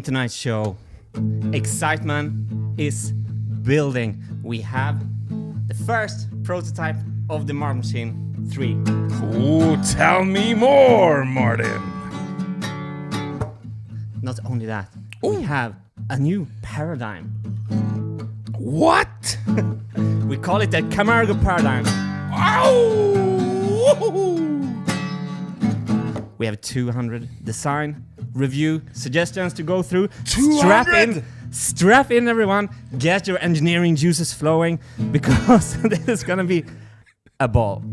in tonight's show, excitement is building. We have the first prototype of the Marble Machine 3. Ooh, tell me more, Martin. Not only that, we have a new paradigm. What? We call it the Camargo paradigm. Ow! We have 200 design, review, suggestions to go through. 200? Strap in, everyone. Get your engineering juices flowing because this is gonna be a ball.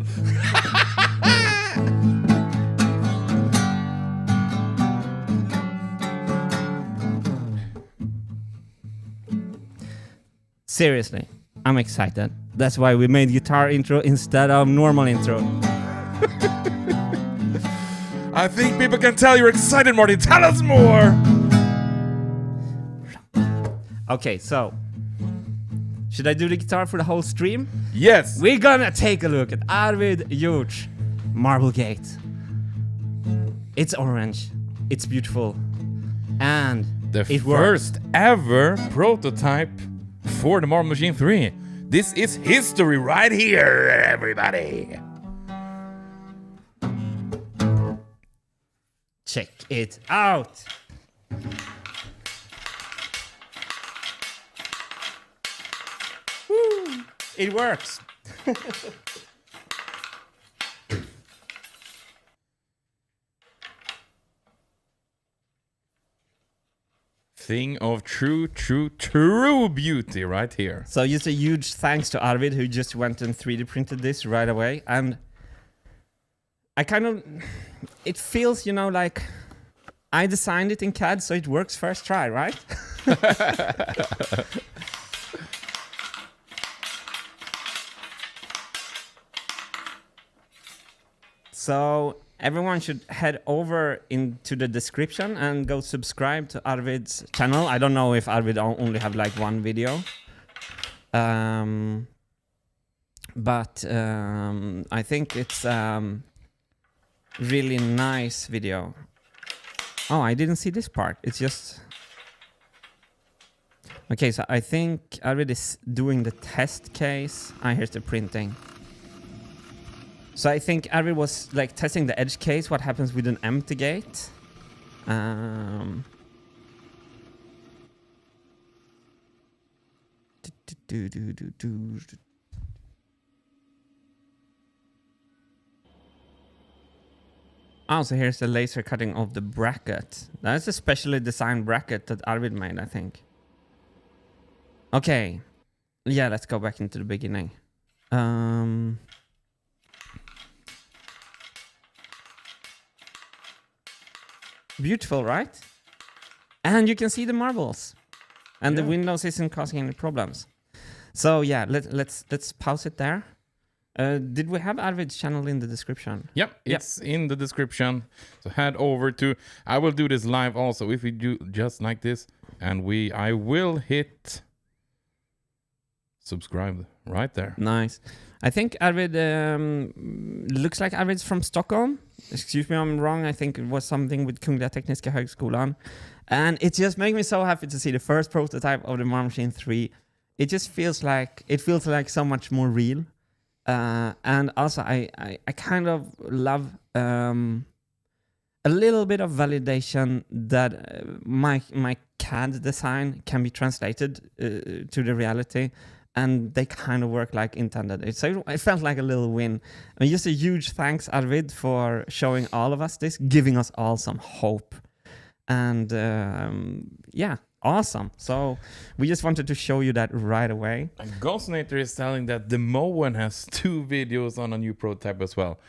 Seriously, I'm excited. That's why we made guitar intro instead of normal intro. I think people can tell you're excited, Martin. Tell us more. Okay, so should I do the guitar for the whole stream? Yes. We're gonna take a look at Arvid Hjort Marble Gate. It's orange, it's beautiful, and The it first works. ever prototype for the Marble Machine 3. This is history right here, everybody. Check it out. Woo, it works. Thing of true beauty right here. So just a huge thanks to Arvid who just went and 3D printed this right away. And I kind of, it feels, you know, like I designed it in CAD, so it works first try, right? So everyone should head over into the description and go subscribe to Arvid's channel. I don't know if Arvid only have like one video. But I think it's really nice video. Oh, I didn't see this part. It's just... Okay, so I think Arvid is doing the test case. Ah, here's the printing. So I think Arvid was like testing the edge case, what happens with an empty gate. Oh, so here's the laser cutting of the bracket. That's a specially designed bracket that Arvid made, I think. Okay. Yeah, let's go back into the beginning. Beautiful, right? And you can see the marbles. And the Windows isn't causing any problems. So yeah, let's pause it there. Did we have Arvid's channel in the description? Yep, it's in the description. So head over to, I will do this live also if we do just like this. And I will hit subscribe right there. Nice. I think Arvid looks like Arvid's from Stockholm. Excuse me, I'm wrong. I think it was something with Kungliga Tekniska Högskolan. And it just makes me so happy to see the first prototype of the Marble Machine 3. It just feels like so much more real. And also I kind of love a little bit of validation that my CAD design can be translated to the reality. And they kind of work like intended. So it felt like a little win. I mean, just a huge thanks, Arvid, for showing all of us this, giving us all some hope. And yeah, awesome. So we just wanted to show you that right away. And Ghostnator is telling that the Moen has 2 videos on a new prototype as well.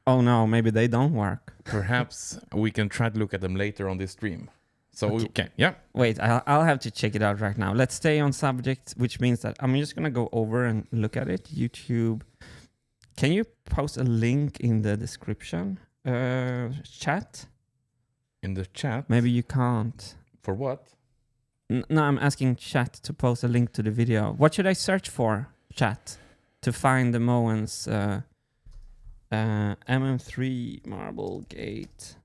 Oh no, maybe they don't work. Perhaps we can try to look at them later on this stream. So, okay, yeah. Wait, I'll have to check it out right now. Let's stay on subject, which means that I'm just going to go over and look at it. YouTube. Can you post a link in the description? Chat? In the chat? Maybe you can't. For what? No, I'm asking chat to post a link to the video. What should I search for, chat, to find the Moen's MM3 Marble Gate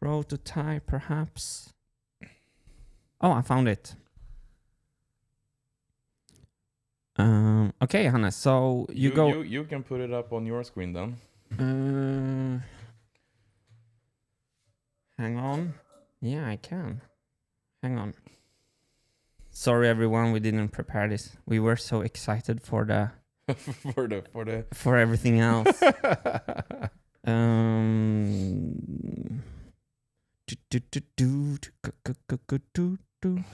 prototype, perhaps? Oh, I found it. Okay, Hannes. So you go. You can put it up on your screen then. Hang on. Yeah, I can. Hang on. Sorry, everyone. We didn't prepare this. We were so excited for the for everything else.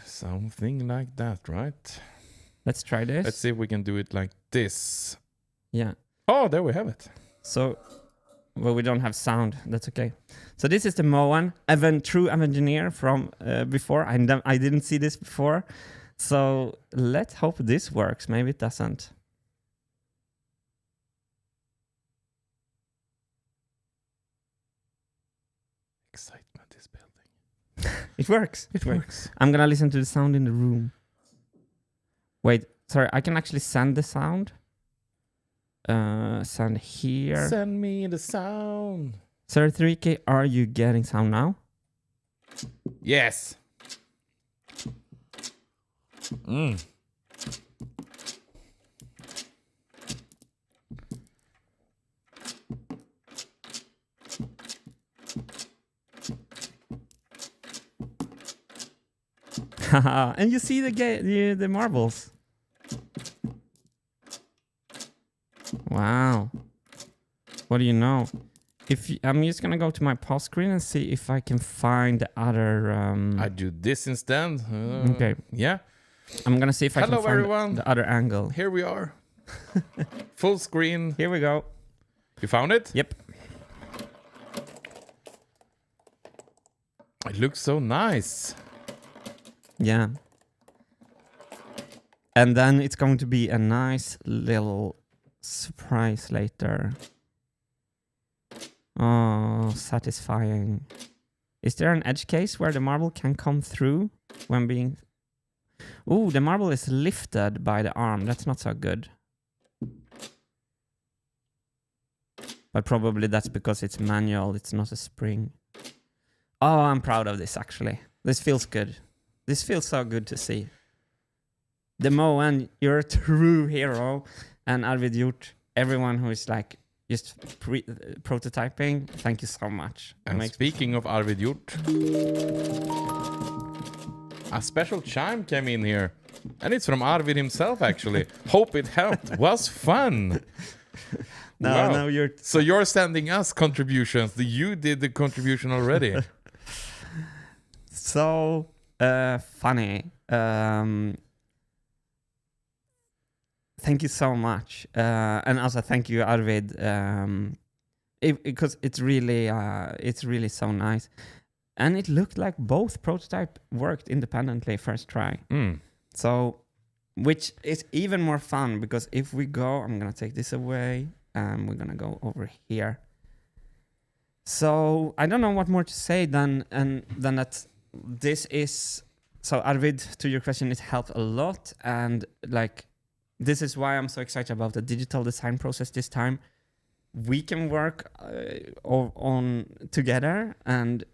Something like that, right? Let's try this. Let's see if we can do it like this. Yeah. Oh, there we have it. So, well, we don't have sound. That's okay. So this is the Moan, true engineer from before. I didn't see this before. So let's hope this works. Maybe it doesn't. Excitement is building. It works. It works. I'm gonna listen to the sound in the room. Wait, sorry. I can actually send the sound. Send here. Send me the sound. 33K, are you getting sound now? Yes. And you see the marbles. Wow. What do you know? I'm just gonna go to my pause screen and see if I can find the other. I do this instead. Okay. Yeah. I'm gonna see if I can find everyone. the other angle. Here we are. Full screen. Here we go. You found it? Yep. It looks so nice. Yeah. And then it's going to be a nice little surprise later. Oh, satisfying. Is there an edge case where the marble can come through when being... Ooh, the marble is lifted by the arm. That's not so good. But probably that's because it's manual. It's not a spring. Oh, I'm proud of this, actually. This feels good. This feels so good to see. The Moan, you're a true hero. And Arvid Hjort, everyone who is like just prototyping, thank you so much. And speaking of Arvid Hjort, a special chime came in here. And it's from Arvid himself, actually. Hope it helped. Was fun. No, you're... So you're sending us contributions. You did the contribution already. So funny. Thank you so much. And also thank you, Arvid. Because it's really so nice. And it looked like both prototype worked independently first try. So, which is even more fun because if we go, I'm going to take this away and we're going to go over here. So, I don't know what more to say than that this is... So, Arvid, to your question, it helped a lot. And like, this is why I'm so excited about the digital design process this time. We can work on together and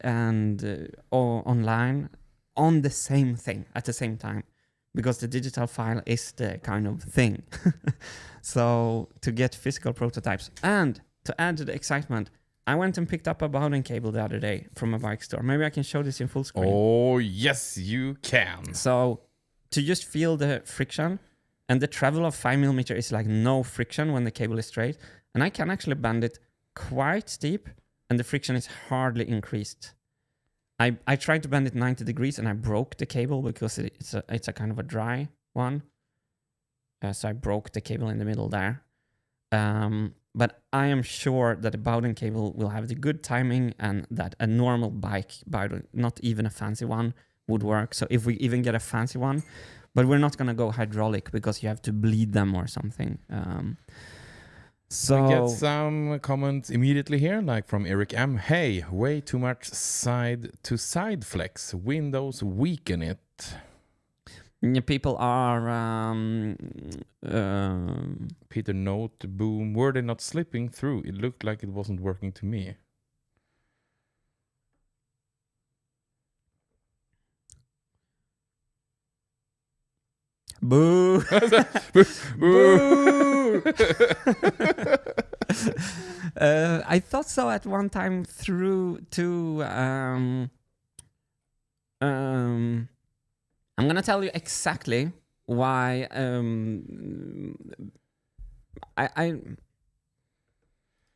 online on the same thing at the same time, because the digital file is the kind of thing. So to get physical prototypes and to add to the excitement, I went and picked up a Bowden cable the other day from a bike store. Maybe I can show this in full screen. Oh, yes, you can. So to just feel the friction, and the travel of 5mm is like no friction when the cable is straight. And I can actually bend it quite steep, and the friction is hardly increased. I tried to bend it 90 degrees, and I broke the cable because it's a kind of a dry one. So I broke the cable in the middle there. But I am sure that the Bowden cable will have the good timing, and that a normal bike, not even a fancy one, would work. So if we even get a fancy one, but we're not going to go hydraulic because you have to bleed them or something. So we get some comments immediately here, like from Eric M. Hey, way too much side-to-side flex. Windows weaken it. People are... Peter Note, boom. Were they not slipping through? It looked like it wasn't working to me. Boo! Boo! I thought so at one time through to I'm gonna tell you exactly why I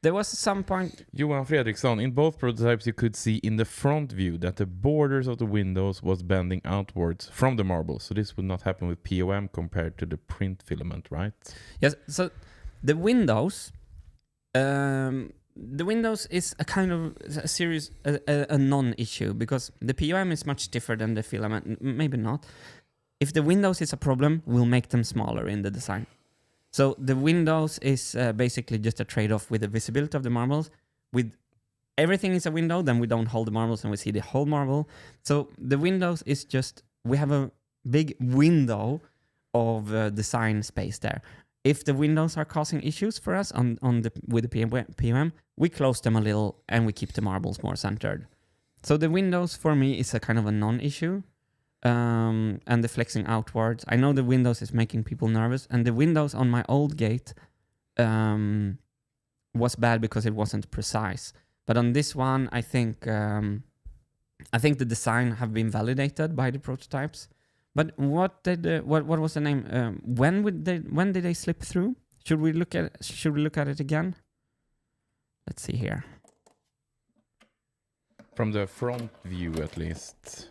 there was some point. Johan Fredriksson, in both prototypes you could see in the front view that the borders of the windows was bending outwards from the marble. So this would not happen with POM compared to the print filament, right? Yes, so the windows is a kind of a series, a non-issue, because the POM is much stiffer than the filament. Maybe not. If the windows is a problem, we'll make them smaller in the design. So the windows is basically just a trade-off with the visibility of the marbles. With everything is a window, then we don't hold the marbles and we see the whole marble. So the windows is just, we have a big window of design space there. If the windows are causing issues for us with the POM, we close them a little and we keep the marbles more centered. So the windows for me is a kind of a non-issue. And the flexing outwards. I know the windows is making people nervous, and the windows on my old gate was bad because it wasn't precise. But on this one, I think the design have been validated by the prototypes. But what was the name? When did they slip through? Should we look at it again? Let's see here. From the front view, at least.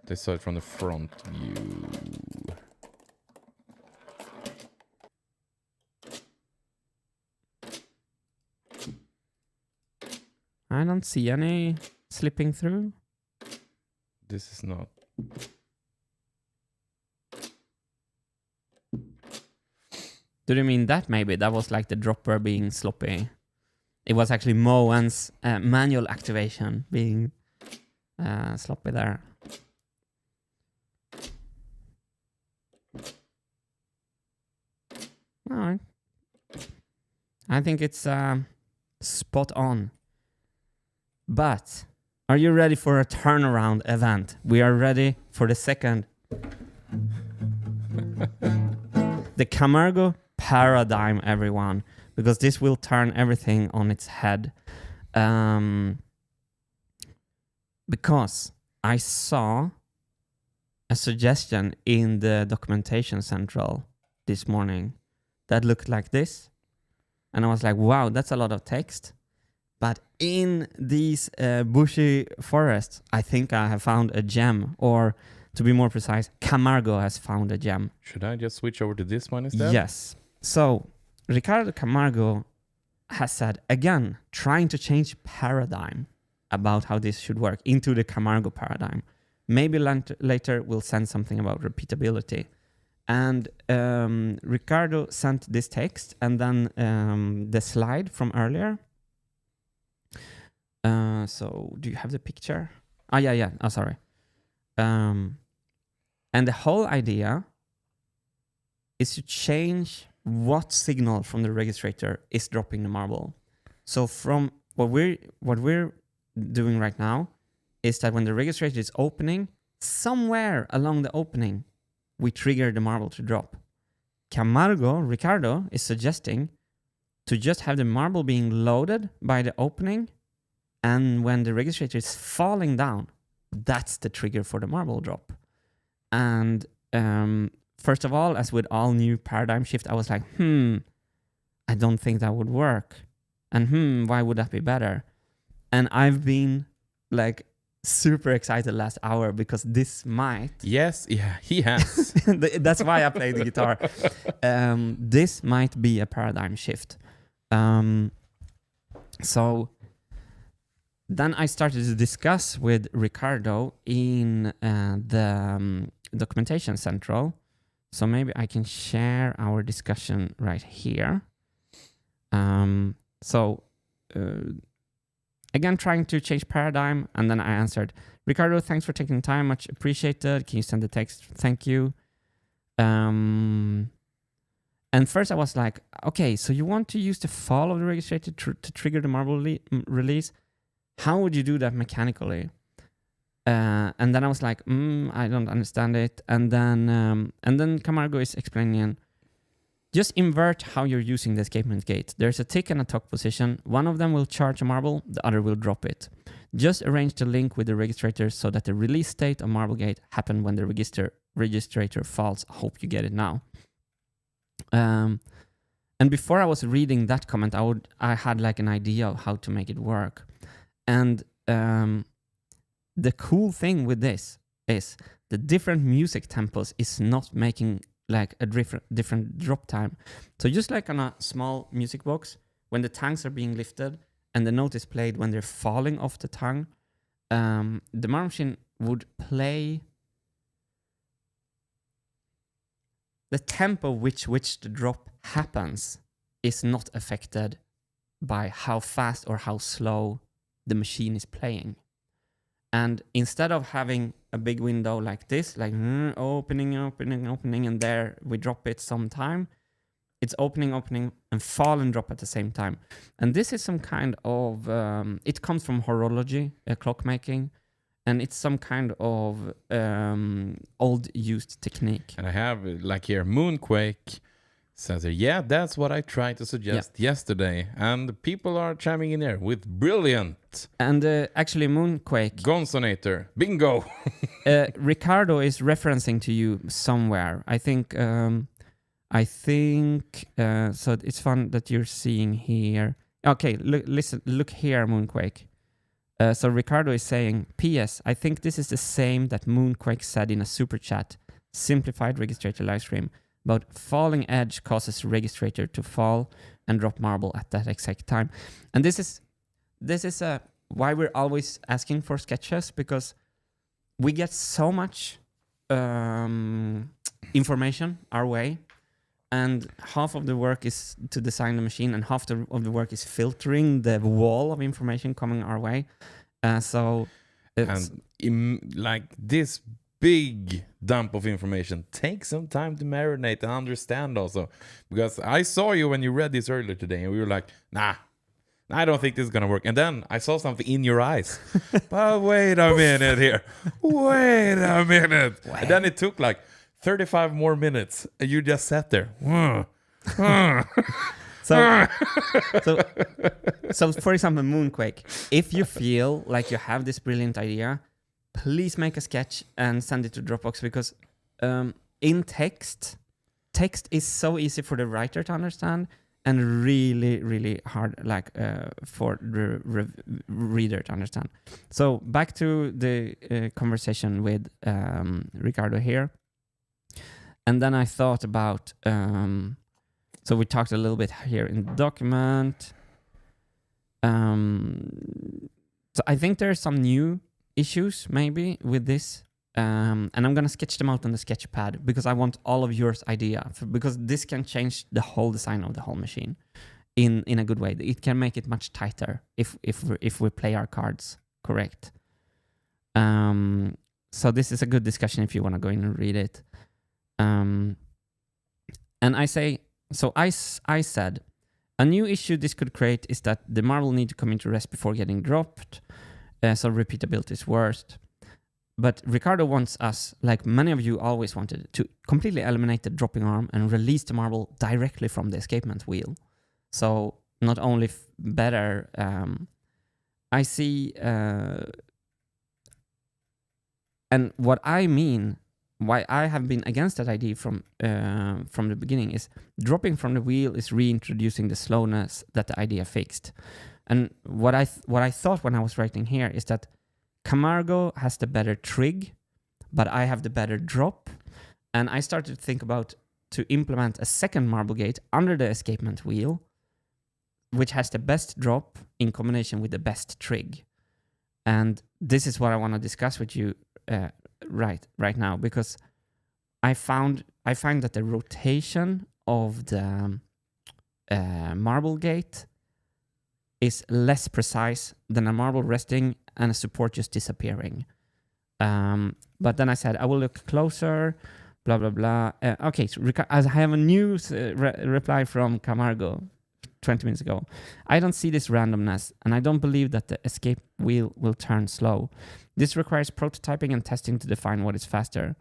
They saw it from the front view. I don't see any slipping through. This is not. Do you mean that maybe? That was like the dropper being sloppy. It was actually Moen's manual activation being sloppy there. All right. I think it's spot on. But are you ready for a turnaround event? We are ready for the second. The Camargo paradigm, everyone. Because this will turn everything on its head. Because I saw a suggestion in the documentation central this morning that looked like this. And I was like, wow, that's a lot of text. But in these bushy forests, I think I have found a gem. Or to be more precise, Camargo has found a gem. Should I just switch over to this one instead? Yes. So Ricardo Camargo has said, again, trying to change paradigm about how this should work into the Camargo paradigm. Maybe later we'll send something about repeatability. And Ricardo sent this text and then the slide from earlier. So do you have the picture? Yeah. Oh, sorry. And the whole idea is to change what signal from the registrator is dropping the marble. So from what we're doing right now is that when the registrator is opening, somewhere along the opening, we trigger the marble to drop. Ricardo is suggesting to just have the marble being loaded by the opening, and when the registrator is falling down, that's the trigger for the marble drop. And first of all, as with all new paradigm shift, I was like, I don't think that would work. And why would that be better? And I've been like super excited last hour because this might... Yes, yeah, he has. That's why I play the guitar. This might be a paradigm shift. So then I started to discuss with Ricardo in the documentation central. So maybe I can share our discussion right here. Again, trying to change paradigm, and then I answered, Ricardo, thanks for taking time, much appreciated. Can you send the text? Thank you. And first I was like, okay, so you want to use the fall of the registrator to trigger the marble release? How would you do that mechanically? And then I was like, I don't understand it. And then Camargo is explaining, just invert how you're using the escapement gate. There's a tick and a tock position. One of them will charge a marble, the other will drop it. Just arrange the link with the registrator so that the release state of marble gate happen when the registrator falls. Hope you get it now. And before I was reading that comment, I had like an idea of how to make it work. And the cool thing with this is the different music tempos is not making like a different drop time. So just like on a small music box, when the tanks are being lifted and the note is played when they're falling off the tongue, the marble machine would play the tempo which the drop happens is not affected by how fast or how slow the machine is playing. And instead of having a big window like this, like opening, and there we drop it sometime, it's opening, and fall and drop at the same time. And this is some kind of, it comes from horology, clockmaking, and it's some kind of old used technique. And I have, like here, Moonquake says here, yeah, that's what I tried to suggest yesterday. And people are chiming in here with brilliant. And actually, Moonquake. Gonsonator. Bingo. Ricardo is referencing to you somewhere. I think, so it's fun that you're seeing here. Okay, look here, Moonquake. So Ricardo is saying, P.S. I think this is the same that Moonquake said in a super chat, simplified registrator livestream, about falling edge causes registrator to fall and drop marble at that exact time. And this is why we're always asking for sketches, because we get so much information our way, and half of the work is to design the machine, and half of the work is filtering the wall of information coming our way. So it's like this big dump of information takes some time to marinate and understand also. Because I saw you when you read this earlier today and we were like, nah, I don't think this is going to work. And then I saw something in your eyes. But wait a minute here. Wait a minute. And then it took like 35 more minutes and you just sat there. So for example, Moonquake, if you feel like you have this brilliant idea, please make a sketch and send it to Dropbox, because in text is so easy for the writer to understand and really, really hard for the reader to understand. So back to the conversation with Ricardo here. And then I thought about, so we talked a little bit here in the document. So I think there are some new issues maybe with this, and I'm gonna sketch them out on the sketch pad because I want all of yours idea, because this can change the whole design of the whole machine in a good way. It can make it much tighter if we play our cards correct. So this is a good discussion if you want to go in and read it. And I say, so I said a new issue this could create is that the marble need to come into rest before getting dropped. So repeatability is worst. But Ricardo wants us, like many of you always wanted, to completely eliminate the dropping arm and release the marble directly from the escapement wheel. So not only better, I see, and what I mean, why I have been against that idea from the beginning is dropping from the wheel is reintroducing the slowness that the idea fixed. And what I thought when I was writing here is that Camargo has the better trig, but I have the better drop. And I started to think about to implement a second marble gate under the escapement wheel, which has the best drop in combination with the best trig. And this is what I want to discuss with you right now, because I find that the rotation of the marble gate is less precise than a marble resting and a support just disappearing. But then I said, I will look closer, blah, blah, blah. Okay, so I have a new reply from Camargo. 20 minutes ago. I don't see this randomness, and I don't believe that the escape wheel will turn slow. This requires prototyping and testing to define what is faster.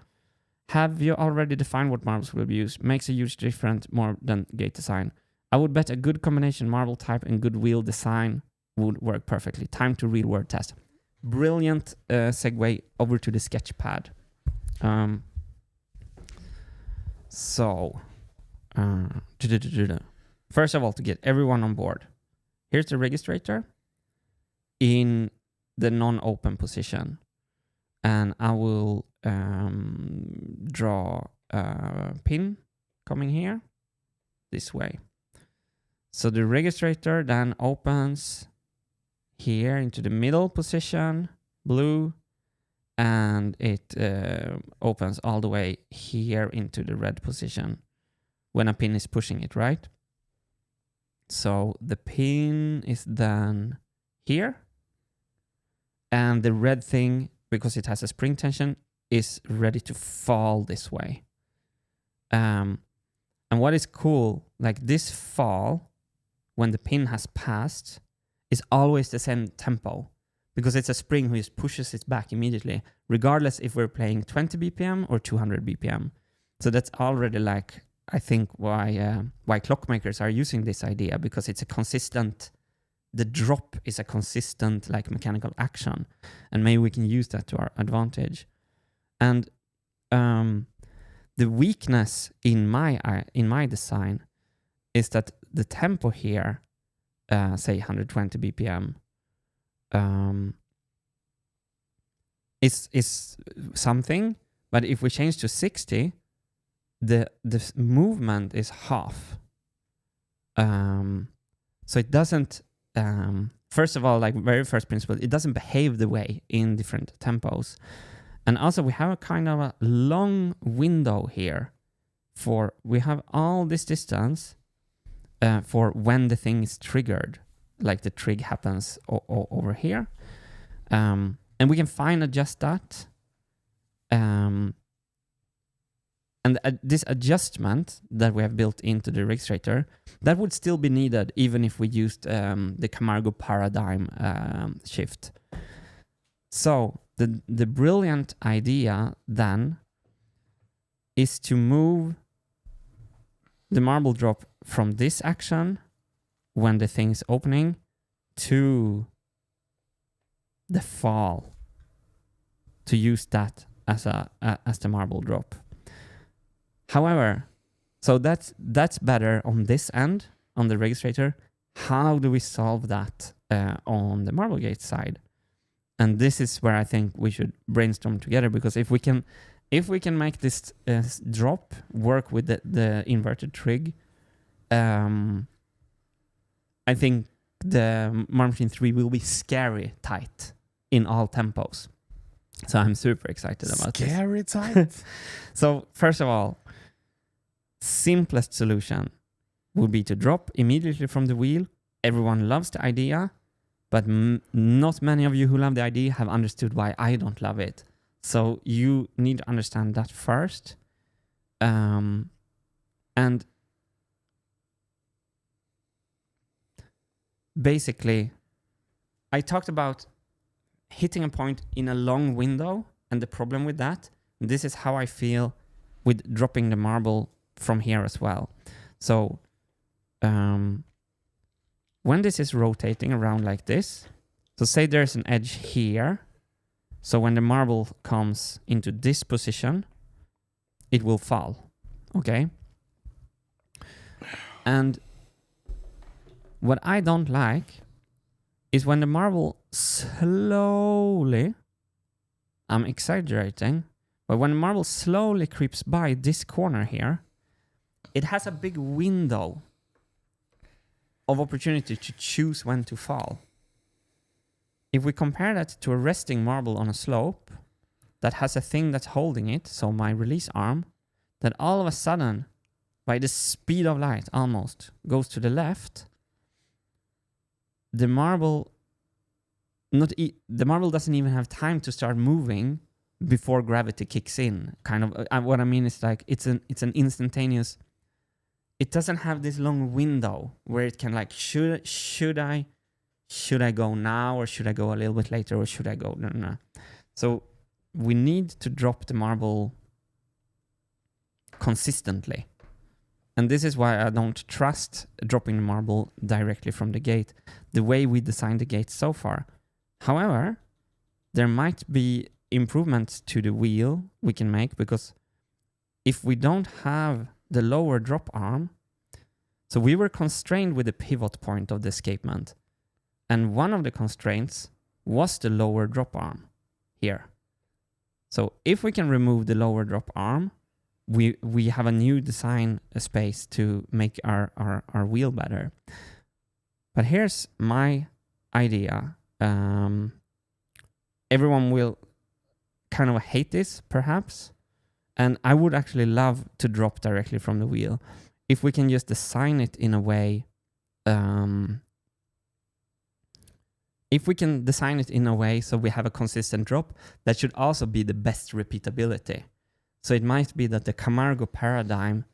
Have you already defined what marbles will be used? Makes a huge difference more than gate design. I would bet a good combination marble type and good wheel design would work perfectly. Time to real world test. Brilliant segue over to the sketchpad. First of all, to get everyone on board, here's the registrator in the non-open position. And I will draw a pin coming here this way. So the registrator then opens here into the middle position, blue, and it opens all the way here into the red position when a pin is pushing it, right? So the pin is then here, and the red thing, because it has a spring tension, is ready to fall this way. And what is cool, like this fall, when the pin has passed, is always the same tempo, because it's a spring who just pushes it back immediately, regardless if we're playing 20 BPM or 200 BPM. So that's already like, I think why clockmakers are using this idea, because it's a consistent, the drop is a consistent like mechanical action, and maybe we can use that to our advantage. And the weakness in my design is that the tempo here, say 120 BPM, is something, but if we change to 60, the movement is half. So it doesn't, first of all, like very first principle, it doesn't behave the way in different tempos. And also we have a kind of a long window here for, we have all this distance for when the thing is triggered, like the trig happens over here. And we can fine adjust that. And this adjustment that we have built into the registrator, that would still be needed even if we used the Camargo paradigm shift. So the brilliant idea then is to move the marble drop from this action when the thing is opening to the fall, to use that as the marble drop. However, so that's better on this end, on the registrator. How do we solve that on the marble gate side? And this is where I think we should brainstorm together, because if we can make this drop work with the inverted trig, I think the Marble Machine 3 will be scary tight in all tempos. So I'm super excited about this. Scary tight? So first of all, simplest solution would be to drop immediately from the wheel. Everyone loves the idea, but not many of you who love the idea have understood why I don't love it. So you need to understand that first. And basically, I talked about hitting a point in a long window and the problem with that. This is how I feel with dropping the marble from here as well. So when this is rotating around like this, so say there's an edge here. So when the marble comes into this position, it will fall, okay? And what I don't like is when the marble slowly, I'm exaggerating, but when the marble slowly creeps by this corner here, it has a big window of opportunity to choose when to fall. If we compare that to a resting marble on a slope that has a thing that's holding it, so my release arm, that all of a sudden, by the speed of light almost, goes to the left, the marble doesn't even have time to start moving before gravity kicks in. Kind of what I mean is like it's an instantaneous. it doesn't have this long window where it can like, should I go now, or should I go a little bit later, or should I go no. So we need to drop the marble consistently. And this is why I don't trust dropping the marble directly from the gate, the way we designed the gate so far. However, there might be improvements to the wheel we can make, because if we don't have the lower drop arm, so we were constrained with the pivot point of the escapement. And one of the constraints was the lower drop arm here. So if we can remove the lower drop arm, we have a new design space to make our wheel better. But here's my idea. Everyone will kind of hate this, perhaps. And I would actually love to drop directly from the wheel. If we can just design it in a way... if we can design it in a way so we have a consistent drop, that should also be the best repeatability. So it might be that the Camargo paradigm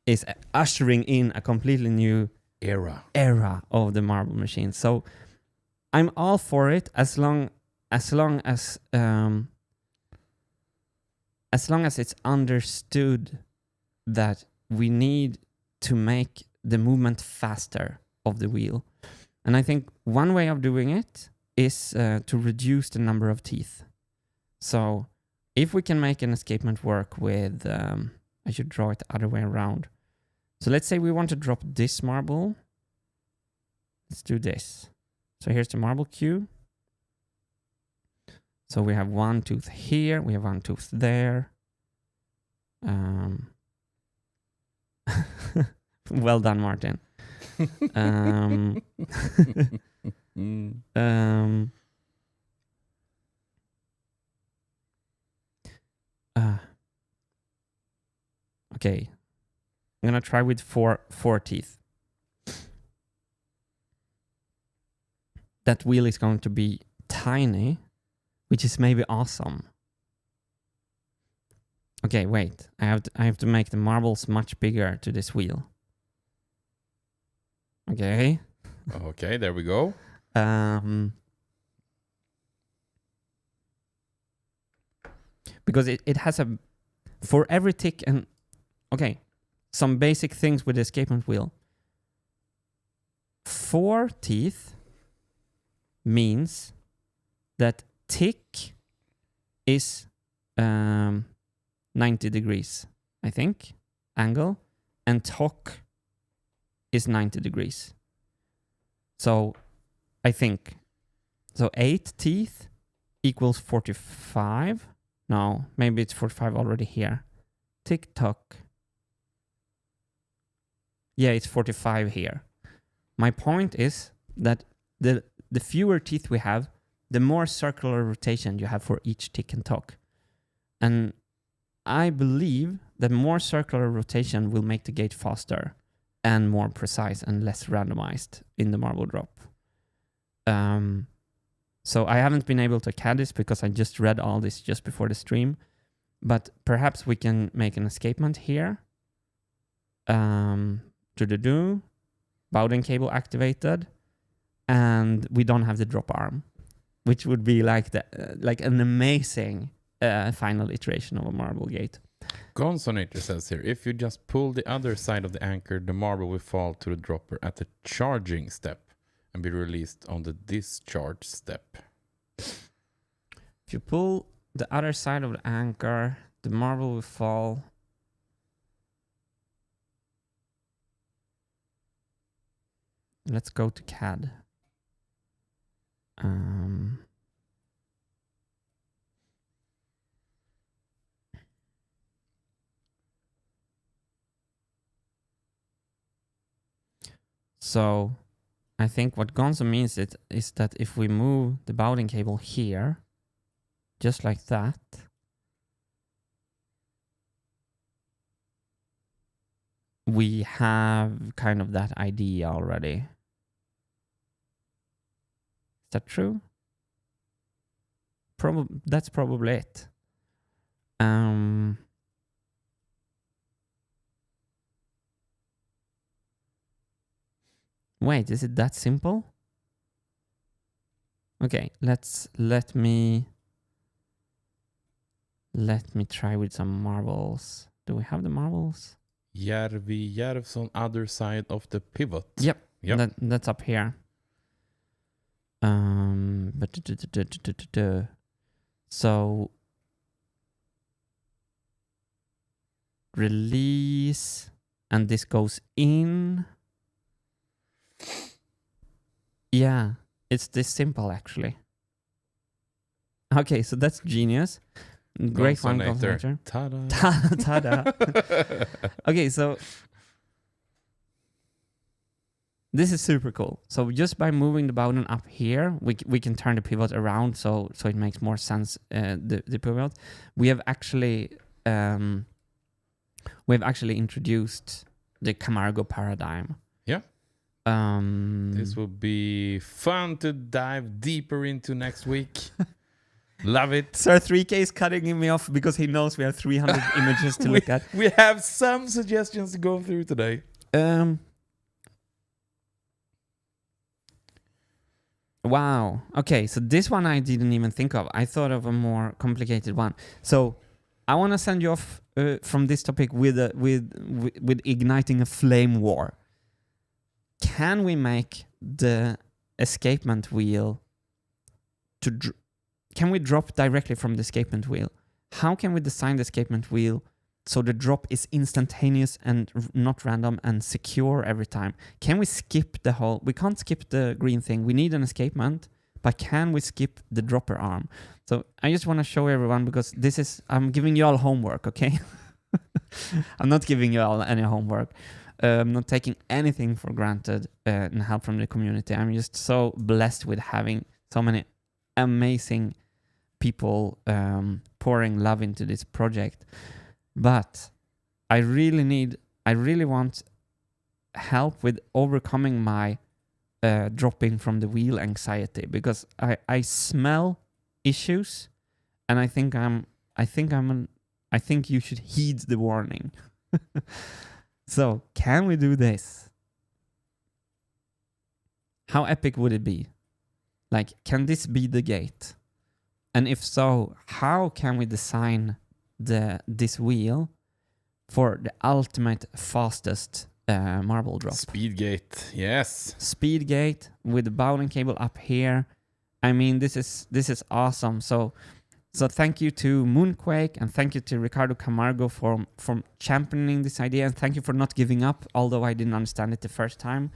is ushering in a completely new era of the marble machine. So I'm all for it as long as it's understood that we need to make the movement faster of the wheel. And I think one way of doing it is to reduce the number of teeth. So if we can make an escapement work with, I should draw it the other way around. So let's say we want to drop this marble. Let's do this. So here's the marble queue. So we have one tooth here, we have one tooth there. Well done, Martin. Okay, I'm gonna try with four teeth. That wheel is going to be tiny, which is maybe awesome. Okay, wait. I have to make the marbles much bigger to this wheel. Okay. Okay, there we go. Because it has a... For every tick and... Okay, some basic things with the escapement wheel. 4 teeth means that tick is 90 degrees, I think, angle, and tock is 90 degrees. So I think, so 8 teeth equals 45. No, maybe it's 45 already here. Tick tock. Yeah, it's 45 here. My point is that the fewer teeth we have, the more circular rotation you have for each tick and tock. And I believe that more circular rotation will make the gate faster and more precise and less randomized in the marble drop. So I haven't been able to CAD this because I just read all this just before the stream. But perhaps we can make an escapement here. Bowden cable activated. And we don't have the drop arm, which would be like an amazing final iteration of a marble gate. Gonzonator says here, if you just pull the other side of the anchor, the marble will fall to the dropper at the charging step and be released on the discharge step. If you pull the other side of the anchor, the marble will fall. Let's go to CAD. So I think what Gonzo means is that if we move the Bowden cable here, just like that, we have kind of that idea already. Is that true? That's probably it. Wait, is it that simple? Okay, let me try with some marbles. Do we have the marbles? Järvi Järvson, other side of the pivot. Yep. Yep. That's up here. So release, and this goes in. Yeah, it's this simple actually. Okay, so that's genius. Great one, Consonator. Consonator. Ta-da. Ta-da. Okay, so this is super cool. So just by moving the Bowden up here, we can turn the pivot around so it makes more sense. The pivot. We have actually introduced the Camargo paradigm. Yeah. This will be fun to dive deeper into next week. Love it. Sir 3K is cutting me off because he knows we have 300 images to look at. We have some suggestions to go through today. Wow. Okay, so this one I didn't even think of. I thought of a more complicated one. So I want to send you off from this topic with igniting a flame war. Can we make the escapement wheel can we drop directly from the escapement wheel? How can we design the escapement wheel so the drop is instantaneous and not random and secure every time? Can we skip the whole... We can't skip the green thing. We need an escapement, but can we skip the dropper arm? So I just want to show everyone because this is... I'm giving you all homework, okay? I'm not giving you all any homework. I'm not taking anything for granted and help from the community. I'm just so blessed with having so many amazing people pouring love into this project. But I really want help with overcoming my dropping from the wheel anxiety because I smell issues and I think you should heed the warning. So, can we do this? How epic would it be? Like, can this be the gate? And if so, how can we design this wheel for the ultimate fastest marble drop? Speed gate, yes. Speed gate with the Bowden cable up here. I mean, this is awesome. So thank you to Moonquake and thank you to Ricardo Camargo for championing this idea, and thank you for not giving up, although I didn't understand it the first time.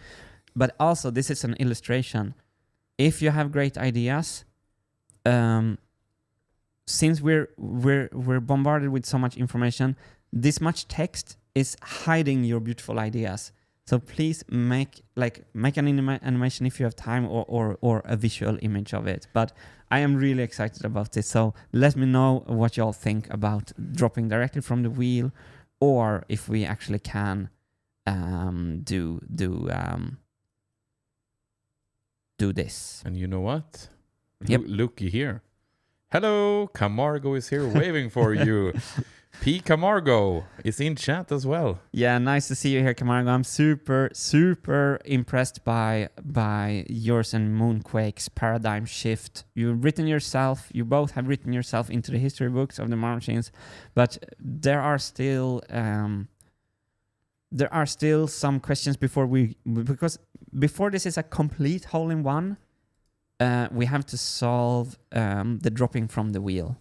But also, this is an illustration. If you have great ideas, since we're bombarded with so much information, this much text is hiding your beautiful ideas. So please make an animation if you have time, or a visual image of it. But I am really excited about this. So let me know what y'all think about dropping directly from the wheel, or if we actually can do this. And you know what? Yep. Looky here. Hello, Camargo is here waving for you. P. Camargo is in chat as well. Yeah, nice to see you here, Camargo. I'm super, super impressed by yours and Moonquake's paradigm shift. You both have written yourself into the history books of the Marvel machines, but there are still some questions because before this is a complete hole-in-one, we have to solve the dropping from the wheel.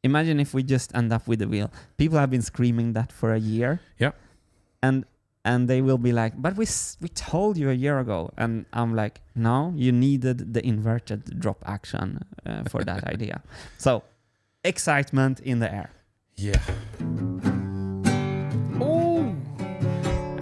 Imagine if we just end up with the wheel. People have been screaming that for a year. Yeah. And they will be like, but we told you a year ago. And I'm like, no, you needed the inverted drop action for that idea. So, excitement in the air. Yeah. Oh!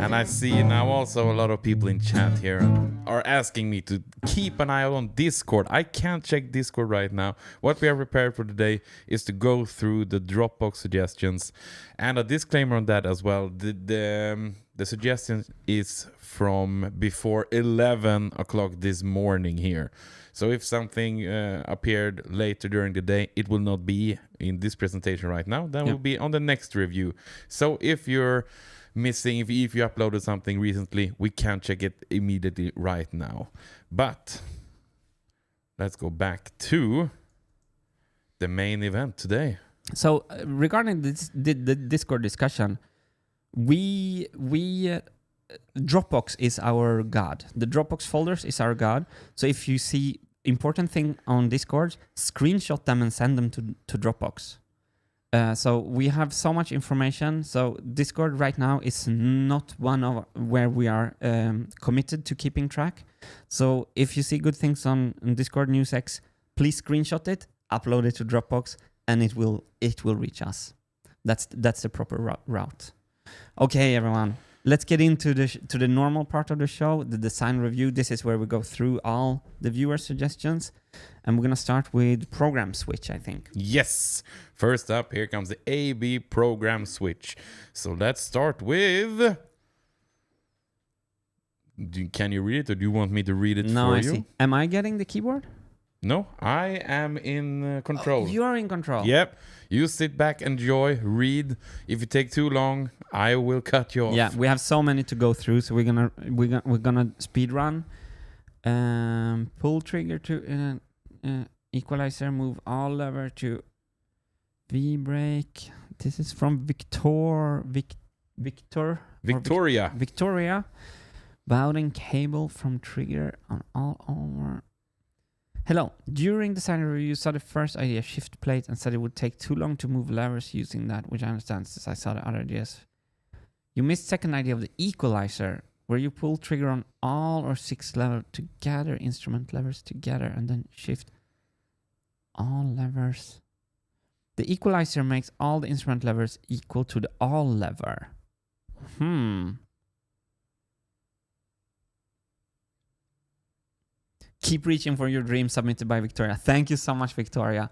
And I see now also a lot of people in chat here are asking me to keep an eye out on Discord. I can't check Discord right now. What we are prepared for today is to go through the Dropbox suggestions. And a disclaimer on that as well. The suggestion is from before 11 o'clock this morning here. So if something appeared later during the day, it will not be in this presentation right now. That will be on the next review. So if you're missing. If you uploaded something recently, we can't check it immediately right now. But let's go back to the main event today. So regarding this, the Discord discussion, we Dropbox is our god. The Dropbox folders is our god. So if you see important thing on Discord, screenshot them and send them to Dropbox. So we have so much information. So Discord right now is not one of where we are committed to keeping track. So if you see good things on Discord NewsX, please screenshot it, upload it to Dropbox, and it will reach us. That's the proper route. Okay, everyone. Let's get into the normal part of the show, the design review. This is where we go through all the viewer suggestions. And we're going to start with program switch, I think. Yes. First up, here comes the AB program switch. So let's start with... Can you read it, or do you want me to read it for you? No, I see. Am I getting the keyboard? No, I am in control. Oh, you are in control. Yep. You sit back, enjoy, read. If you take too long, I will cut you off. Yeah, we have so many to go through, so we're gonna speed run. Pull trigger to equalizer. Move all lever to V brake. This is from Victoria. Bowden cable from trigger on all over. Hello. During the design review, you saw the first idea, shift plate, and said it would take too long to move levers using that, which I understand since I saw the other ideas. You missed second idea of the equalizer, where you pull trigger on all or 6 levers together, instrument levers together, and then shift all levers. The equalizer makes all the instrument levers equal to the all lever. Keep reaching for your dream, submitted by Victoria. Thank you so much, Victoria.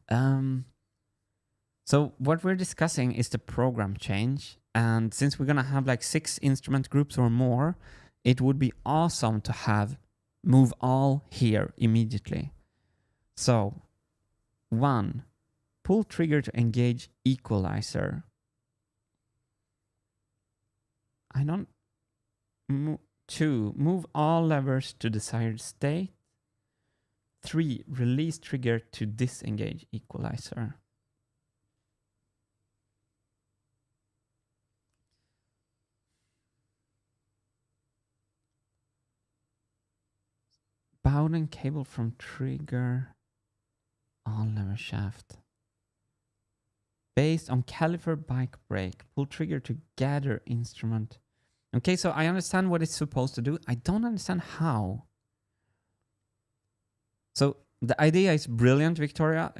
So what we're discussing is the program change. And since we're going to have like 6 instrument groups or more, it would be awesome to have move all here immediately. So 1, pull trigger to engage equalizer. 2, move all levers to desired state. 3, release trigger to disengage equalizer. Bowden cable from trigger, all lever shaft. Based on caliper bike brake, pull trigger to gather instrument. Okay, so I understand what it's supposed to do. I don't understand how. So the idea is brilliant, Victoria.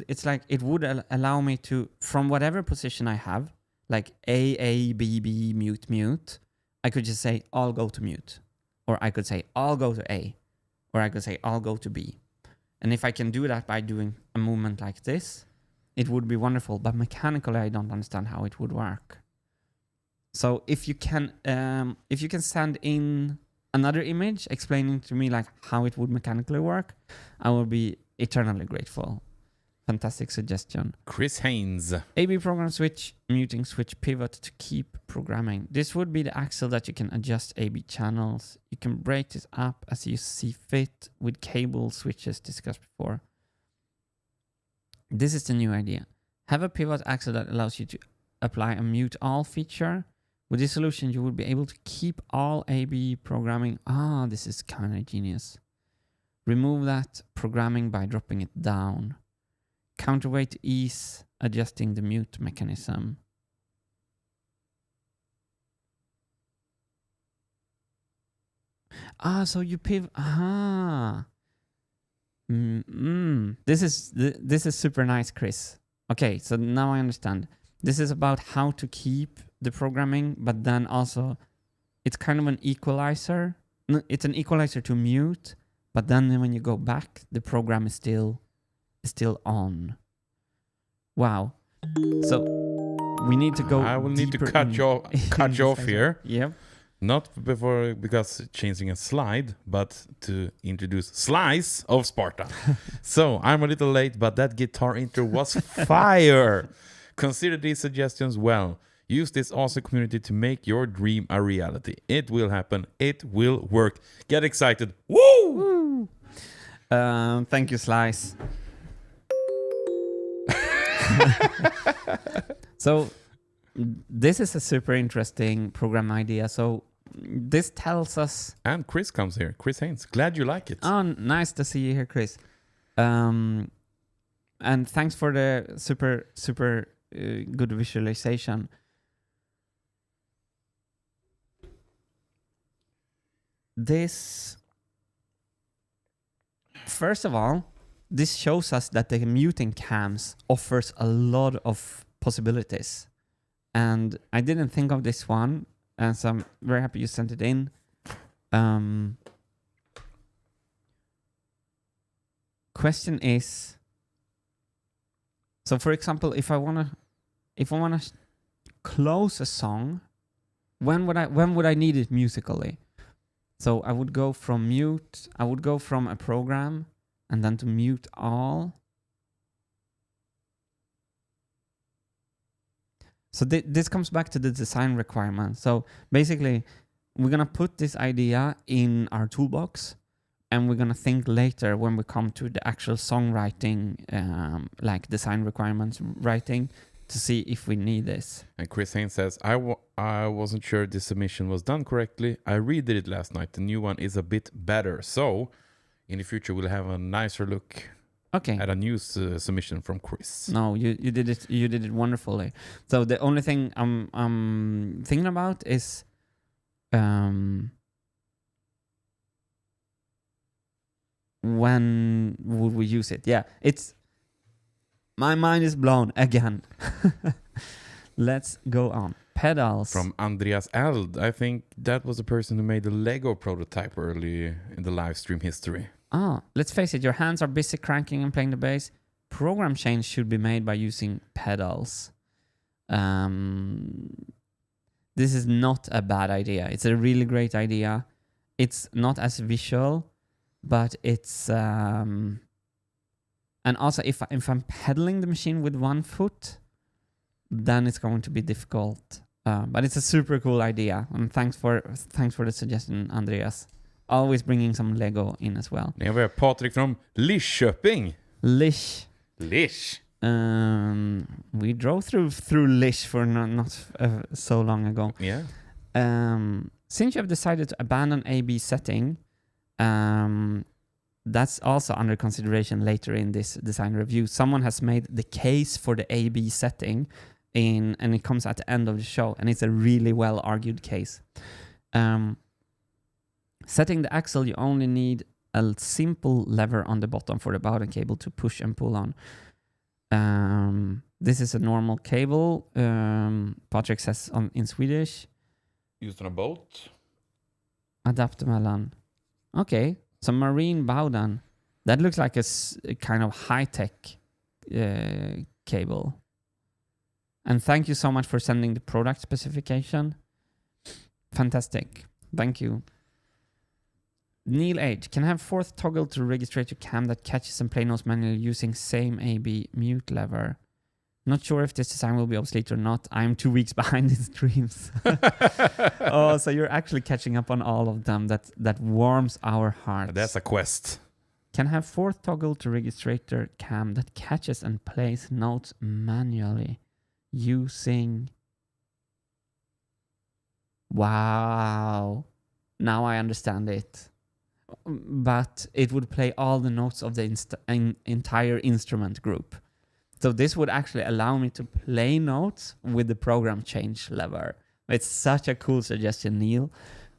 It's like it would allow me to, from whatever position I have, like A, B, B, mute, mute, I could just say, I'll go to mute. Or I could say, I'll go to A. Or I could say, I'll go to B. And if I can do that by doing a movement like this, it would be wonderful. But mechanically, I don't understand how it would work. So if you can send in another image explaining to me like how it would mechanically work, I will be eternally grateful. Fantastic suggestion. Chris Haynes. AB program switch, muting switch pivot to keep programming. This would be the axle that you can adjust AB channels. You can break this up as you see fit with cable switches discussed before. This is the new idea. Have a pivot axle that allows you to apply a mute all feature. With this solution, you will be able to keep all AB programming. This is kind of genius. Remove that programming by dropping it down. Counterweight to ease adjusting the mute mechanism. So you pivot. This is super nice, Chris. Okay, so now I understand. This is about how to keep the programming, but then also it's kind of an equalizer. No, it's an equalizer to mute, but then when you go back, the program is still on. Wow. So we need to go. I will need to cut you off here. Yep. Not because changing a slide, but to introduce Slice of Sparta. So I'm a little late, but that guitar intro was fire. Consider these suggestions well. Use this awesome community to make your dream a reality. It will happen. It will work. Get excited. Woo! Thank you, Slice. So this is a super interesting program idea. So this tells us... And Chris comes here. Chris Haynes. Glad you like it. Oh, nice to see you here, Chris. And thanks for the super good visualization. This, first of all, this shows us that the muting cams offers a lot of possibilities. And I didn't think of this one, and so I'm very happy you sent it in. Question is, so for example, if I wanna close a song, when would I need it musically? So I would go from mute, I would go from a program and then to mute all. So this comes back to the design requirement. So basically, we're gonna put this idea in our toolbox, and we're gonna think later when we come to the actual songwriting, like design requirements writing, to see if we need this. And Chris Haynes says, I wasn't sure this submission was done correctly. I redid it last night. The new one is a bit better. So in the future, we'll have a nicer look at a new submission from Chris. No, you did it wonderfully. So the only thing I'm thinking about is when would we use it? Yeah, my mind is blown again. Let's go on. Pedals. From Andreas Eld. I think that was the person who made the Lego prototype early in the live stream history. Let's face it, your hands are busy cranking and playing the bass. Program change should be made by using pedals. This is not a bad idea. It's a really great idea. It's not as visual, but it's... And also, if I'm pedaling the machine with one foot, then it's going to be difficult. But it's a super cool idea. And thanks for the suggestion, Andreas. Always bringing some Lego in as well. Now we have Patrik from Lidköping. Lish. We drove through Lish for not so long ago. Yeah. Since you have decided to abandon A/B setting, that's also under consideration later in this design review. Someone has made the case for the A/B setting and it comes at the end of the show, and it's a really well argued case. Setting the axle, you only need a simple lever on the bottom for the Bowden cable to push and pull on. This is a normal cable, Patrick says in Swedish. Used on a boat. Adapt mellan. Okay. So marine Bowden, that looks like a kind of high-tech cable. And thank you so much for sending the product specification. Fantastic. Thank you. Neil H. Can I have fourth toggle to registrator cam that catches and play notes manually using same AB mute lever? Not sure if this design will be obsolete or not. I'm 2 weeks behind in streams. Oh, so you're actually catching up on all of them. That warms our hearts. That's a quest. Can have fourth toggle to registrator cam that catches and plays notes manually using... Wow. Now I understand it. But it would play all the notes of the entire instrument group. So this would actually allow me to play notes with the program change lever. It's such a cool suggestion, Neil.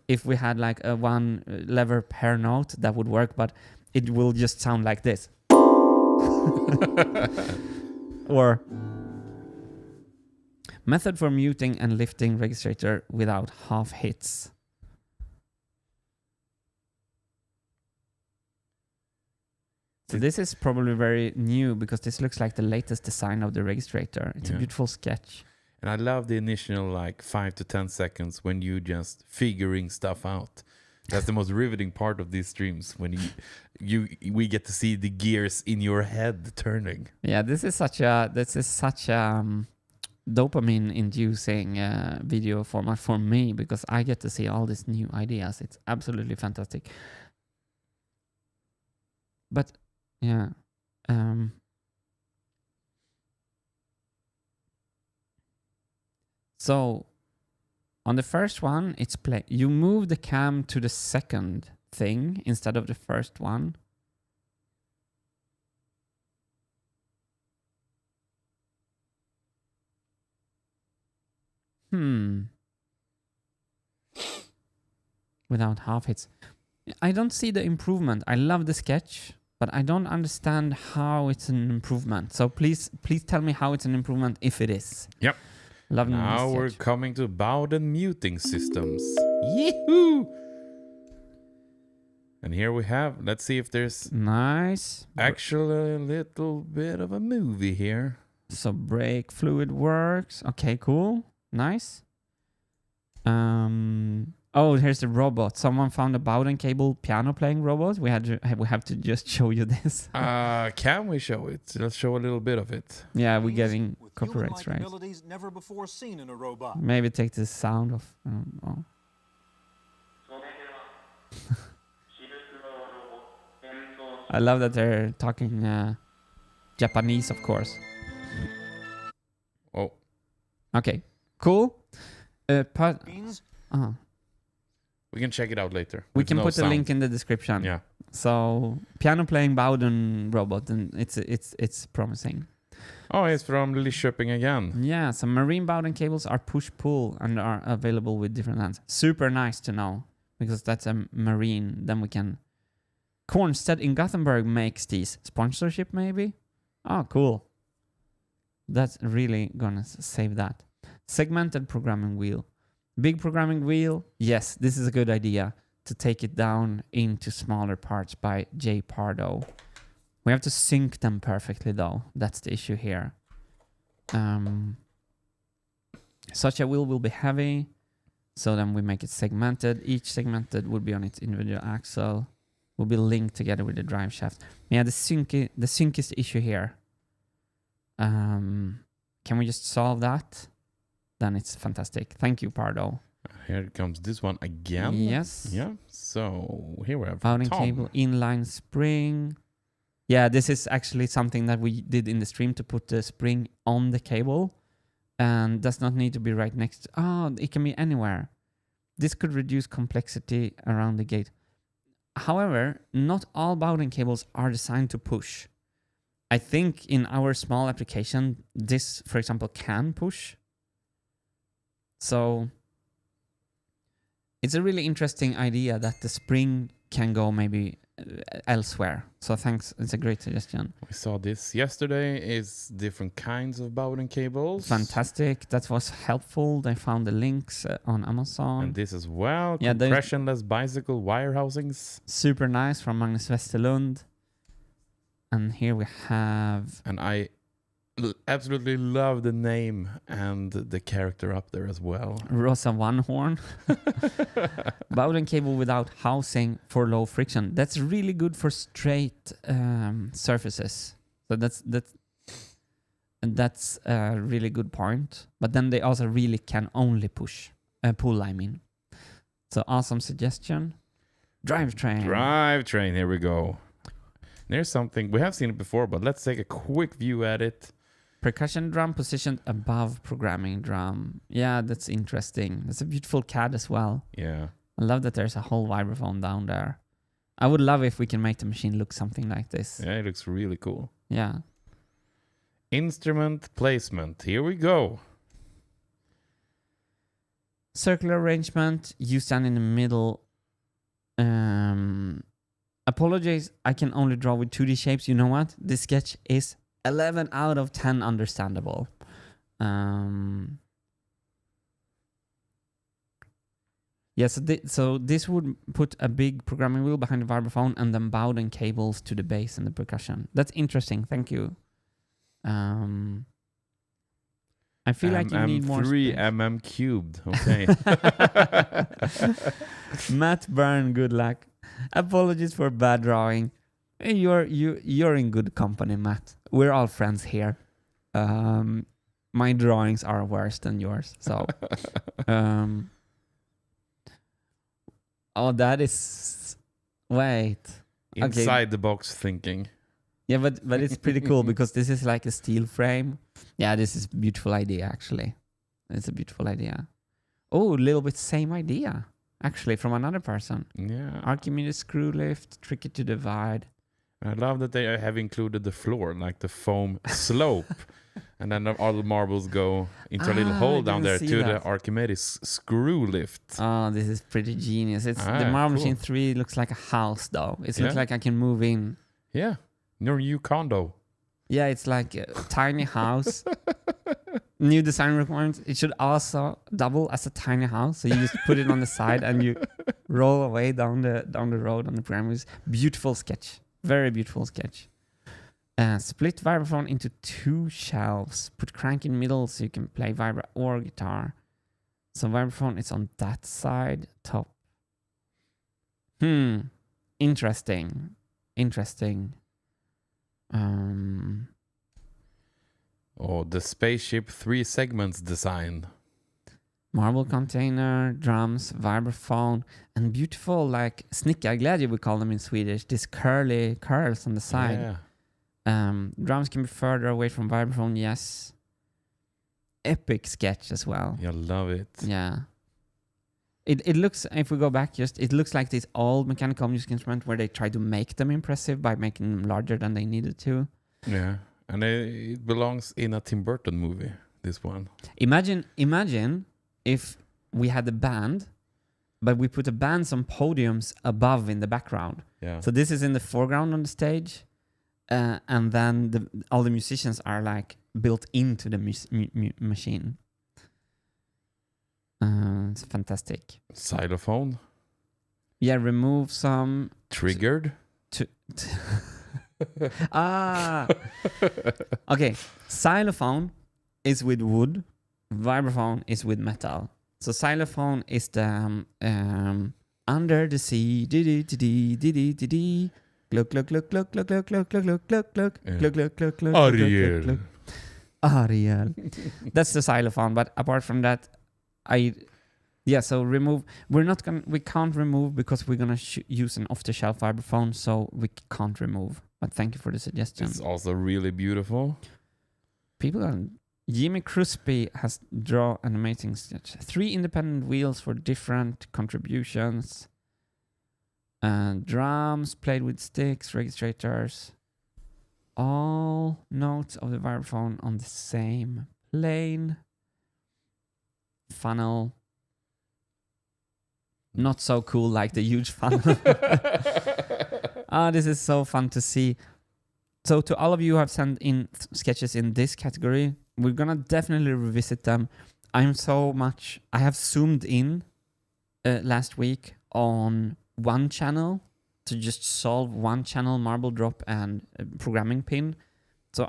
If we had like a one lever per note, that would work, but it will just sound like this. Or method for muting and lifting registrator without half hits. So this is probably very new because this looks like the latest design of the registrator. It's a beautiful sketch. And I love the initial 5 to 10 seconds when you just figuring stuff out. That's the most riveting part of these streams, when we get to see the gears in your head turning. Yeah, this is such a dopamine-inducing video format for me because I get to see all these new ideas. It's absolutely fantastic. But yeah, so on the first one, it's play. You move the cam to the second thing instead of the first one. Without half hits. I don't see the improvement. I love the sketch, but I don't understand how it's an improvement. So please tell me how it's an improvement if it is. Yep. Love now we're coming to Bowden muting systems. Yee-hoo! And here we have, let's see if there's actually a little bit of a movie here. So brake fluid works. Okay, cool. Nice. Oh, here's the robot. Someone found a Bowden cable piano playing robot. We have to just show you this. Can we show it? Let's show a little bit of it. Yeah, we're getting copyrights, right? Melodies never before seen in a robot. Maybe take the sound off. Oh. I love that they're talking Japanese, of course. Oh. Okay, cool. We can check it out later. We can put a link in the description. Yeah. So piano playing Bowden robot, and it's promising. Oh, it's from Lidköping again. Yeah, some marine Bowden cables are push-pull and are available with different lengths. Super nice to know because that's a marine. Then we can. Kornstedt in Gothenburg makes these. Sponsorship maybe? Oh, cool. That's really gonna save that. Segmented programming wheel. Big programming wheel. Yes, this is a good idea to take it down into smaller parts by J. Pardo. We have to sync them perfectly though. That's the issue here. Such a wheel will be heavy. So then we make it segmented. Each segmented would be on its individual axle. Will be linked together with the drive shaft. Yeah, the sync is the issue here. Can we just solve that? Then it's fantastic. Thank you, Pardo. Here comes this one again. Yes. Yeah. So here we have Bowden Tom. cable, inline spring. Yeah, this is actually something that we did in the stream to put the spring on the cable, and does not need to be right next. It can be anywhere. This could reduce complexity around the gate. However, not all Bowden cables are designed to push. I think in our small application, this, for example, can push. So it's a really interesting idea that the spring can go maybe elsewhere. So thanks, it's a great suggestion. We saw this yesterday. Is different kinds of Bowden cables. Fantastic. That was helpful. They found the links on Amazon. And this as well. Yeah, compressionless bicycle wire housings. Super nice from Magnus Westerlund. And here we have... And I absolutely love the name and the character up there as well. Rosa One Horn. Bowden cable without housing for low friction. That's really good for straight surfaces. So that's a really good point. But then they also really can only pull, I mean. So awesome suggestion. Drivetrain. Drivetrain, here we go. There's something, we have seen it before, but let's take a quick view at it. Percussion drum positioned above programming drum. Yeah, that's interesting. That's a beautiful CAD as well. Yeah. I love that there's a whole vibraphone down there. I would love if we can make the machine look something like this. Yeah, it looks really cool. Yeah. Instrument placement. Here we go. Circular arrangement. You stand in the middle. Apologies, I can only draw with 2D shapes. You know what? This sketch is 11 out of 10 understandable. Yes, so this would put a big programming wheel behind the vibraphone and then Bowden cables to the bass and the percussion. That's interesting. Thank you. I feel like you need more 3 space. mm cubed. Okay. Matt Byrne, good luck. Apologies for bad drawing. You're in good company, Matt. We're all friends here. My drawings are worse than yours. So, oh, that is. Wait. Inside the box thinking. Yeah, but it's pretty cool because this is like a steel frame. Yeah, this is a beautiful idea actually. It's a beautiful idea. Oh, a little bit same idea actually from another person. Yeah. Archimedes screw lift, tricky to divide. I love that they have included the floor, like the foam slope. And then all the marbles go into a little hole down there to the Archimedes screw lift. Oh, this is pretty genius. It's the Marble Machine 3 looks like a house though. It looks like I can move in. Yeah. Your new condo. Yeah, it's like a tiny house. New design requirements. It should also double as a tiny house. So you just put it on the side and you roll away down the road on the premises. Beautiful sketch. Very beautiful sketch. Split vibraphone into 2 shelves. Put crank in middle so you can play vibra or guitar. So vibraphone is on that side, top. Interesting. Oh, the Spaceship 3 segments design. Marble container, drums, vibraphone, and beautiful like snickarglädje we call them in Swedish. These curly curls on the side. Yeah. Drums can be further away from vibraphone, yes. Epic sketch as well. I love it. Yeah. It looks, if we go back it looks like this old mechanical music instrument where they try to make them impressive by making them larger than they needed to. Yeah. And it belongs in a Tim Burton movie, this one. Imagine if we had a band, but we put a band some podiums above in the background. Yeah. So this is in the foreground on the stage. And then all the musicians are like built into the machine. It's fantastic. Xylophone. Yeah, remove some. Triggered. Okay, xylophone is with wood. Vibraphone is with metal. So xylophone is the under the sea. Dee-dee-dee-dee-dee-dee-dee. Glug glug glug glug glug glug glug glug glug glug glug glug glug glug glug. Ariel. Ariel. That's the xylophone. But apart from that, so remove. We can't remove because we're gonna use an off-the-shelf vibraphone, so we can't remove. But thank you for the suggestion. It's also really beautiful. Jimmy Crispy has drawn an amazing sketch. 3 independent wheels for different contributions. Drums played with sticks, registrators. All notes of the vibraphone on the same plane. Funnel. Not so cool like the huge funnel. This is so fun to see. So to all of you who have sent in sketches in this category, we're gonna definitely revisit them. I have zoomed in last week on one channel to just solve one channel marble drop and programming pin. So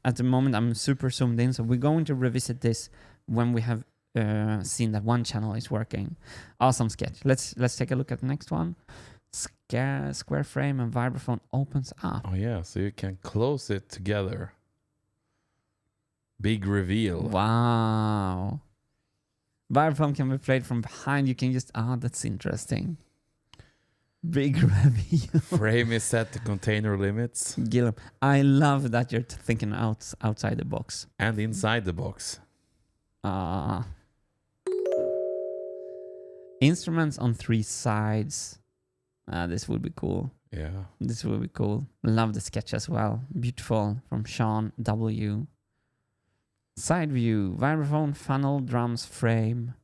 at the moment I'm super zoomed in. So we're going to revisit this when we have seen that one channel is working. Awesome sketch. Let's take a look at the next one. Square frame and vibraphone opens up. Oh yeah, so you can close it together. Big reveal. Wow. Vibraphone can be played from behind. You can just that's interesting. Big reveal. Frame is set to container limits. Gillum, I love that you're thinking outside the box. And inside the box. Instruments on 3 sides. This would be cool. Yeah. This would be cool. Love the sketch as well. Beautiful from Sean W. Side view. Vibraphone, funnel, drums, frame.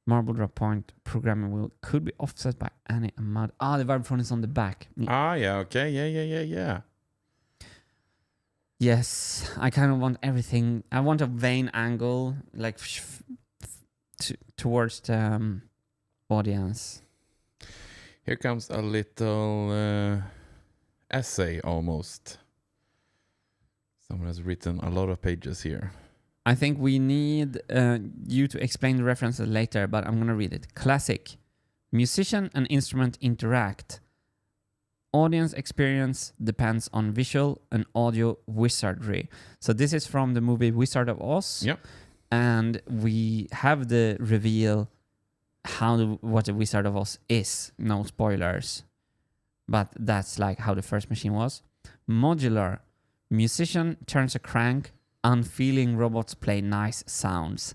Marble drop point, programming wheel. Could be offset by any amount. The vibraphone is on the back. Yeah, okay. Yeah. Yes, I kind of want everything. I want a vein angle, like towards the audience. Here comes a little essay almost. Someone has written a lot of pages here. I think we need you to explain the references later, but I'm going to read it. Classic. Musician and instrument interact. Audience experience depends on visual and audio wizardry. So this is from the movie Wizard of Oz. Yep. And we have the reveal what the Wizard of Oz is. No spoilers. But that's like how the first machine was. Modular. Musician turns a crank. Unfeeling robots play nice sounds.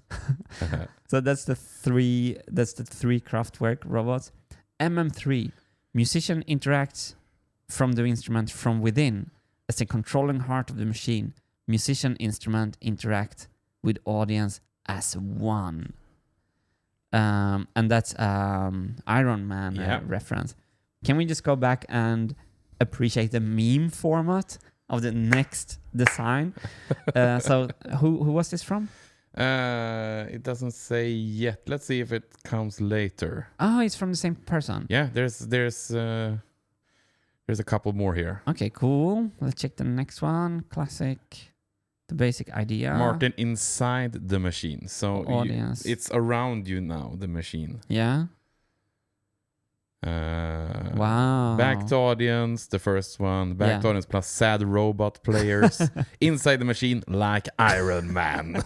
So that's the three Kraftwerk robots. MM3. Musician interacts from the instrument from within as the controlling heart of the machine. Musician instrument interact with audience as one. And that's Iron Man reference. Can we just go back and appreciate the meme format of the next design? So who was this from? It doesn't say yet. Let's see if it comes later. Oh, it's from the same person. Yeah, there's a couple more here. Okay, cool. Let's check the next one. Classic. The basic idea. Martin inside the machine. So audience. It's around you now, the machine. Yeah. Wow. Back to audience, the first one. Back to audience plus sad robot players. Inside the machine like Iron Man.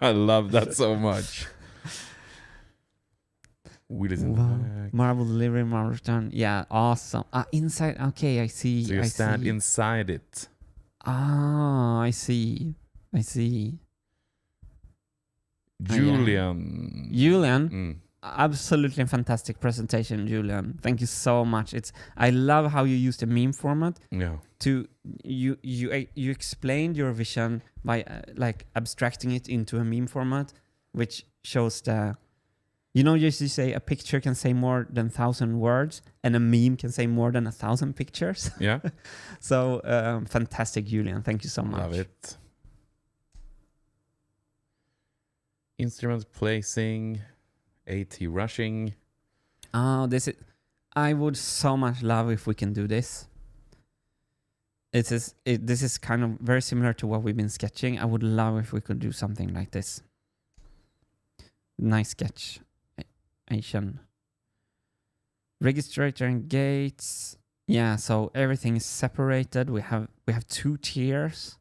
I love that so much. Wheels in the back. Marble delivery, marble return. Yeah, awesome. Inside. Okay, I see. So you stand inside it. I see. Julian. Absolutely fantastic presentation, Julian. Thank you so much. I love how you use the meme format. Yeah. To you explained your vision by like abstracting it into a meme format, which shows the. You say a picture can say more than 1,000 words, and a meme can say more than 1,000 pictures. Yeah. So fantastic, Julian. Thank you so much. Love it. Instrument placing, AT rushing. Oh, I would so much love if we can do this. This is kind of very similar to what we've been sketching. I would love if we could do something like this. Nice sketch. Asian. Registrator and gates. Yeah, so everything is separated. We have 2 tiers,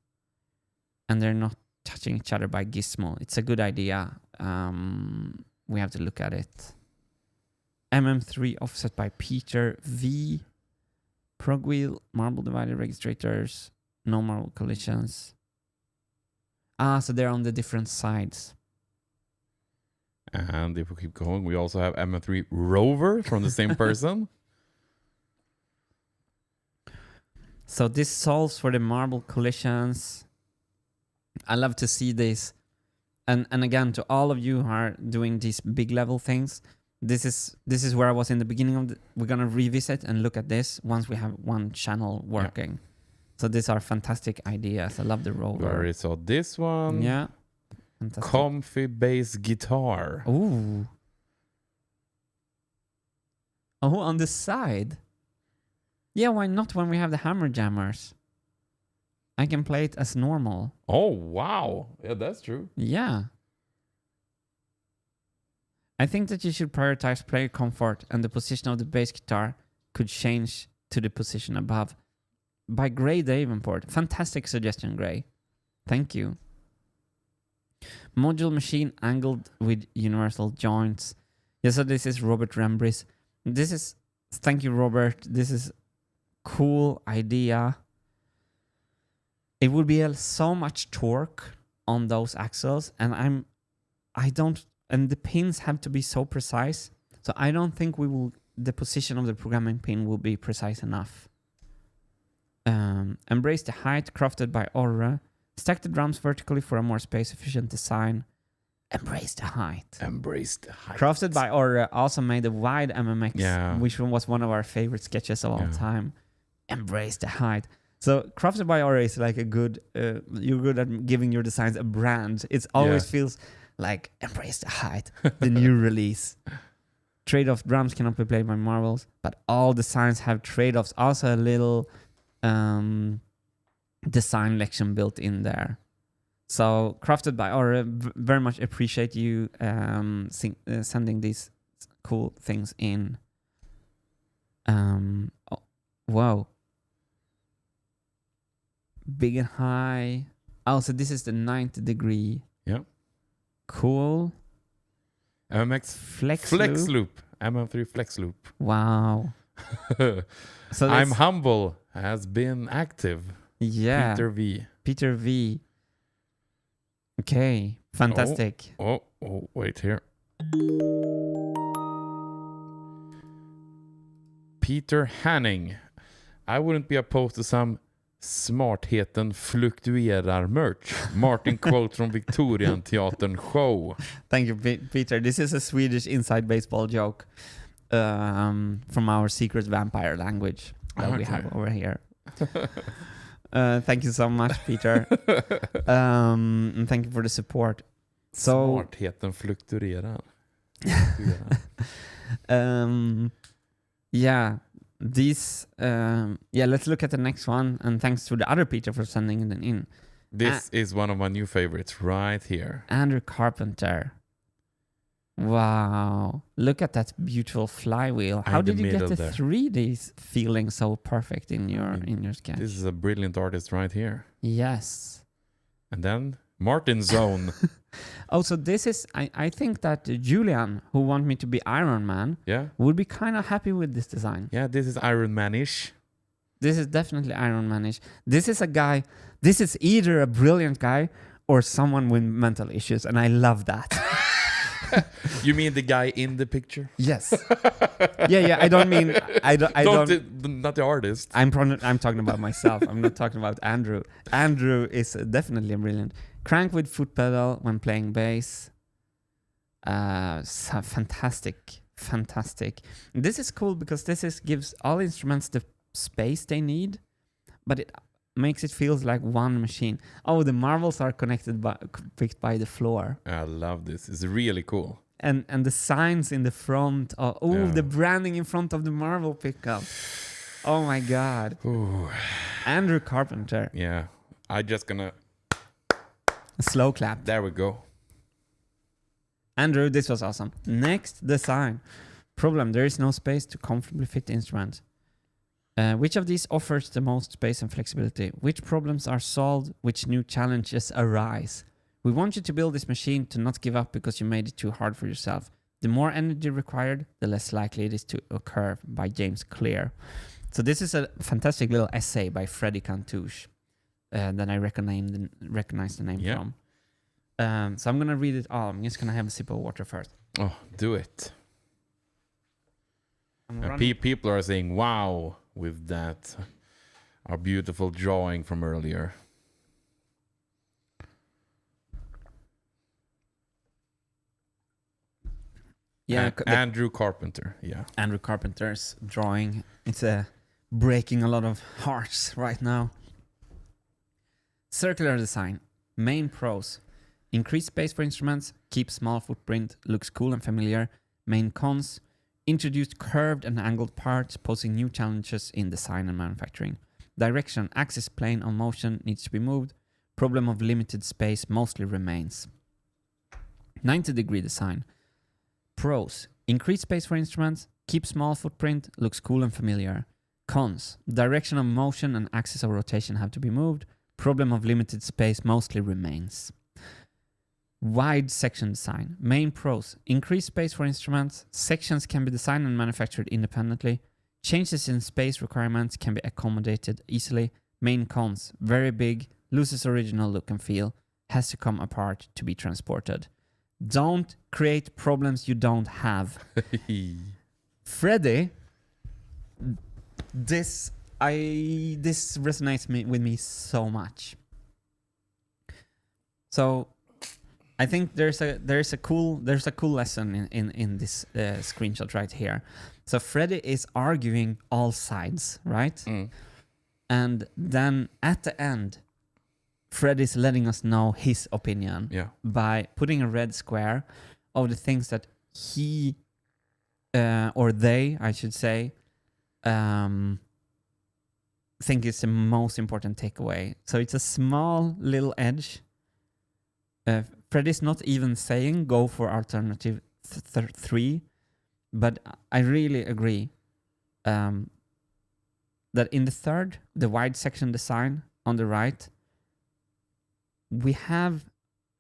and they're not touching each other by gizmo. It's a good idea. We have to look at it. MM3 offset by Peter V. Prog wheel, marble divider registrators, no marble collisions. So they're on the different sides. And if we keep going, we also have MM3 rover from the same person. So this solves for the marble collisions. I love to see this. And again, to all of you who are doing these big level things, this is where I was in the beginning of we're gonna revisit and look at this once we have one channel working. Yeah. So these are fantastic ideas. I love the rover. Very so this one. Yeah. Fantastic. Comfy bass guitar. Ooh. Oh, on the side. Yeah, why not when we have the hammer jammers? I can play it as normal. Oh, wow. Yeah, that's true. Yeah. I think that you should prioritize player comfort, and the position of the bass guitar could change to the position above. By Gray Davenport. Fantastic suggestion, Gray. Thank you. Module machine angled with universal joints. Yeah, so this is Robert Rembris. Thank you, Robert. This is cool idea. It would be so much torque on those axles, and the pins have to be so precise. So I don't think the position of the programming pin will be precise enough. Embrace the height crafted by Aura. Stack the drums vertically for a more space-efficient design. Embrace the height. Embrace the height. Crafted by Aura also made a wide MMX, which was one of our favorite sketches of all time. Embrace the height. So Crafted by Aura is like you're good at giving your designs a brand. It always feels like embrace the height, the new release. Trade-off drums cannot be played by marbles, but all designs have trade-offs. Also a little design lection built in there. So Crafted by Aura, very much appreciate you sending these cool things in. Wow. Big and high. Oh, so this is the 90 degree. Yeah. Cool. MMX Flex loop. MM3 flex loop. Wow. So I'm humble has been active. Yeah. Peter V. V. Okay. Fantastic. Oh, wait here. Peter Hanning. I wouldn't be opposed to some smartheten fluktuerar merch. Martin quote from Victorian Teatern show. Thank you, Peter. This is a Swedish inside baseball joke from our secret vampire language that we have over here. Thank you so much, Peter. And thank you for the support. So, smartheten fluktuerar. Yeah, these. Let's look at the next one. And thanks to the other Peter for sending it in. This is one of my new favorites right here. Andrew Carpenter. Wow, look at that beautiful flywheel. How did you get the 3D feeling so perfect in your sketch? This is a brilliant artist right here. Yes. And then Martin Zone. Oh, so this is, I think that Julian, who want me to be Iron Man, would be kind of happy with this design. Yeah, this is Iron Man-ish. This is definitely Iron Man-ish. This is a guy, this is either a brilliant guy or someone with mental issues, and I love that. You mean the guy in the picture? Yes. Yeah. I don't mean not the artist. I'm talking about myself. I'm not talking about Andrew. Andrew is definitely brilliant. Crank with foot pedal when playing bass. So fantastic. This is cool because gives all instruments the space they need, but it makes it feels like one machine. Oh, the marbles are picked by the floor. I love this. It's really cool. And the signs in the front. The branding in front of the marble pickup. Oh my God. Ooh. Andrew Carpenter. Yeah. I just gonna... A slow clap. There we go. Andrew, this was awesome. Next design. Problem, there is no space to comfortably fit the instrument. Which of these offers the most space and flexibility? Which problems are solved? Which new challenges arise? We want you to build this machine to not give up because you made it too hard for yourself. The more energy required, the less likely it is to occur, by James Clear. So this is a fantastic little essay by Freddy Cantouche that I recognize the name from. So I'm going to read it all. I'm just going to have a sip of water first. Oh, do it. People are saying, wow, with that. Our beautiful drawing from earlier. Yeah, Andrew Carpenter. Yeah, Andrew Carpenter's drawing. It's breaking a lot of hearts right now. Circular design. Main pros: increase space for instruments, keep small footprint, looks cool and familiar. Main cons: introduced curved and angled parts, posing new challenges in design and manufacturing. Direction: axis plane on motion needs to be moved. Problem of limited space mostly remains. 90-degree design. Pros: increase space for instruments, keep small footprint, looks cool and familiar. Cons: direction of motion and axis of rotation have to be moved. Problem of limited space mostly remains. Wide section design. Main pros: increase space for instruments, sections can be designed and manufactured independently. Changes in space requirements can be accommodated easily. Main cons: very big, loses original look and feel, has to come apart to be transported. Don't create problems you don't have. Freddy, this resonates with me so much. So I think there's a cool lesson in this screenshot right here. So Freddy is arguing all sides, right? Mm. And then at the end, Freddy's letting us know his opinion by putting a red square of the things that he or they, I should say, think is the most important takeaway. So it's a small little edge. Freddy's not even saying go for alternative 3, but I really agree. that in the third, the wide section design on the right, we have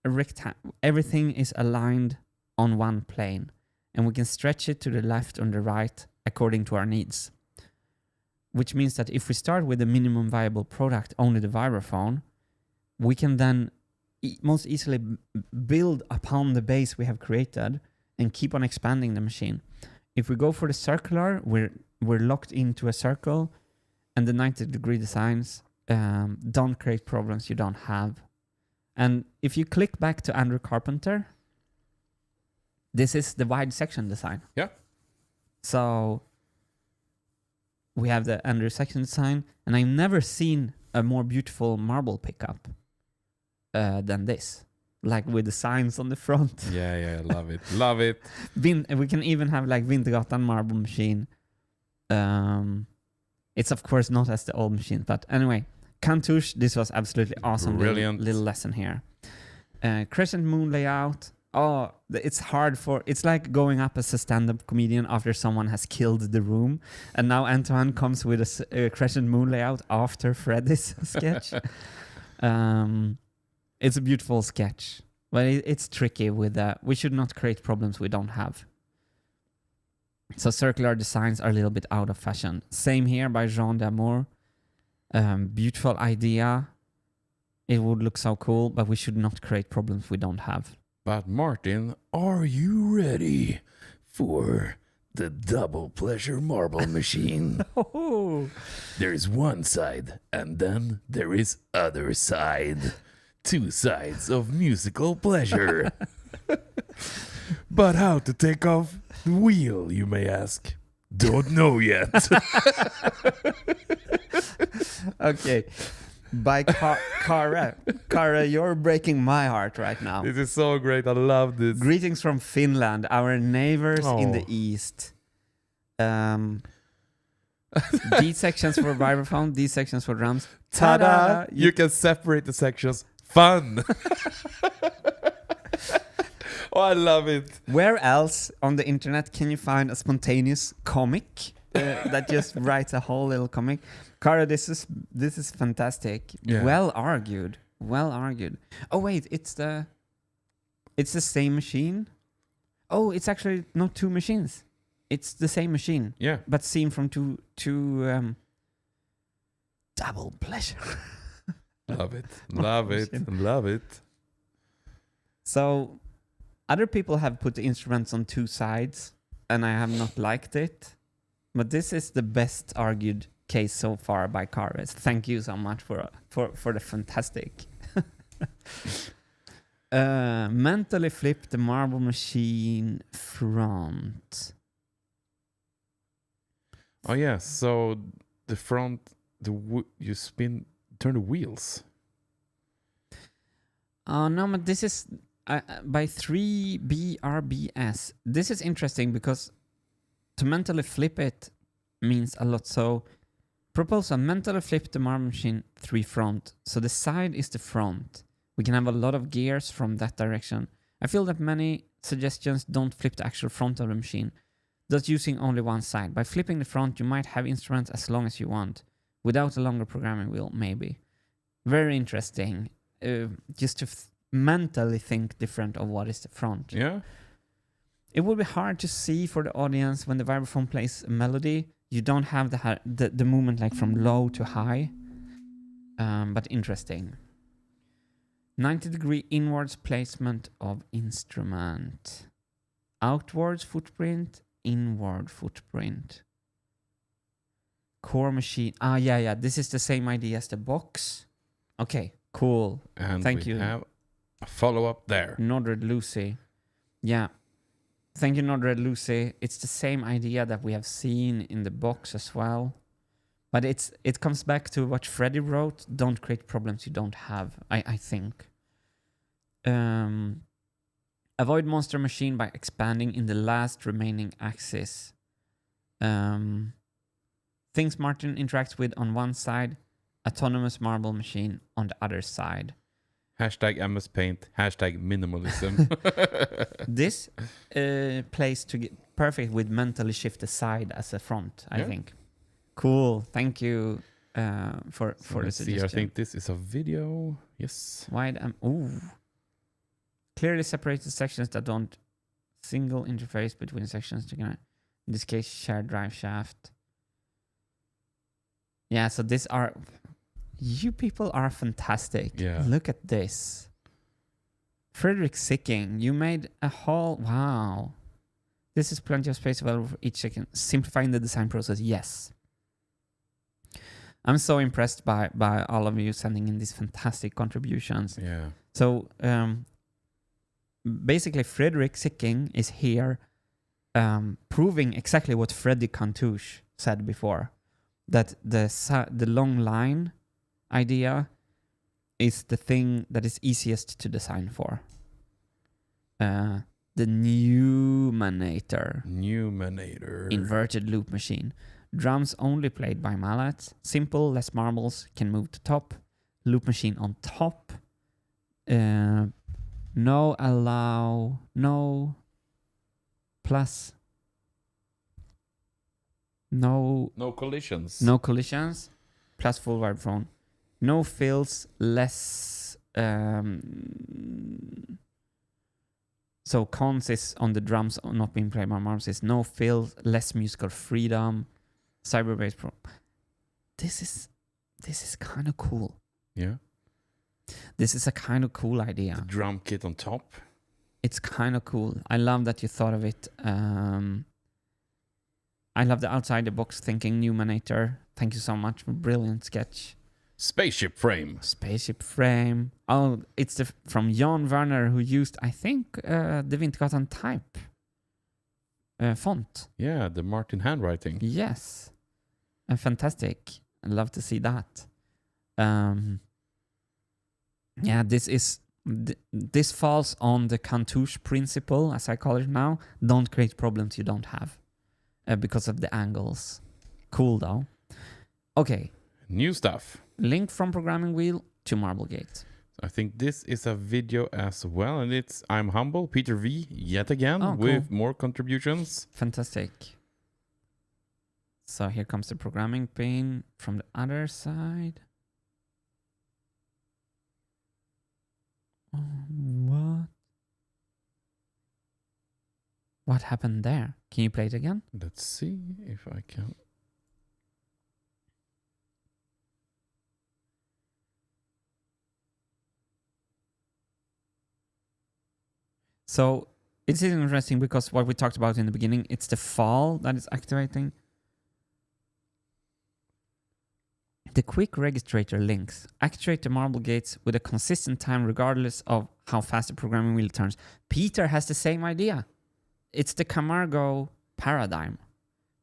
a rectangle. Everything is aligned on one plane, and we can stretch it to the left and the right according to our needs. Which means that if we start with the minimum viable product, only the vibraphone, we can then most easily build upon the base we have created and keep on expanding the machine. If we go for the circular, we're locked into a circle, and the 90-degree designs don't create problems you don't have. And if you click back to Andrew Carpenter, this is the wide section design. Yeah. So we have the Andrew section design, and I've never seen a more beautiful marble pickup than this. Like with the signs on the front. Yeah, love it. Love it. We can even have like Wintergatan marble machine. It's of course not as the old machine, but anyway, Cantush, this was absolutely awesome. Brilliant. Little lesson here. Crescent moon layout. Oh, it's like going up as a stand-up comedian after someone has killed the room, and now Antoine comes with a crescent moon layout after Freddy's sketch. It's a beautiful sketch, but it's tricky with that. We should not create problems we don't have. So circular designs are a little bit out of fashion. Same here by Jean Damour. Beautiful idea. It would look so cool, but we should not create problems we don't have. But Martin, are you ready for the double pleasure marble machine? Oh. There's one side, and then there is other side. Two sides of musical pleasure. But how to take off the wheel, you may ask? Don't know yet. Okay. By Kara. Kara, you're breaking my heart right now. This is so great. I love this. Greetings from Finland, our neighbors in the east. These sections for vibraphone, these sections for drums. Ta-da! You can separate the sections. Fun! Oh, I love it. Where else on the internet can you find a spontaneous comic that just writes a whole little comic? Kara, this is fantastic. Yeah. Well argued. Oh wait, it's the same machine. Oh, it's actually not two machines. It's the same machine. Yeah. But seen from two double pleasure. Love it. So other people have put the instruments on two sides, and I have not liked it. But this is the best argued case so far by Carves. Thank you so much for the fantastic. Mentally flip the marble machine front. Oh yeah, so the front, you turn the wheels. Oh no, but this is by 3BRBS. This is interesting because to mentally flip it means a lot. So propose a mentally flip the marble machine 3 front. So the side is the front. We can have a lot of gears from that direction. I feel that many suggestions don't flip the actual front of the machine, thus using only one side. By flipping the front, you might have instruments as long as you want. Without a longer programming wheel, maybe. Very interesting. Just to mentally think different of what is the front. Yeah. It would be hard to see for the audience when the vibraphone plays a melody. You don't have the movement like from low to high. But interesting. 90-degree inwards placement of instrument. Outwards footprint, inward footprint. Core machine. Yeah. This is the same idea as the box. Okay, cool. And Thank you. Have a follow-up there. Nodred Lucy. Yeah. Thank you, Nodred Lucy. It's the same idea that we have seen in the box as well. But it comes back to what Freddie wrote. Don't create problems you don't have, I think. Avoid monster machine by expanding in the last remaining axis. Things Martin interacts with on one side, autonomous marble machine on the other side. Hashtag MS Paint, hashtag minimalism. This plays perfect with mentally shift the side as a front, I think. Cool. Thank you for the Let's see. suggestion. I think this is a video. Yes. Wide clearly separated sections that don't single interface between sections together. In this case, shared drive shaft. Yeah, so you people are fantastic. Yeah. Look at this. Frederick Sicking, you made a whole, wow. This is plenty of space available for each second. Simplifying the design process, yes. I'm so impressed by all of you sending in these fantastic contributions. Yeah. So basically, Frederick Sicking is here proving exactly what Freddy Cantouche said before, that the long line idea is the thing that is easiest to design for. The Numanator. Inverted loop machine. Drums only played by mallets. Simple, less marbles, can move to top. Loop machine on top. No plus. No collisions. No collisions. Plus full wide phone. No fills, less. So cons is on the drums not being played by marbles is no fills, less musical freedom. Cyberbase Pro. This is kind of cool. Yeah. This is a kind of cool idea. The drum kit on top. It's kind of cool. I love that you thought of it. I love the outside the box thinking. Numanator. Thank you so much for brilliant sketch. Spaceship frame. Spaceship frame. Oh, it's from Jan Werner, who used, I think, the Wintergatan type font. Yeah, the Martin handwriting. Yes. Fantastic. I'd love to see that. Yeah, this falls on the Cantouche principle, as I call it now. Don't create problems you don't have because of the angles. Cool, though. Okay. New stuff. Link from programming wheel to Marblegate. I think this is a video as well, and it's I'm Humble, Peter V, yet again, Oh, with cool. more contributions. Fantastic. So here comes the programming pane from the other side. What? What happened there? Can you play it again? Let's see if I can. So it's interesting because what we talked about in the beginning, it's the fall that is activating. The quick registrator links actuate the marble gates with a consistent time regardless of how fast the programming wheel turns. Peter has the same idea. It's the Camargo paradigm,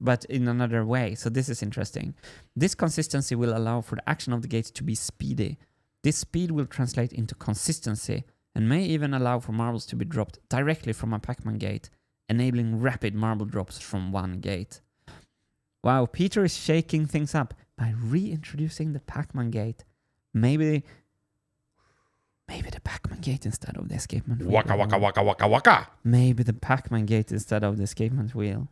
but in another way. So this is interesting. This consistency will allow for the action of the gates to be speedy. This speed will translate into consistency and may even allow for marbles to be dropped directly from a Pac-Man gate, enabling rapid marble drops from one gate. Wow, Peter is shaking things up by reintroducing the Pac-Man gate. Maybe the Pac-Man gate instead of the escapement wheel. Waka waka waka waka waka. Maybe the Pac-Man gate instead of the escapement wheel.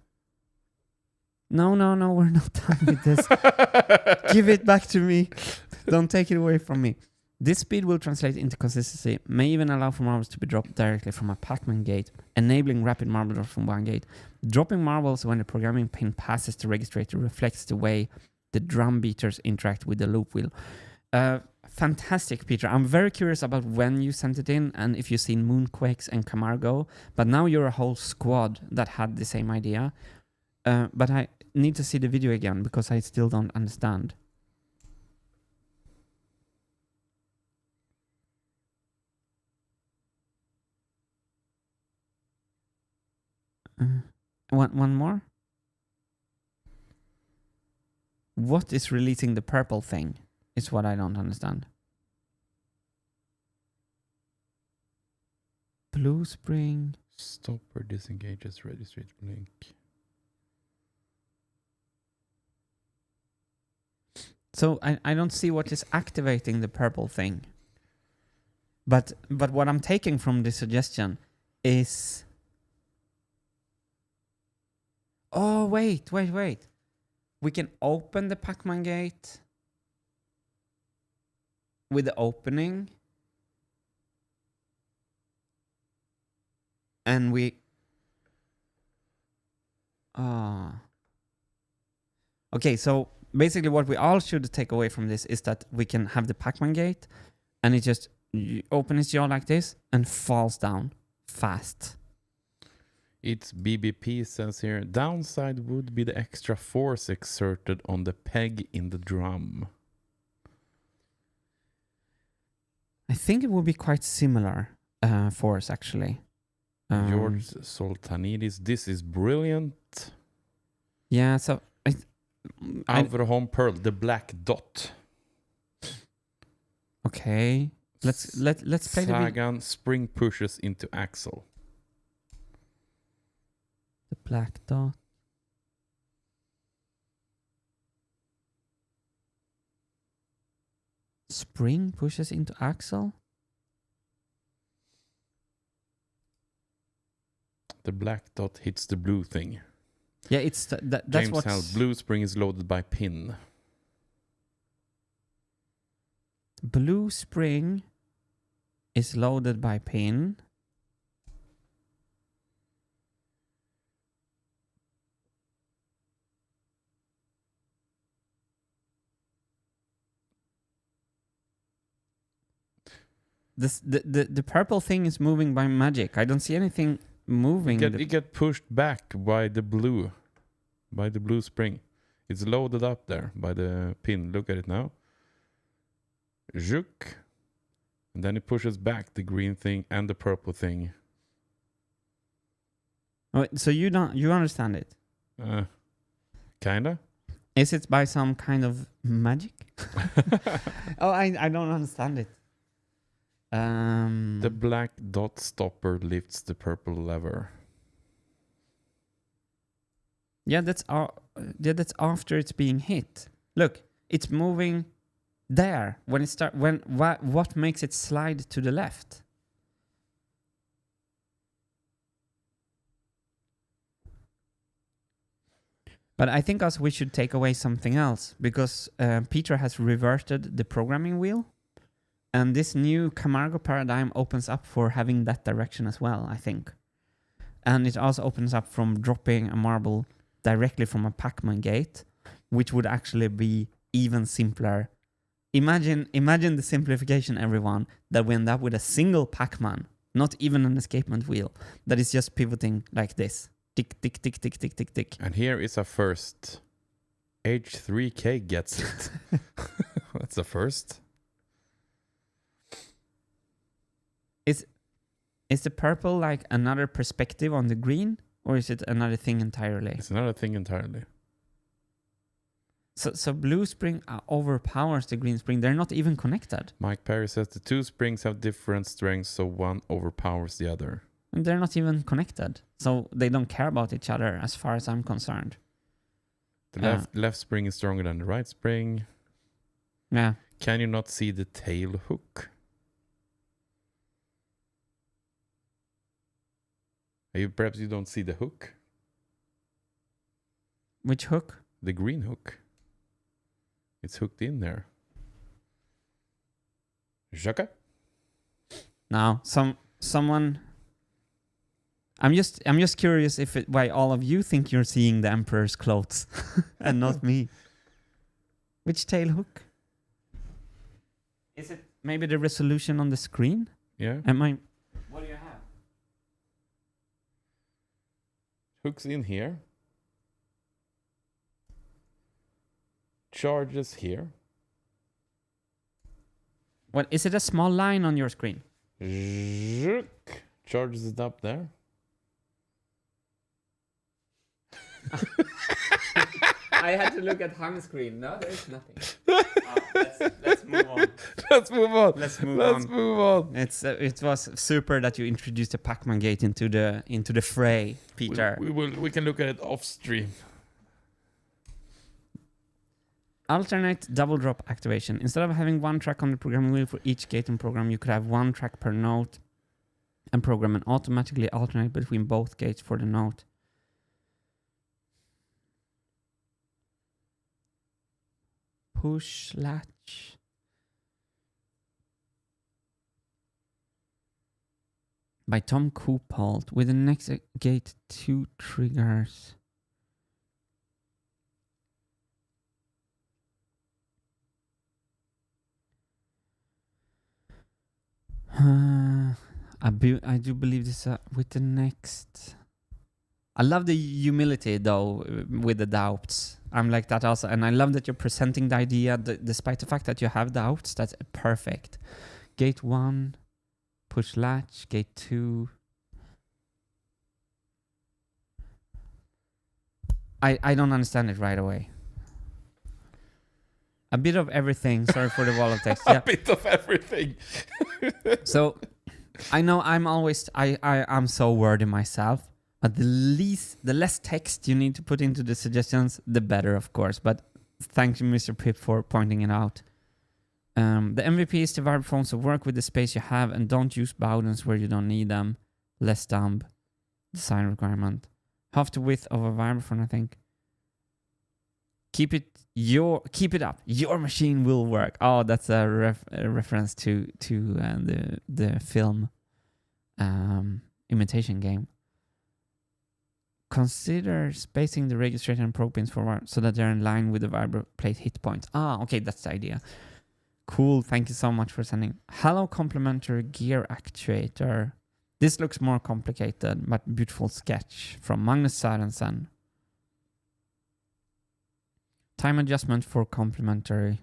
No, we're not done with this. Give it back to me. Don't take it away from me. This speed will translate into consistency, may even allow for marbles to be dropped directly from a Pac-Man gate, enabling rapid marble drops from one gate. Dropping marbles when the programming pin passes the registrator reflects the way the drum beaters interact with the loop wheel. Fantastic, Peter. I'm very curious about when you sent it in and if you've seen Moonquakes and Camargo, but now you're a whole squad that had the same idea. But I need to see the video again because I still don't understand. One more? What is releasing the purple thing is what I don't understand. Blue spring. Stopper disengages registrator link. So I don't see what is activating the purple thing. But what I'm taking from this suggestion is... Oh, wait. we can open the Pac-Man gate with the opening, and we okay, so basically what we all should take away from this is that we can have the Pac-Man gate, and it just opens its jaw like this and falls down fast. It's BBP says here, downside would be the extra force exerted on the peg in the drum. I think it would be quite similar force, actually. George Soltanidis, this is brilliant. Yeah, so Alverholm Pearl, the black dot. Okay, let's play Sagan, spring pushes into axle. the black dot. Spring pushes into axle. The black dot hits the blue thing. Yeah, it's that's James what. Hell, blue spring is loaded by pin. Blue spring is loaded by pin. The purple thing is moving by magic. I don't see anything moving. It get pushed back by the blue spring. It's loaded up there by the pin. Look at it now. Juk. And then it pushes back the green thing and the purple thing. Oh, so you understand it? Kinda. Is it by some kind of magic? Oh, I don't understand it. The black dot stopper lifts the purple lever. Yeah, that's after it's being hit. Look, it's moving there when it start. What makes it slide to the left? But I think also we should take away something else, because Peter has reverted the programming wheel, and this new Camargo paradigm opens up for having that direction as well, I think. And it also opens up from dropping a marble directly from a Pac-Man gate, which would actually be even simpler. Imagine the simplification, everyone, that we end up with a single Pac-Man, not even an escapement wheel, that is just pivoting like this. Tick, tick, tick, tick, tick, tick, tick. And here is a first. H3K gets it. That's a first. Is the purple like another perspective on the green, or is it another thing entirely? It's another thing entirely. So blue spring overpowers the green spring. They're not even connected. Mike Perry says the two springs have different strengths, so one overpowers the other. And they're not even connected. So they don't care about each other as far as I'm concerned. The left spring is stronger than the right spring. Yeah. Can you not see the tail hook? Perhaps you don't see the hook? Which hook? The green hook. It's hooked in there. Jaka? Now, someone... I'm just curious why all of you think you're seeing the Emperor's clothes and not me. Which tail hook? Is it maybe the resolution on the screen? Yeah. What do you have? Hooks in here. Charges here. What is it? A small line on your screen? Charges it up there. I had to look at Hang's screen. No, there is nothing. Let's move on. Let's move on. Let's move on. It was super that you introduced the Pac-Man gate into the fray, Peter. We can look at it off stream. Alternate double drop activation. Instead of having one track on the programming wheel for each gate and program, you could have one track per note and program and automatically alternate between both gates for the note. push latch. By Tom Coupold. With the next gate 2 triggers. I do believe this with the next. I love the humility though with the doubts. I'm like that also, and I love that you're presenting the idea despite the fact that you have doubts. That's perfect. Gate 1, push latch. Gate 2. I don't understand it right away. A bit of everything. Sorry for the wall of text. A bit of everything. So I know I'm so wordy myself, but the less text you need to put into the suggestions, the better, of course. But thank you, Mr. Pip, for pointing it out. The MVP is the verb form, so work with the space you have and don't use Bowdens where you don't need them. Less dumb. Design requirement. Half the width of a verb form, I think. Keep it up. Your machine will work. Oh, that's a reference to the film Imitation Game. Consider spacing the registrator and probe pins forward so that they're in line with the vibroplate hit points. Ah, okay, that's the idea. Cool. Thank you so much for sending. Hello, complementary gear actuator. This looks more complicated, but beautiful sketch from Magnus Sørensen. Time adjustment for complementary.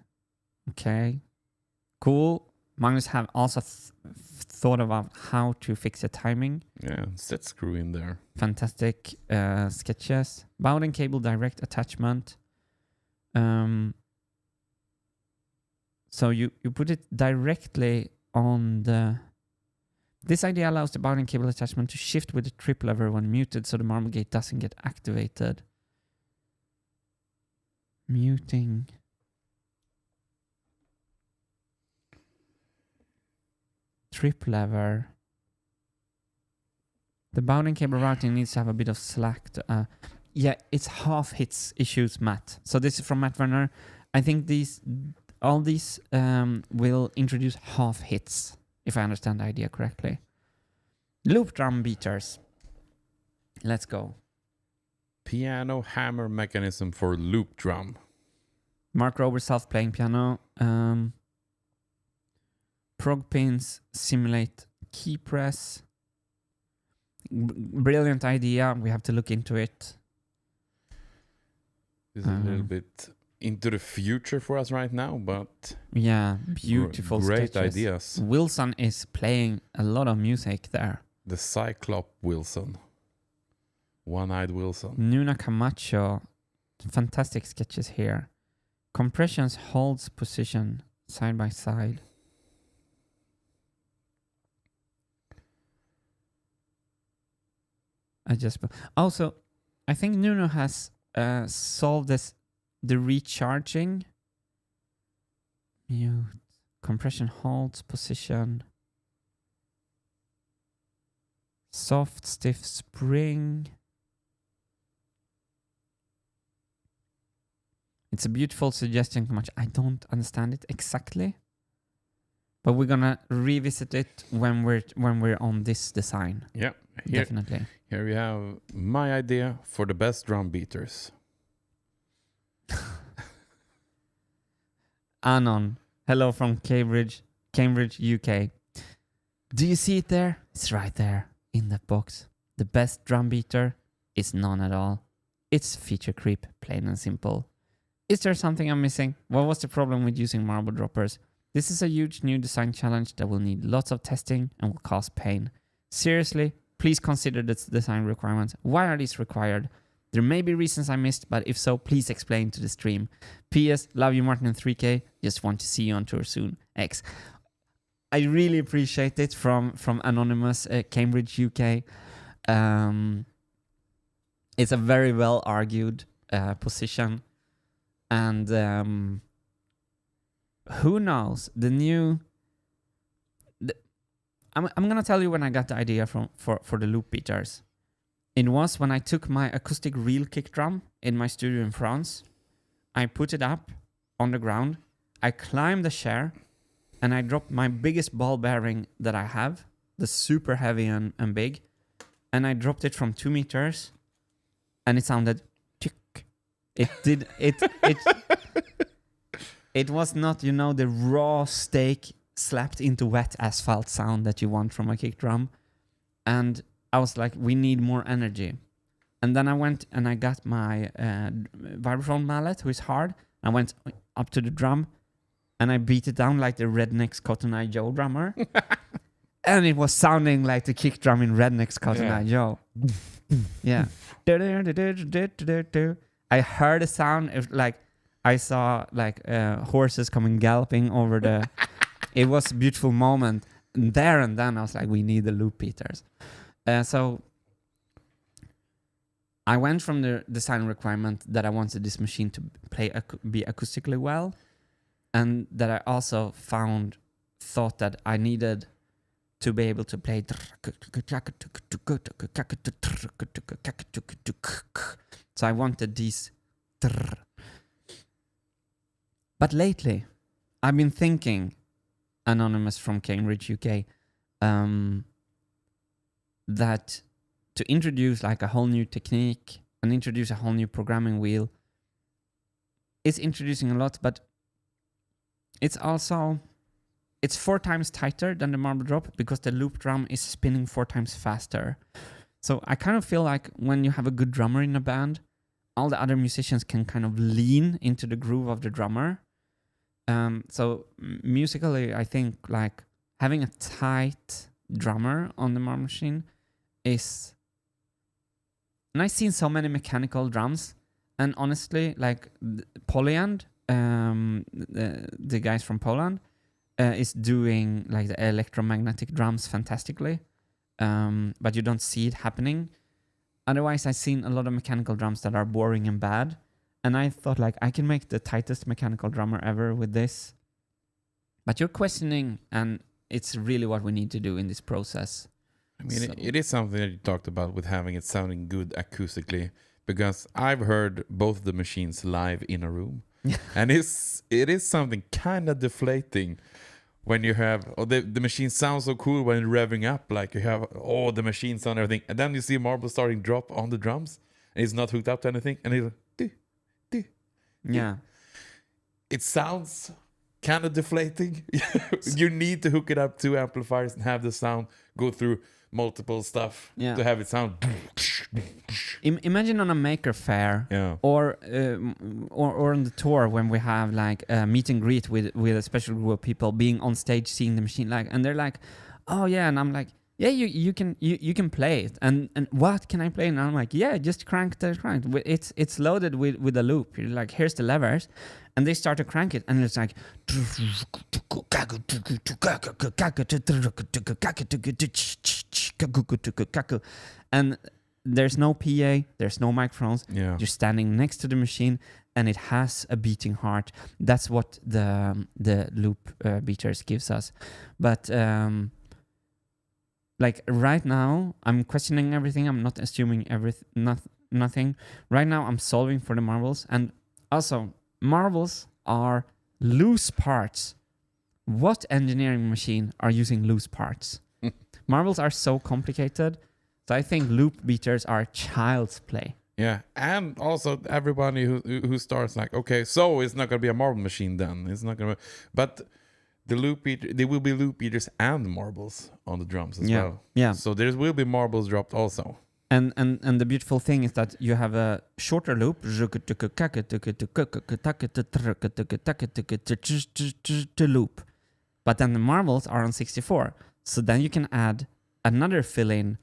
Okay. Cool. Magnus have also thought about how to fix the timing. Yeah, set screw in there. Fantastic sketches. Bowden cable direct attachment. So you put it directly on the... This idea allows the Bowden cable attachment to shift with the trip lever when muted so the marble gate doesn't get activated. Muting. Trip lever. The Bowden cable routing needs to have a bit of slack. Yeah, it's half hits issues, Matt. So this is from Matt Werner. I think all these will introduce half hits, if I understand the idea correctly. Loop drum beaters. Let's go. Piano hammer mechanism for loop drum. Mark Roberts self-playing piano. Prog pins simulate key press. Brilliant idea. We have to look into it. This is a little bit into the future for us right now, but yeah, beautiful great sketches. ideas. Wilson is playing a lot of music there. The Cyclop Wilson. One-eyed Wilson. Nuna Camacho. Fantastic sketches here. Compressions holds position side by side. Also, I think Nuno has solved the recharging. Mute. Compression holds position. Soft, stiff spring. It's a beautiful suggestion. I don't understand it exactly, but we're gonna revisit it when we're on this design. Yeah, definitely. Here we have my idea for the best drum beaters. Anon, hello from Cambridge, UK. Do you see it there? It's right there in that box. The best drum beater is none at all. It's feature creep, plain and simple. Is there something I'm missing? What was the problem with using marble droppers? This is a huge new design challenge that will need lots of testing and will cause pain. Seriously, please consider the design requirements. Why are these required? There may be reasons I missed, but if so, please explain to the stream. P.S. Love you, Martin and 3K. Just want to see you on tour soon. X. I really appreciate it from Anonymous, Cambridge, UK. It's a very well argued position. And who knows? I'm gonna tell you when I got the idea for the loop beaters. It was when I took my acoustic reel kick drum in my studio in France. I put it up on the ground. I climbed the chair, and I dropped my biggest ball bearing that I have, the super heavy and big, and I dropped it from 2 meters, and it sounded tick. It did it. It was not, the raw steak slapped into wet asphalt sound that you want from a kick drum. And I was like, we need more energy. And then I went and I got my vibraphone mallet, who is hard. I went up to the drum and I beat it down like the Redneck's Cotton Eye Joe drummer. And it was sounding like the kick drum in Redneck's Cotton Eye Joe. Yeah. I heard a sound of like, I saw like horses coming galloping over the... It was a beautiful moment. And there and then I was like, we need the loop beaters. So I went from the design requirement that I wanted this machine to be acoustically well, and that I also thought that I needed to be able to play. So I wanted these. But lately, I've been thinking, Anonymous from Cambridge, UK, that to introduce like a whole new technique and introduce a whole new programming wheel is introducing a lot, but it's 4 times tighter than the marble drop because the loop drum is spinning 4 times faster. So I kind of feel like when you have a good drummer in a band, all the other musicians can kind of lean into the groove of the drummer. So musically, I think like having a tight drummer on the marble machine is... And I've seen so many mechanical drums, and honestly, like Polyand, the guys from Poland, is doing like the electromagnetic drums fantastically, but you don't see it happening. Otherwise, I've seen a lot of mechanical drums that are boring and bad, and I thought like I can make the tightest mechanical drummer ever with this. But you're questioning, and it's really what we need to do in this process. I mean, it is something that you talked about with having it sounding good acoustically, because I've heard both the machines live in a room, and it is something kind of deflating when you have the machine sounds so cool when revving up, like you have the machine sound and everything, and then you see marble starting drop on the drums, and it's not hooked up to anything, and it's like, yeah, it sounds kind of deflating. You need to hook it up to amplifiers and have the sound go through multiple stuff to have it sound. Imagine on a maker fair, or on the tour when we have like a meet and greet with a special group of people being on stage seeing the machine, like, and they're like, oh yeah, and I'm like, yeah, you can play it, and what can I play? And I'm like, yeah, just crank. It's loaded with a loop. You're like, here's the levers, and they start to crank it, and it's like, and there's no PA, there's no microphones. Yeah. You're standing next to the machine, and it has a beating heart. That's what the loop beaters gives us, but. Like right now, I'm questioning everything. I'm not assuming nothing. Right now, I'm solving for the marbles. And also, marbles are loose parts. What engineering machine are using loose parts? Marbles are so complicated. So I think loop beaters are child's play. Yeah, and also everybody who starts like, okay, so it's not going to be a marble machine then. It's not going to... But... there will be loop beaters and marbles on the drums as well. Yeah. So there will be marbles dropped also. And the beautiful thing is that you have a shorter loop, loop, but then the marbles are on 64. So then you can add another fill-in,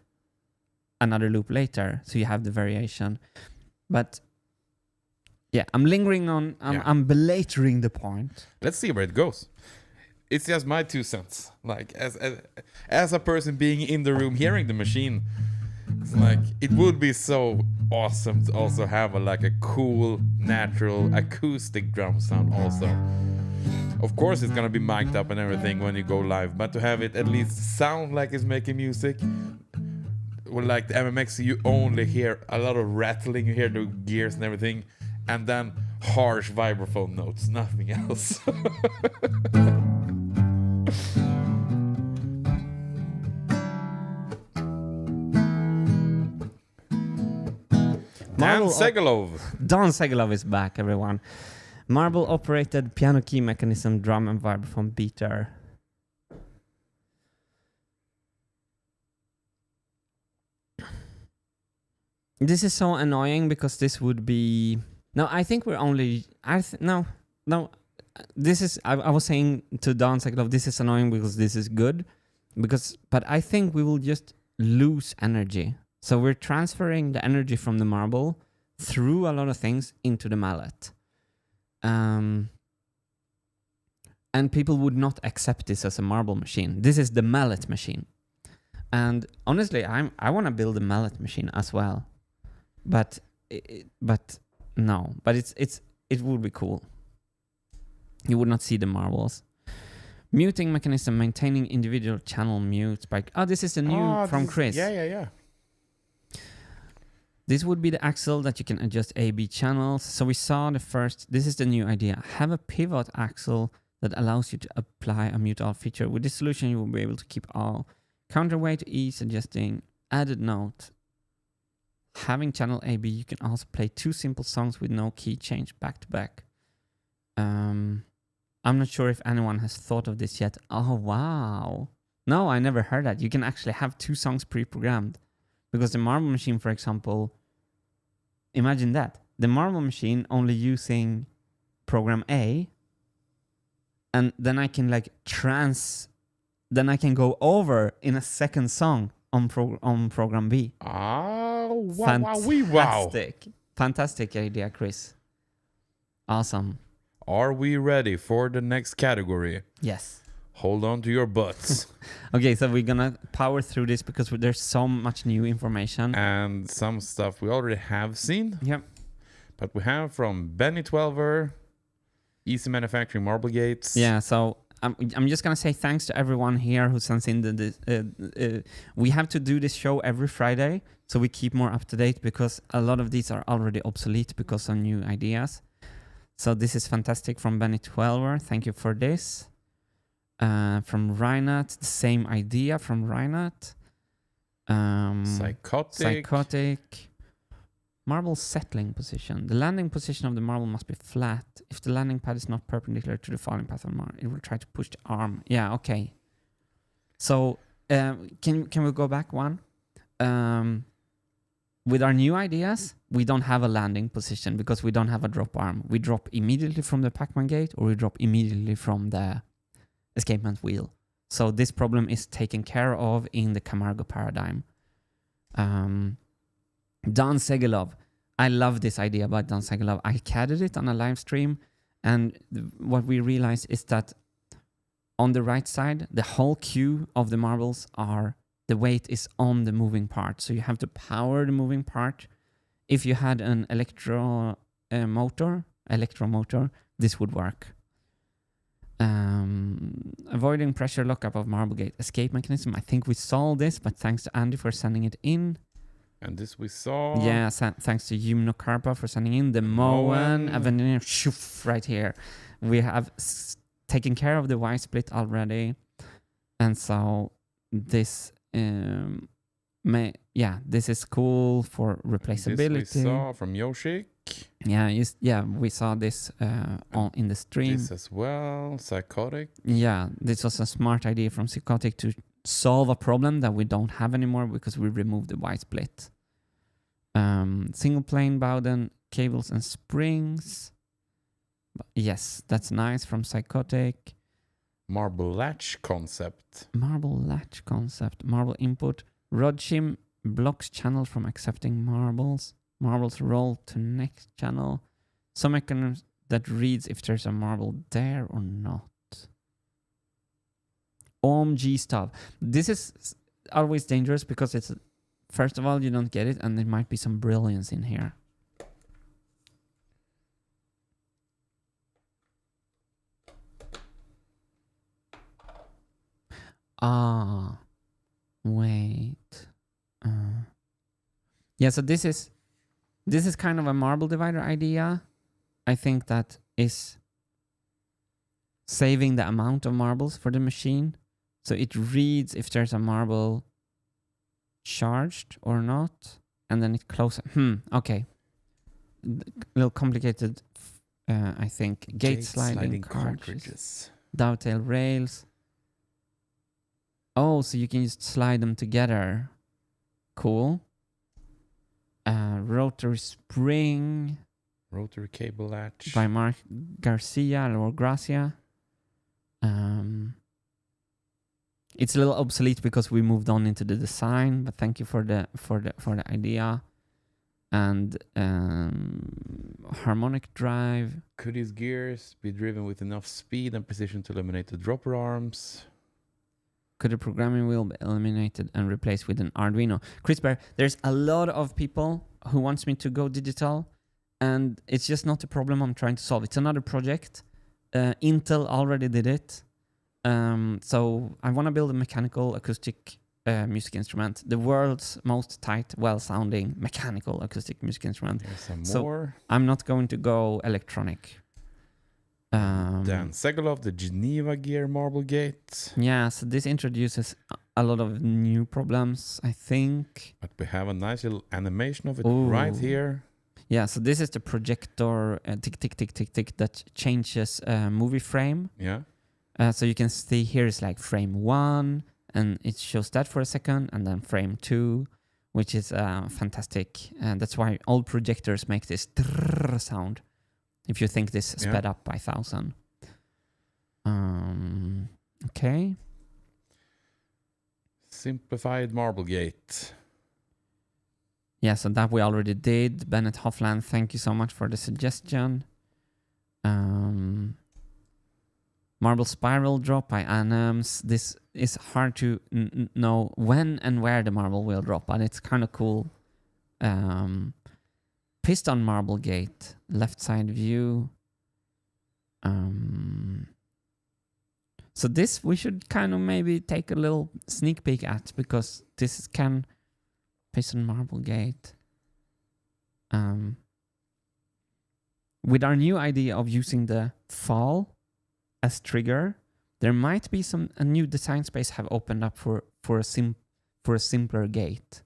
another loop later. So you have the variation. But yeah, I'm lingering on. I'm belaboring the point. Let's see where it goes. It's just my 2 cents. Like as a person being in the room hearing the machine, it's like it would be so awesome to also have a cool, natural, acoustic drum sound also. Of course, it's gonna be mic'd up and everything when you go live, but to have it at least sound like it's making music. Well, like the MMX, you only hear a lot of rattling. You hear the gears and everything, and then harsh vibraphone notes, nothing else. Dan Segalov. Dan Segalov is back, everyone. Marble-operated piano key mechanism, drum and vibraphone beater. This is so annoying because this would be... No, I think we're only... No. This is... I was saying to Dan Segalov, this is annoying because this is good. But I think we will just lose energy. So we're transferring the energy from the marble through a lot of things into the mallet. And people would not accept this as a marble machine. This is the mallet machine. And honestly, I want to build a mallet machine as well. But it would be cool. You would not see the marbles. Muting mechanism, maintaining individual channel mutes by... Oh, this is the new from Chris. Yeah. This would be the axle that you can adjust A/B channels. So we saw the first... This is the new idea. Have a pivot axle that allows you to apply a mute all feature. With this solution, you will be able to keep all counterweight, ease adjusting. Added note. Having channel A/B, you can also play 2 simple songs with no key change back to back. I'm not sure if anyone has thought of this yet. Oh, wow. No, I never heard that. You can actually have 2 songs pre-programmed. Because the marble machine, for example, imagine that. The marble machine only using program A, and then I can then I can go over in a second song on program B. Oh, wow. Fantastic. Fantastic idea, Chris. Awesome. Are we ready for the next category? Yes. Hold on to your butts. Okay, so we're gonna power through this because there's so much new information. And some stuff we already have seen. Yep. But we have from Benny Twelver, Easy Manufacturing Marble Gates. Yeah, so I'm just gonna say thanks to everyone here who sends in we have to do this show every Friday, so we keep more up to date because a lot of these are already obsolete because of new ideas. So this is fantastic from Benny Twelver. Thank you for this. From Reinhardt, the same idea from Reinhardt. Psychotic. Marble settling position. The landing position of the marble must be flat. If the landing pad is not perpendicular to the falling path of the marble, it will try to push the arm. Yeah, okay. So, can we go back one? With our new ideas, we don't have a landing position because we don't have a drop arm. We drop immediately from the Pac-Man gate or we drop immediately from the escapement wheel. So this problem is taken care of in the Camargo paradigm. Dan Segalov. I love this idea about Dan Segalov. I CAD'd it on a live stream, and what we realized is that on the right side, the whole queue of the marbles the weight is on the moving part. So you have to power the moving part. If you had an electromotor, this would work. Avoiding pressure lockup of marble gate escape mechanism. I think we solved this, but thanks to Andy for sending it in. And this we saw. Yeah, thanks to Yumno Karpa for sending in the Moen Avenir right here. We have taken care of the Y split already, and so this this is cool for replaceability. This we saw from Yoshik. Yeah, we saw this in the stream. This as well, Psychotic. Yeah, this was a smart idea from Psychotic to solve a problem that we don't have anymore because we removed the Y split. Single plane Bowden, cables and springs. Yes, that's nice from Psychotic. Marble latch concept. Marble input. Rod shim blocks channel from accepting marbles. Marbles roll to next channel. Some mechanism that reads if there's a marble there or not. OMG stuff. This is always dangerous because it's, first of all, you don't get it, and there might be some brilliance in here. Wait. Yeah, so this is kind of a marble divider idea. I think that is saving the amount of marbles for the machine. So it reads if there's a marble charged or not, and then it closes. Okay. A little complicated, I think. Gate sliding cartridges. Dovetail rails. Oh, so you can just slide them together. Cool. Rotary spring. Rotary cable latch. By Mark Garcia or Gracia. It's a little obsolete because we moved on into the design, but thank you for the idea. And harmonic drive. Could his gears be driven with enough speed and precision to eliminate the dropper arms? Could the programming wheel be eliminated and replaced with an Arduino? Chris Bear, there's a lot of people who wants me to go digital, and it's just not a problem I'm trying to solve. It's another project. Intel already did it. So I want to build a mechanical acoustic music instrument. The world's most tight, well-sounding mechanical acoustic music instrument. There's some so more. I'm not going to go electronic. Dan Segalov, the Geneva Gear Marble Gate. Yeah, so this introduces a lot of new problems, I think. But we have a nice little animation of it right here. Yeah, so this is the projector tick, tick, tick, tick, tick that changes movie frame. Yeah. So you can see here is like frame 1, and it shows that for a second, and then frame 2, which is fantastic. And that's why old projectors make this sound. If you think this sped up by 1,000. Okay. Simplified Marble Gate. Yeah, so that we already did. Bennett Hoffland, thank you so much for the suggestion. Marble Spiral Drop by Anams. This is hard to know when and where the marble will drop, but it's kind of cool. Piston Marble Gate, left side view. So this we should kind of maybe take a little sneak peek at, because this can Piston Marble Gate. With our new idea of using the fall as trigger, there might be a new design space have opened up for a simpler gate.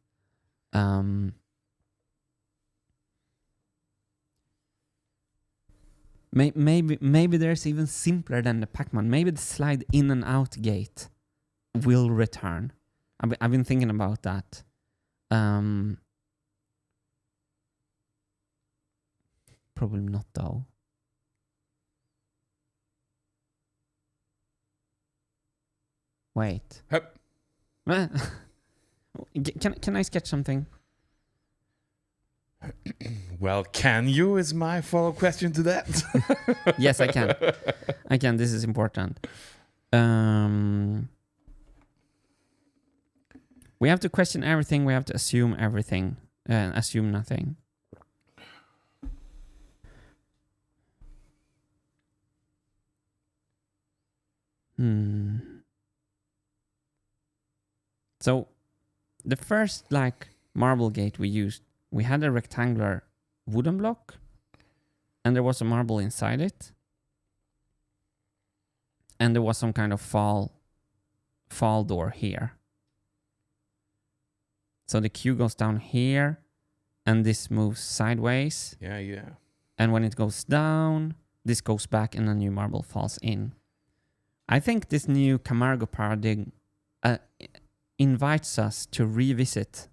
Maybe there's even simpler than the Pac-Man. Maybe the slide in and out gate will return. I've been thinking about that. Probably not though. Wait. Hup. Can I sketch something? Well, can you is my follow-up question to that. Yes, I can. I can. This is important. We have to question everything. We have to assume everything and assume nothing. So the first marble gate we used, we had a rectangular wooden block and there was a marble inside it. And there was some kind of fall door here. So the cue goes down here and this moves sideways. Yeah. And when it goes down, this goes back and a new marble falls in. I think this new Camargo paradigm invites us to revisit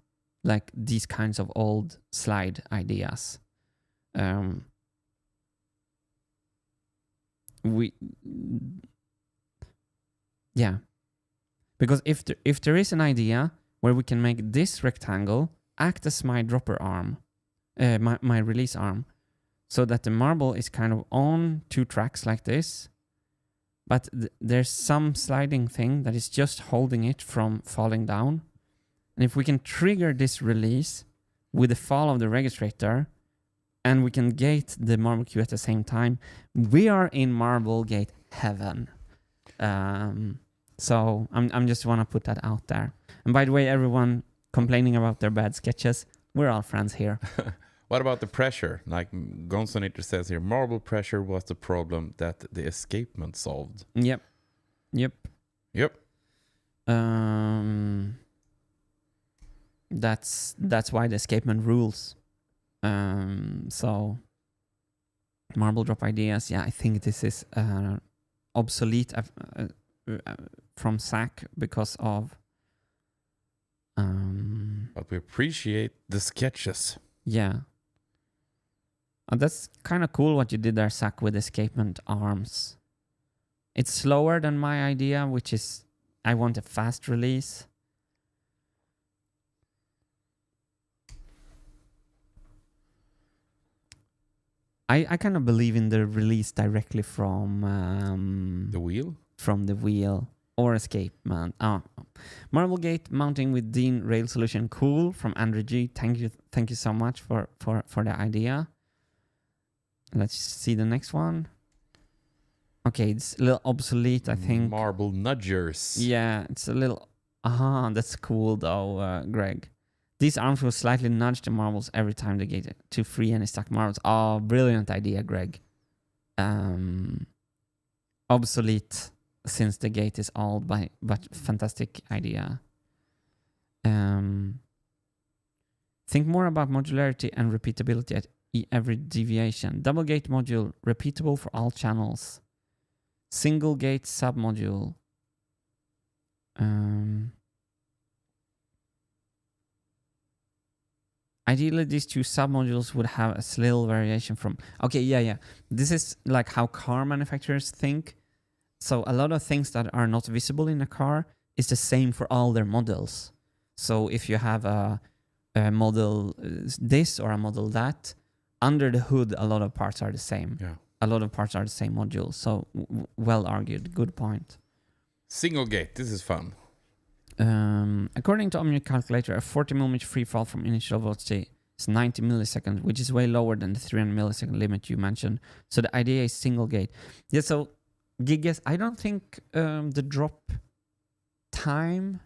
these kinds of old slide ideas. Because if there is an idea where we can make this rectangle act as my dropper arm, my release arm, so that the marble is kind of on two tracks like this, but there's some sliding thing that is just holding it from falling down. And if we can trigger this release with the fall of the registrator, and we can gate the marble queue at the same time, we are in marble gate heaven. So I'm just want to put that out there. And by the way, everyone complaining about their bad sketches, we're all friends here. What about the pressure? Like Gonsonator says here, marble pressure was the problem that the escapement solved. Yep. Yep. That's why the escapement rules. So marble drop ideas. Yeah, I think this is obsolete from SAC because of. But we appreciate the sketches. Yeah. That's kind of cool what you did there, Zach, with escapement arms. It's slower than my idea, which is I want a fast release. I kind of believe in the release directly from The wheel? From the wheel or escapement. Marble gate mounting with Dean rail solution. Cool from Andrew G. Thank you so much for the idea. Let's see the next one. Okay, it's a little obsolete, I think. Marble nudgers. Yeah, it's a little. That's cool though, Greg. These arms will slightly nudge the marbles every time they get to free any stuck marbles. Oh, brilliant idea, Greg. Obsolete since the gate is old, but fantastic idea. Think more about modularity and repeatability at every deviation. Double gate module, repeatable for all channels. Single gate submodule. Ideally, these two submodules would have a little variation from... Okay, yeah. This is like how car manufacturers think. So a lot of things that are not visible in a car is the same for all their models. So if you have a model this or a model that, under the hood, a lot of parts are the same. Yeah. A lot of parts are the same module. So well argued. Good point. Single gate. This is fun. According to Omni Calculator, a 40mm free fall from initial velocity is 90 milliseconds, which is way lower than the 300 millisecond limit you mentioned. So the idea is single gate. Yeah, so Gigas, I don't think the drop time...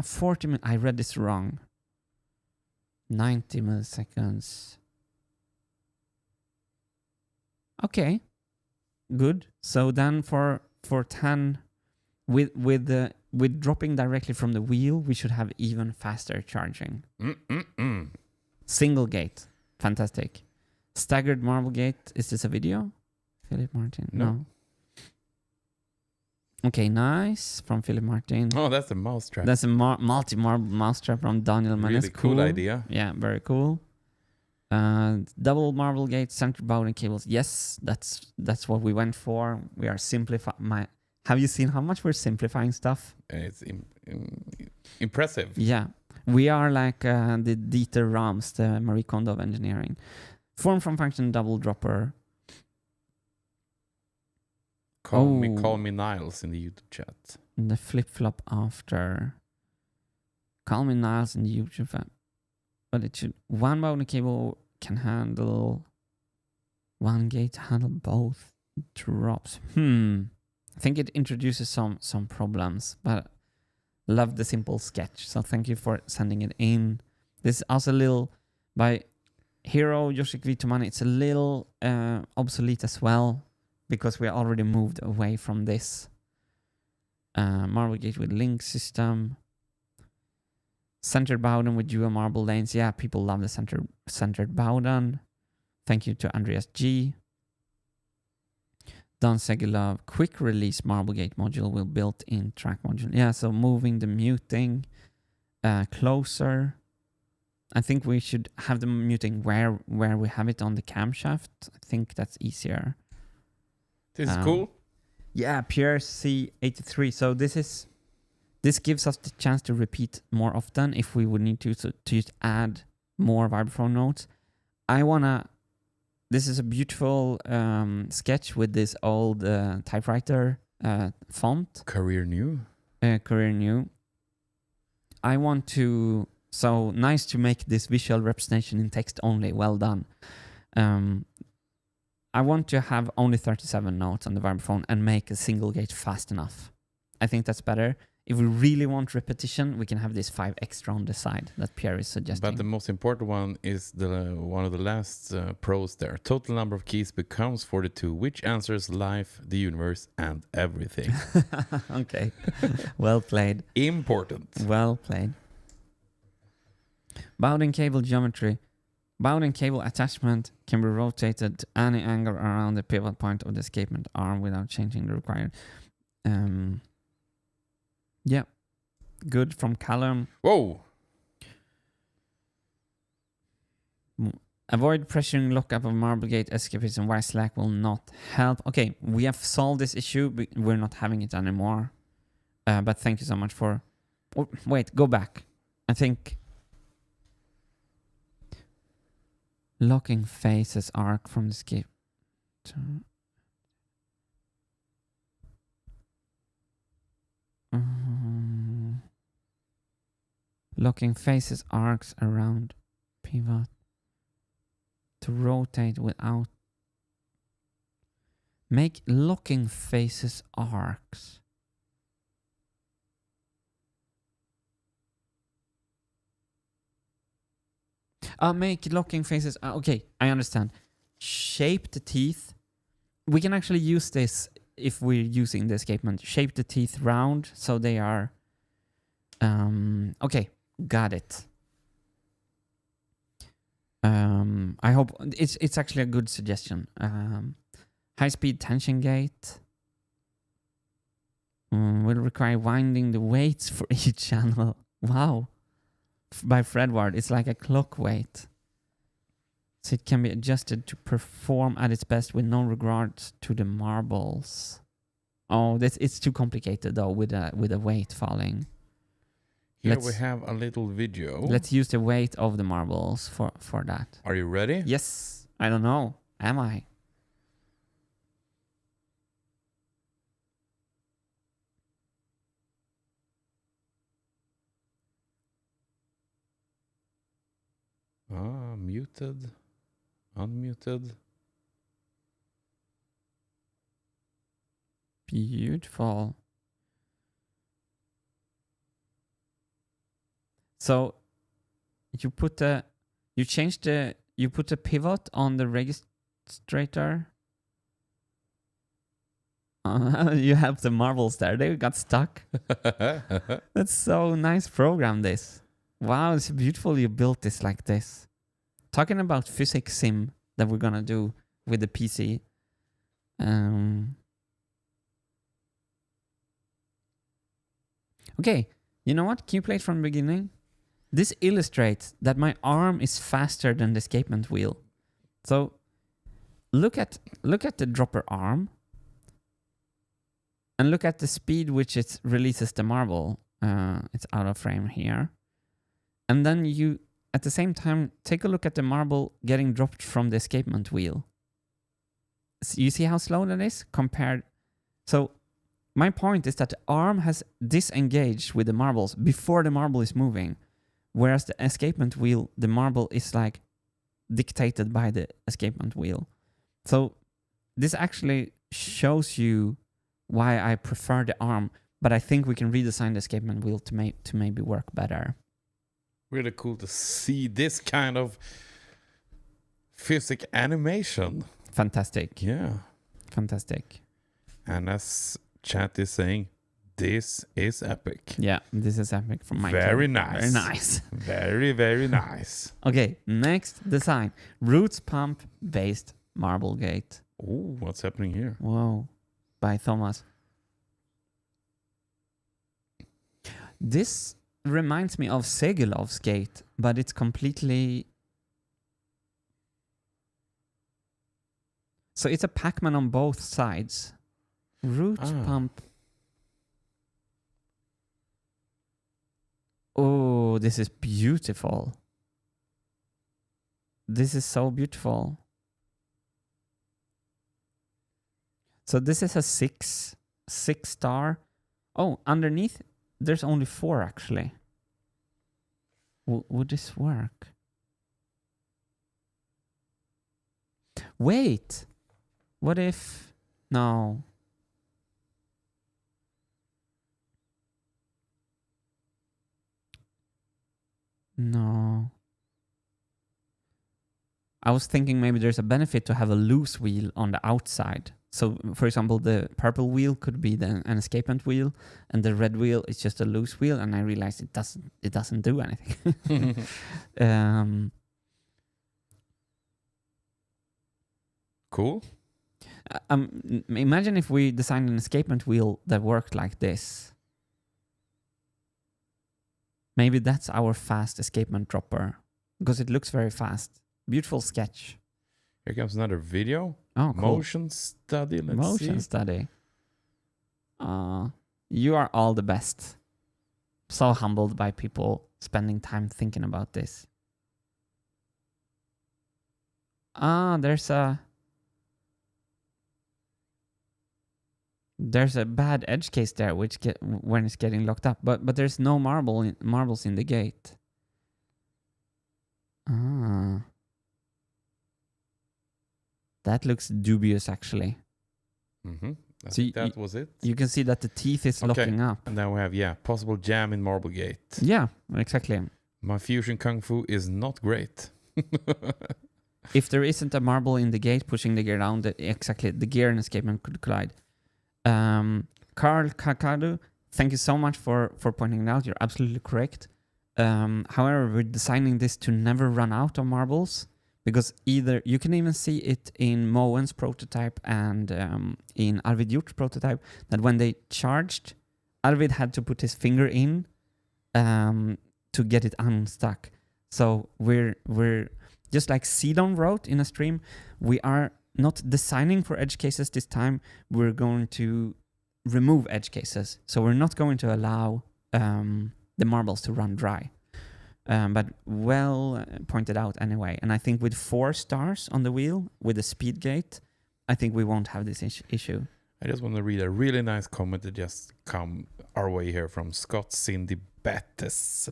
40 minutes. I read this wrong. 90 milliseconds. Okay. Good. So then for 10 with dropping directly from the wheel, we should have even faster charging. Single gate. Fantastic. Staggered marble gate. Is this a video? Philip Martin. No. Okay, nice. From Philip Martin. Oh, that's a mousetrap. That's a multi-marble mousetrap from Daniel Manes. Really cool idea. Yeah, very cool. Double marble gate, center Bowden cables. Yes, that's what we went for. We are simplifying. Have you seen how much we're simplifying stuff? It's impressive. Yeah, we are like the Dieter Rams, the Marie Kondo of engineering. Form from function double dropper. Call me Niles in the YouTube chat. The flip-flop after. Call me Niles in the YouTube chat. But it should... One Bowden cable can handle... One gate to handle both drops. I think it introduces some problems. But love the simple sketch. So thank you for sending it in. This is also a little... By Hero Yoshik Vitomani, it's a little obsolete as well. Because we already moved away from this. Marble gate with link system. Centered Bowden with dual marble lanes. Yeah, people love the centered Bowden. Thank you to Andreas G. Don Segilov. Quick release marble gate module will built-in track module. Yeah, so moving the muting closer. I think we should have the muting where we have it on the camshaft. I think that's easier. This is cool. Yeah, Pierre C83. So this gives us the chance to repeat more often if we would need to just add more vibraphone notes. This is a beautiful sketch with this old typewriter font. Career new. Career new. I want to... So nice to make this visual representation in text only. Well done. I want to have only 37 notes on the vibraphone and make a single gate fast enough. I think that's better. if we really want repetition, we can have this 5 extra on the side that Pierre is suggesting. But the most important one is one of the last pros there. Total number of keys becomes 42, which answers life, the universe, and everything. Okay. Well played. Important. Well played. Bowden cable geometry. Bowden cable attachment can be rotated to any angle around the pivot point of the escapement arm without changing the required. Yeah. Good from Callum. Whoa! Avoid pressuring lockup of marble gate escapism. Why slack will not help. Okay, we have solved this issue. We're not having it anymore. But thank you so much for... Oh, wait, go back. I think... Locking faces arc from the skip. Locking faces arcs around pivot to rotate without. Make locking faces arcs. Make locking faces. Okay, I understand. Shape the teeth. We can actually use this if we're using the escapement. Shape the teeth round so they are. Okay, got it. I hope it's actually a good suggestion. High speed tension gate will require winding the weights for each channel. Wow. By Fredward, it's like a clock weight. So it can be adjusted to perform at its best with no regards to the marbles. Oh, it's too complicated though with a weight falling. Here we have a little video. Let's use the weight of the marbles for that. Are you ready? Yes. I don't know. Am I? Muted. Unmuted. Beautiful. So you put the pivot on the registrator. You have the marbles there. They got stuck. That's so nice program this. Wow, it's beautiful you built this like this. Talking about physics sim that we're gonna do with the PC. Okay, you know what? Can you play it from the beginning? This illustrates that my arm is faster than the escapement wheel. So look at the dropper arm and look at the speed which it releases the marble. It's out of frame here. And then you, at the same time, take a look at the marble getting dropped from the escapement wheel. So you see how slow that is compared? So my point is that the arm has disengaged with the marbles before the marble is moving. Whereas the escapement wheel, the marble is like dictated by the escapement wheel. So this actually shows you why I prefer the arm, but I think we can redesign the escapement wheel to maybe work better. Really cool to see this kind of physics animation. Fantastic. Yeah. Fantastic. And as chat is saying, this is epic. Yeah, this is epic from my Very team. nice. Very nice. Very, very nice. Okay, next design. Roots pump based marble gate. Oh, what's happening here? Whoa. By Thomas. This reminds me of Segelov's gate, but it's completely... So it's a Pac-Man on both sides. Roots pump. Oh, this is beautiful. This is so beautiful. So this is a six star. Oh, underneath there's only 4 actually. Would this work? Wait. What if... No. No. I was thinking maybe there's a benefit to have a loose wheel on the outside. So, for example, the purple wheel could be an escapement wheel, and the red wheel is just a loose wheel. And I realized it doesn't do anything. Cool. Imagine if we designed an escapement wheel that worked like this. Maybe that's our fast escapement dropper because it looks very fast. Beautiful sketch. Here comes another video. Oh, cool. Motion study. Let's Motion see. study. You are all the best. So humbled by people spending time thinking about this. There's a bad edge case there, when it's getting locked up, but there's no marbles in the gate. That looks dubious, actually. Mm-hmm. I So think that was it. You can see that the teeth is locking up. And then we have, possible jam in Marble Gate. Yeah, exactly. My fusion kung fu is not great. If there isn't a marble in the gate pushing the gear down, the gear and escapement could collide. Carl Kakadu, thank you so much for pointing it out. You're absolutely correct. However, we're designing this to never run out of marbles, because either you can even see it in Moen's prototype and in Arvid Hjort's prototype, that when they charged, Arvid had to put his finger in to get it unstuck. So we're just like Sidon wrote in a stream, we are not designing for edge cases this time. We're going to remove edge cases. So we're not going to allow the marbles to run dry. But well pointed out anyway. And I think with 4 stars on the wheel, with the speed gate, I think we won't have this issue. I just want to read a really nice comment that just come our way here from Scott Cindy Betts.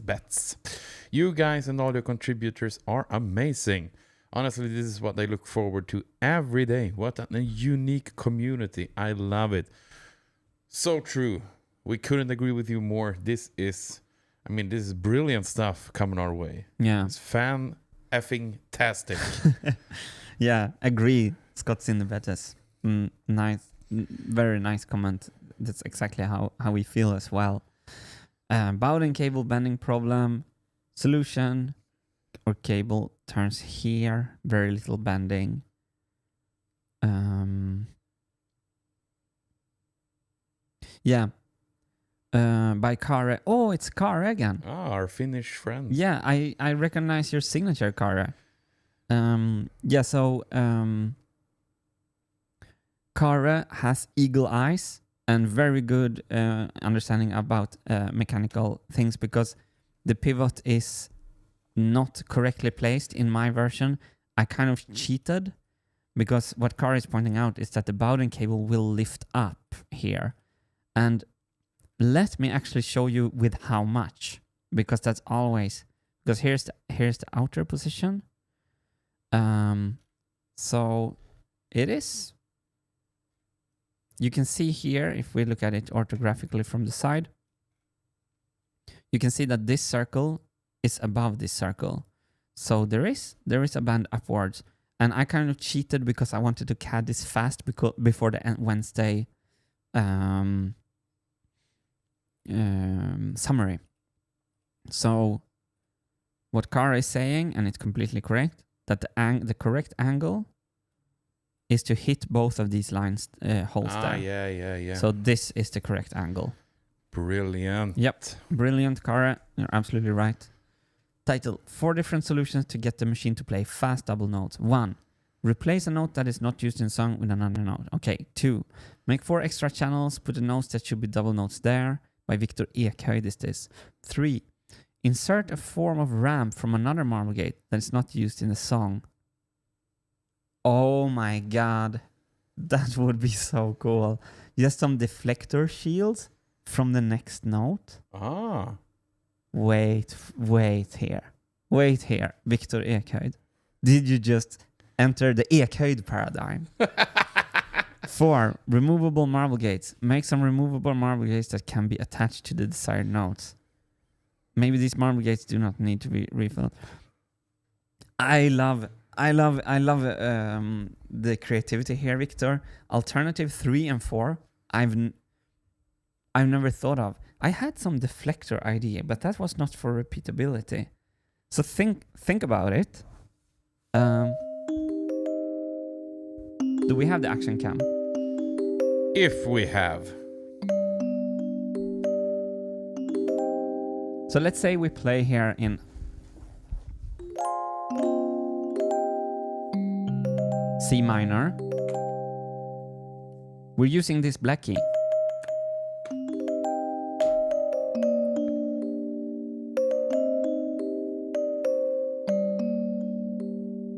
You guys and all your contributors are amazing. Honestly, this is what I look forward to every day. What a unique community. I love it. So true. We couldn't agree with you more. This is brilliant stuff coming our way. Yeah. It's fan-effing-tastic. Yeah, agree, Scott Cinderbettes. Nice. Very nice comment. That's exactly how we feel as well. Bowden cable bending problem. Solution. Or cable turns here. Very little bending. Yeah. By Kare. Oh, it's Kare again. Our Finnish friend. Yeah, I recognize your signature, Kare. Kare has eagle eyes and very good understanding about mechanical things, because the pivot is not correctly placed in my version. I kind of cheated, because what Kare is pointing out is that the Bowden cable will lift up here. And let me actually show you with how much, because that's always, because here's the outer position. So it is, you can see here, if we look at it orthographically from the side, you can see that this circle is above this circle. So there is a band upwards, and I kind of cheated because I wanted to CAD this fast before the Wednesday summary. So what Kara is saying, and it's completely correct, that the correct angle is to hit both of these lines holes there. Yeah. So this is the correct angle. Brilliant. Yep. Brilliant, Kara. You're absolutely right. Title: 4 different solutions to get the machine to play fast double notes. 1. Replace a note that is not used in song with another note. Okay. 2. Make 4 extra channels. Put the notes that should be double notes there. By Victor Ekhöjd is this. 3. Insert a form of ramp from another marble gate that is not used in the song. Oh my god. That would be so cool. Just some deflector shields from the next note. Wait here. Victor Ekhöjd. Did you just enter the Ekhöjd paradigm? 4. Removable marble gates. Make some removable marble gates that can be attached to the desired notes. maybe these marble gates do not need to be refilled. I love the creativity here, Victor. Alternative 3 and 4, I've never thought of. I had some deflector idea, but that was not for repeatability. So think about it. Do we have the action cam? If we have. So let's say we play here in C minor. We're using this black key.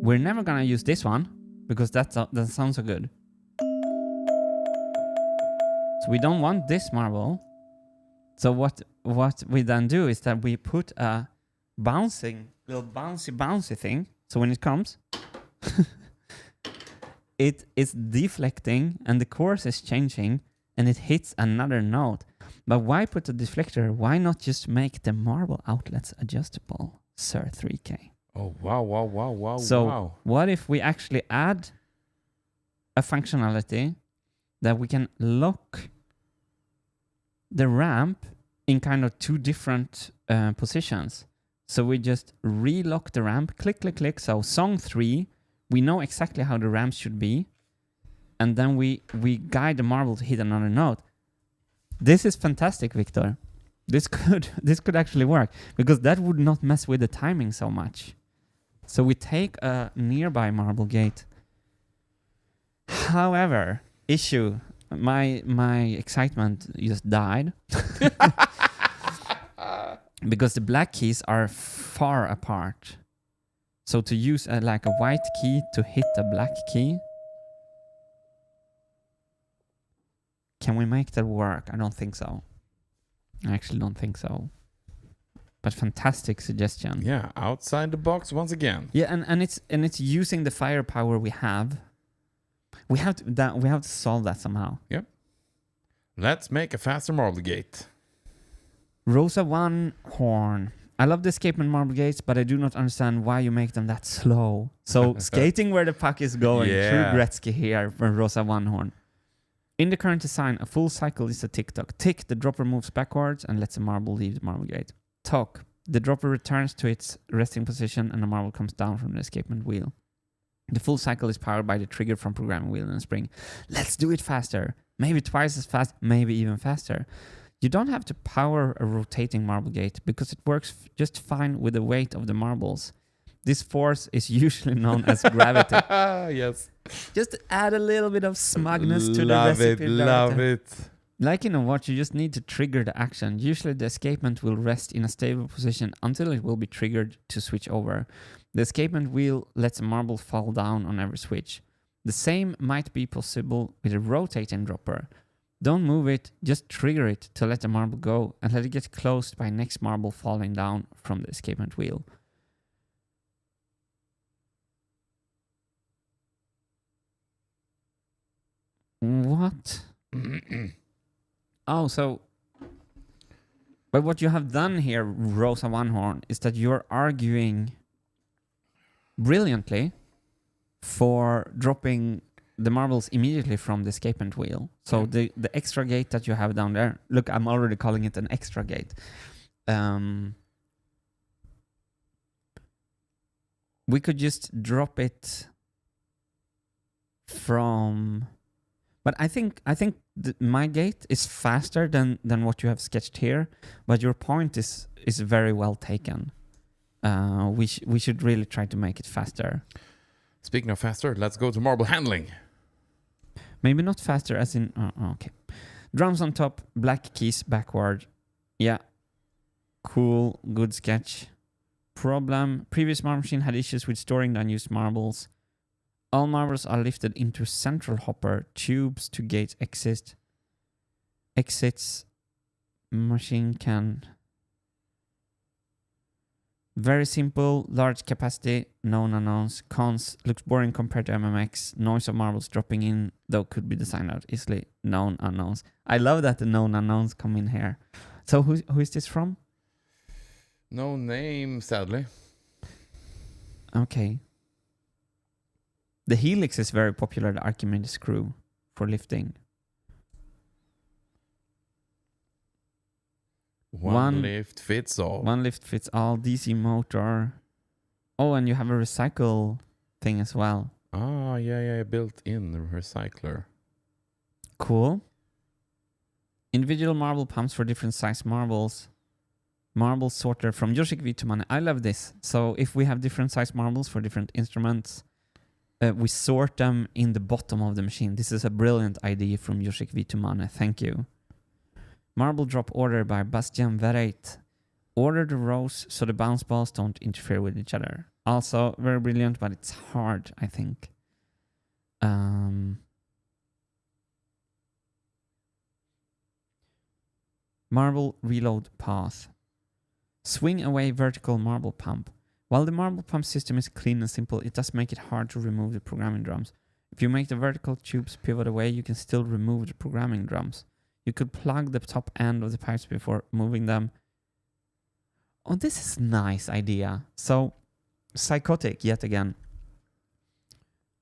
We're never gonna use this one because that sounds so good. So we don't want this marble. So what we then do is that we put a little bouncy thing. So when it comes, it is deflecting and the course is changing and it hits another note. But why put a deflector? Why not just make the marble outlets adjustable, Sir 3K? Oh, wow. So what if we actually add a functionality that we can lock the ramp in kind of 2 different positions? So we just relock the ramp, click. So song 3, we know exactly how the ramp should be. And then we guide the marble to hit another note. This is fantastic, Victor. This could actually work because that would not mess with the timing so much. So we take a nearby marble gate. However, my excitement just died because the black keys are far apart. So to use like a white key to hit a black key, can we make that work? I don't think so. I actually don't think so. But fantastic suggestion. Yeah, outside the box once again. Yeah, and it's using the firepower we have. We have to solve that somehow. Yep. Let's make a faster marble gate. Rosa 1 horn. I love the escapement marble gates, but I do not understand why you make them that slow. So skating where the puck is going. Yeah. True Gretzky here for Rosa 1 horn. In the current design, a full cycle is a tick-tock. Tick, the dropper moves backwards and lets the marble leave the marble gate. Tock, the dropper returns to its resting position and the marble comes down from the escapement wheel. The full cycle is powered by the trigger from programming wheel and spring. Let's do it faster. Maybe twice as fast, maybe even faster. You don't have to power a rotating marble gate because it works just fine with the weight of the marbles. This force is usually known as gravity. Yes. Just add a little bit of smugness to the recipe. Love it. Like in a watch, you just need to trigger the action. Usually the escapement will rest in a stable position until it will be triggered to switch over. The escapement wheel lets a marble fall down on every switch. The same might be possible with a rotating dropper. Don't move it, just trigger it to let the marble go and let it get closed by next marble falling down from the escapement wheel. What? Oh, so... But what you have done here, Rosa One Horn, is that you're arguing brilliantly for dropping the marbles immediately from the escapement wheel. So the extra gate that you have down there, look, I'm already calling it an extra gate. We could just drop it from... But I think my gate is faster than what you have sketched here, but your point is very well taken. We should really try to make it faster. Speaking of faster, let's go to marble handling. Maybe not faster as in... okay. Drums on top, black keys backward. Yeah. Cool, good sketch. Problem, previous marble machine had issues with storing the unused marbles. All marbles are lifted into central hopper. Tubes to gate exits. Machine can... Very simple, large capacity, known unknowns. Cons, looks boring compared to MMX. Noise of marbles dropping in, though could be designed out easily. Known unknowns. I love that the known unknowns come in here. So who is this from? No name, sadly. Okay. The helix is very popular, the Archimedes screw, for lifting. One lift fits all. One lift fits all, DC motor. Oh, and you have a recycle thing as well. Ah, yeah, built-in recycler. Cool. Individual marble pumps for different size marbles. Marble sorter from Yoshik Vitumane. I love this. So if we have different size marbles for different instruments, we sort them in the bottom of the machine. This is a brilliant idea from Yoshik Vitumane. Thank you. Marble drop order by Bastian Verreit. Order the rows so the bounce balls don't interfere with each other. Also very brilliant, but it's hard, I think. Marble reload path. Swing away vertical marble pump. While the marble pump system is clean and simple, it does make it hard to remove the programming drums. If you make the vertical tubes pivot away, you can still remove the programming drums. You could plug the top end of the pipes before moving them. Oh, this is a nice idea. So, psychotic yet again.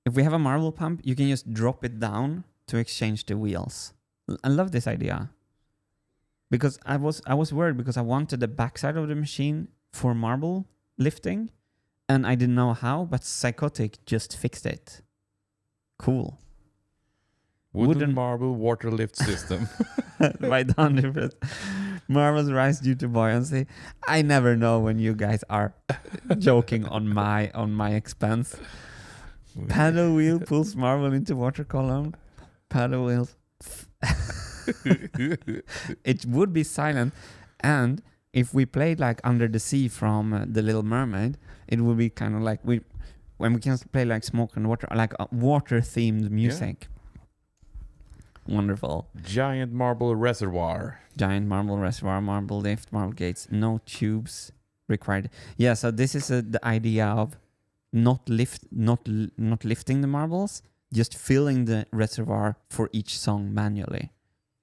If we have a marble pump, you can just drop it down to exchange the wheels. I love this idea. Because I was worried because I wanted the backside of the machine for marble lifting, and I didn't know how, but Psychotic just fixed it. Cool. Wooden marble water lift system. By different marbles rise due to buoyancy. I never know when you guys are joking on my expense. Paddle wheel pulls marble into water column. Paddle wheels. It would be silent, and if we played like Under the Sea from The Little Mermaid, it would be kind of like when we can play like Smoke and Water, like water themed music. Yeah. Wonderful. Giant marble reservoir. Giant marble reservoir, marble lift, marble gates, no tubes required. Yeah, so this is the idea of not lifting the marbles, just filling the reservoir for each song manually.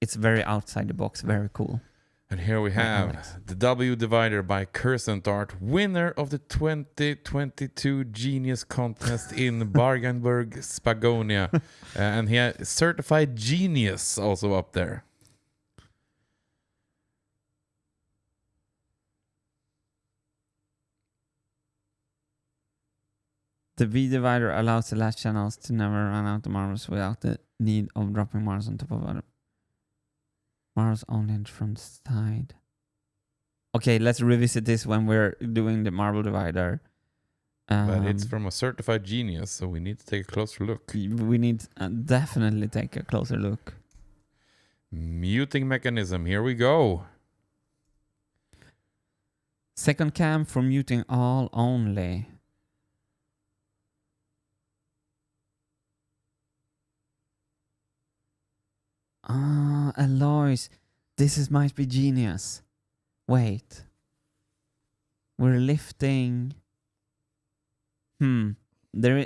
It's very outside the box, very cool. And here we have the W Divider by Cursant Art, winner of the 2022 Genius Contest in Bargenburg, Spagonia. And he has certified genius also up there. The V Divider allows the latch channels to never run out of marbles without the need of dropping marbles on top of other marbles only from the side. Okay, let's revisit this when we're doing the marble divider. But it's from a certified genius, so we need to take a closer look. We need definitely take a closer look. Muting mechanism, here we go. Second cam for muting all only. Alois, might be genius. Wait. We're lifting. There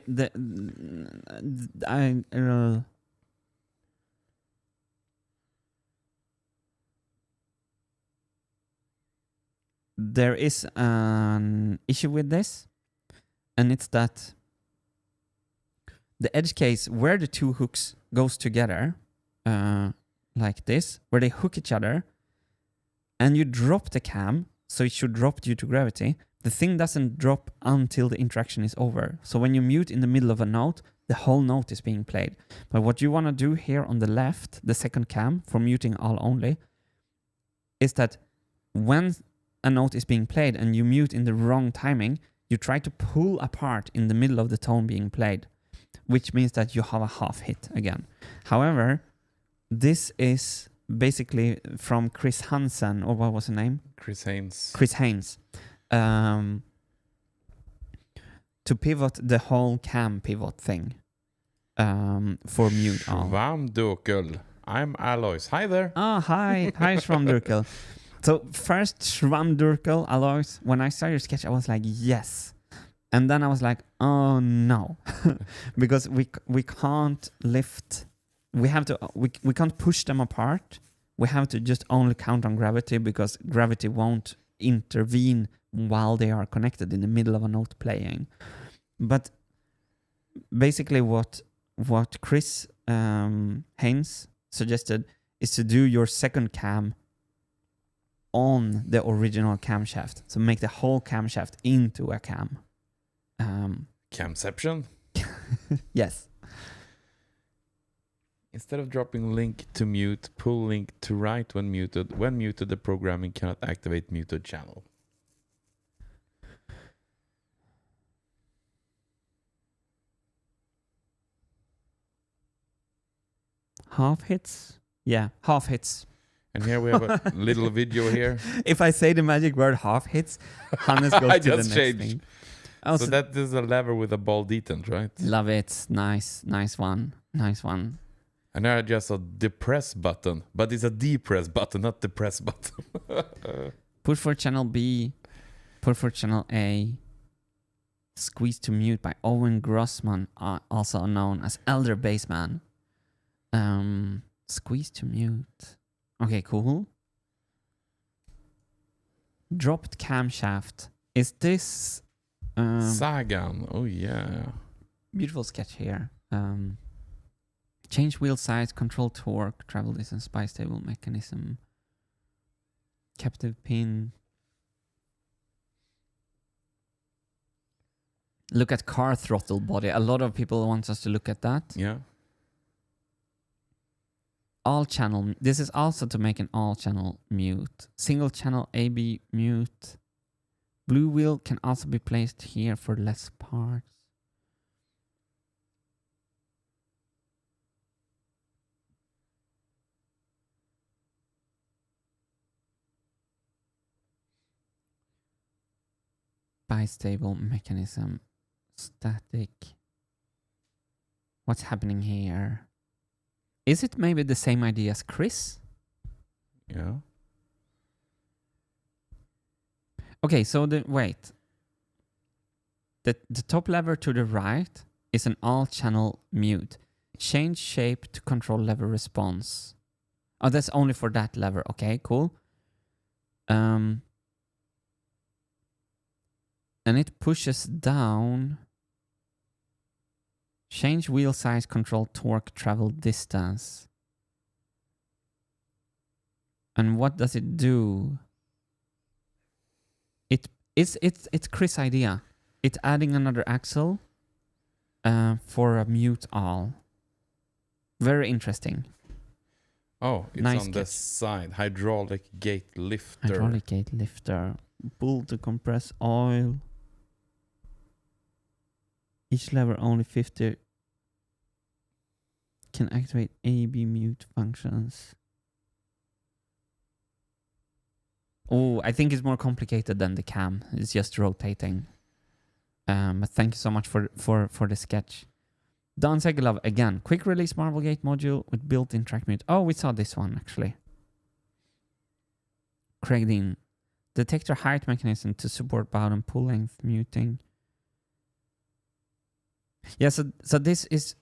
is an issue with this, and it's that the edge case where the two hooks goes together, like this, where they hook each other, and you drop the cam, so it should drop due to gravity. The thing doesn't drop until the interaction is over. So when you mute in the middle of a note, the whole note is being played. But what you want to do here on the left, the second cam for muting all only, is that when a note is being played and you mute in the wrong timing, you try to pull apart in the middle of the tone being played, which means that you have a half hit again. However, this is basically from Chris Hansen, or what was the name? Chris Haynes. To pivot the whole cam pivot thing for mute all. Schwamdurkel. I'm Alois. Hi there. Hi Schwamdurkel. So first Schwamdurkel, Alois, when I saw your sketch, I was like, yes. And then I was like, oh no. Because we can't lift. We can't push them apart. We have to just only count on gravity because gravity won't intervene while they are connected in the middle of a note playing. But basically what Chris Haynes suggested is to do your second cam on the original camshaft. So make the whole camshaft into a cam. Camception? Yes. Instead of dropping link to mute, pull link to right when muted. When muted, the programming cannot activate muted channel. Half hits? Yeah, half hits. And here we have a little video here. If I say the magic word half hits, Hannes goes I to the just next changed. thing. So that is a lever with a ball detent, right? Love it. Nice one. Nice one. And now just a depress button, but it's a depress button, not depress button. Push for channel B, push for channel A. Squeeze to mute by Owen Grossman, also known as Elder Bassman. Squeeze to mute. Okay, cool. Dropped camshaft. Is this Sagan? Oh yeah. beautiful sketch here. Change wheel size, control torque, travel distance, bistable mechanism, captive pin. Look at car throttle body. A lot of people want us to look at that. Yeah. All channel. This is also to make an all channel mute. Single channel AB mute. Blue wheel can also be placed here for less parts. Bistable mechanism. Static. What's happening here? Is it maybe the same idea as Chris? Yeah. Okay, so wait. The top lever to the right is an all-channel mute. Change shape to control lever response. Oh, that's only for that lever. Okay, cool. And it pushes down. Change wheel size, control torque, travel distance. And what does it do? It's Chris' idea. It's adding another axle for a mute all. Very interesting. Oh, it's Nice on the sketch. side. Hydraulic gate lifter. Hydraulic gate lifter. Pull to compress oil. Each lever only 50 can activate AB mute functions. Oh, I think it's more complicated than the cam. It's just rotating. But thank you so much for the sketch. Don Segelov again. Quick release marble gate module with built-in track mute. Oh, we saw this one actually. Craig Dean. Detector height mechanism to support Bowden pull length muting. Yeah, so this is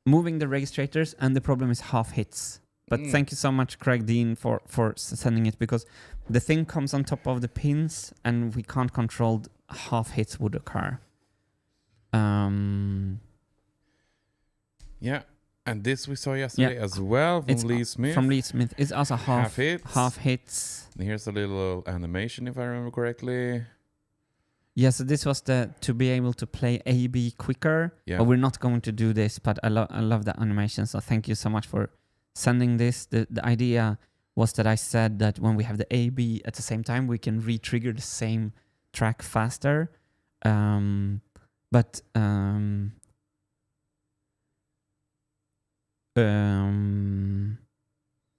moving the registrators, and the problem is half hits. But thank you so much, Craig Dean, for sending it, because the thing comes on top of the pins, and we can't control half hits would occur. Yeah, and this we saw yesterday as well from Lee Smith. From Lee Smith. It's also half hits. And here's a little animation, if I remember correctly. Yeah, so this was to be able to play AB quicker. Yeah. But we're not going to do this, but I love the animation, so thank you so much for sending this. The idea was that I said that when we have the AB at the same time, we can re-trigger the same track faster. But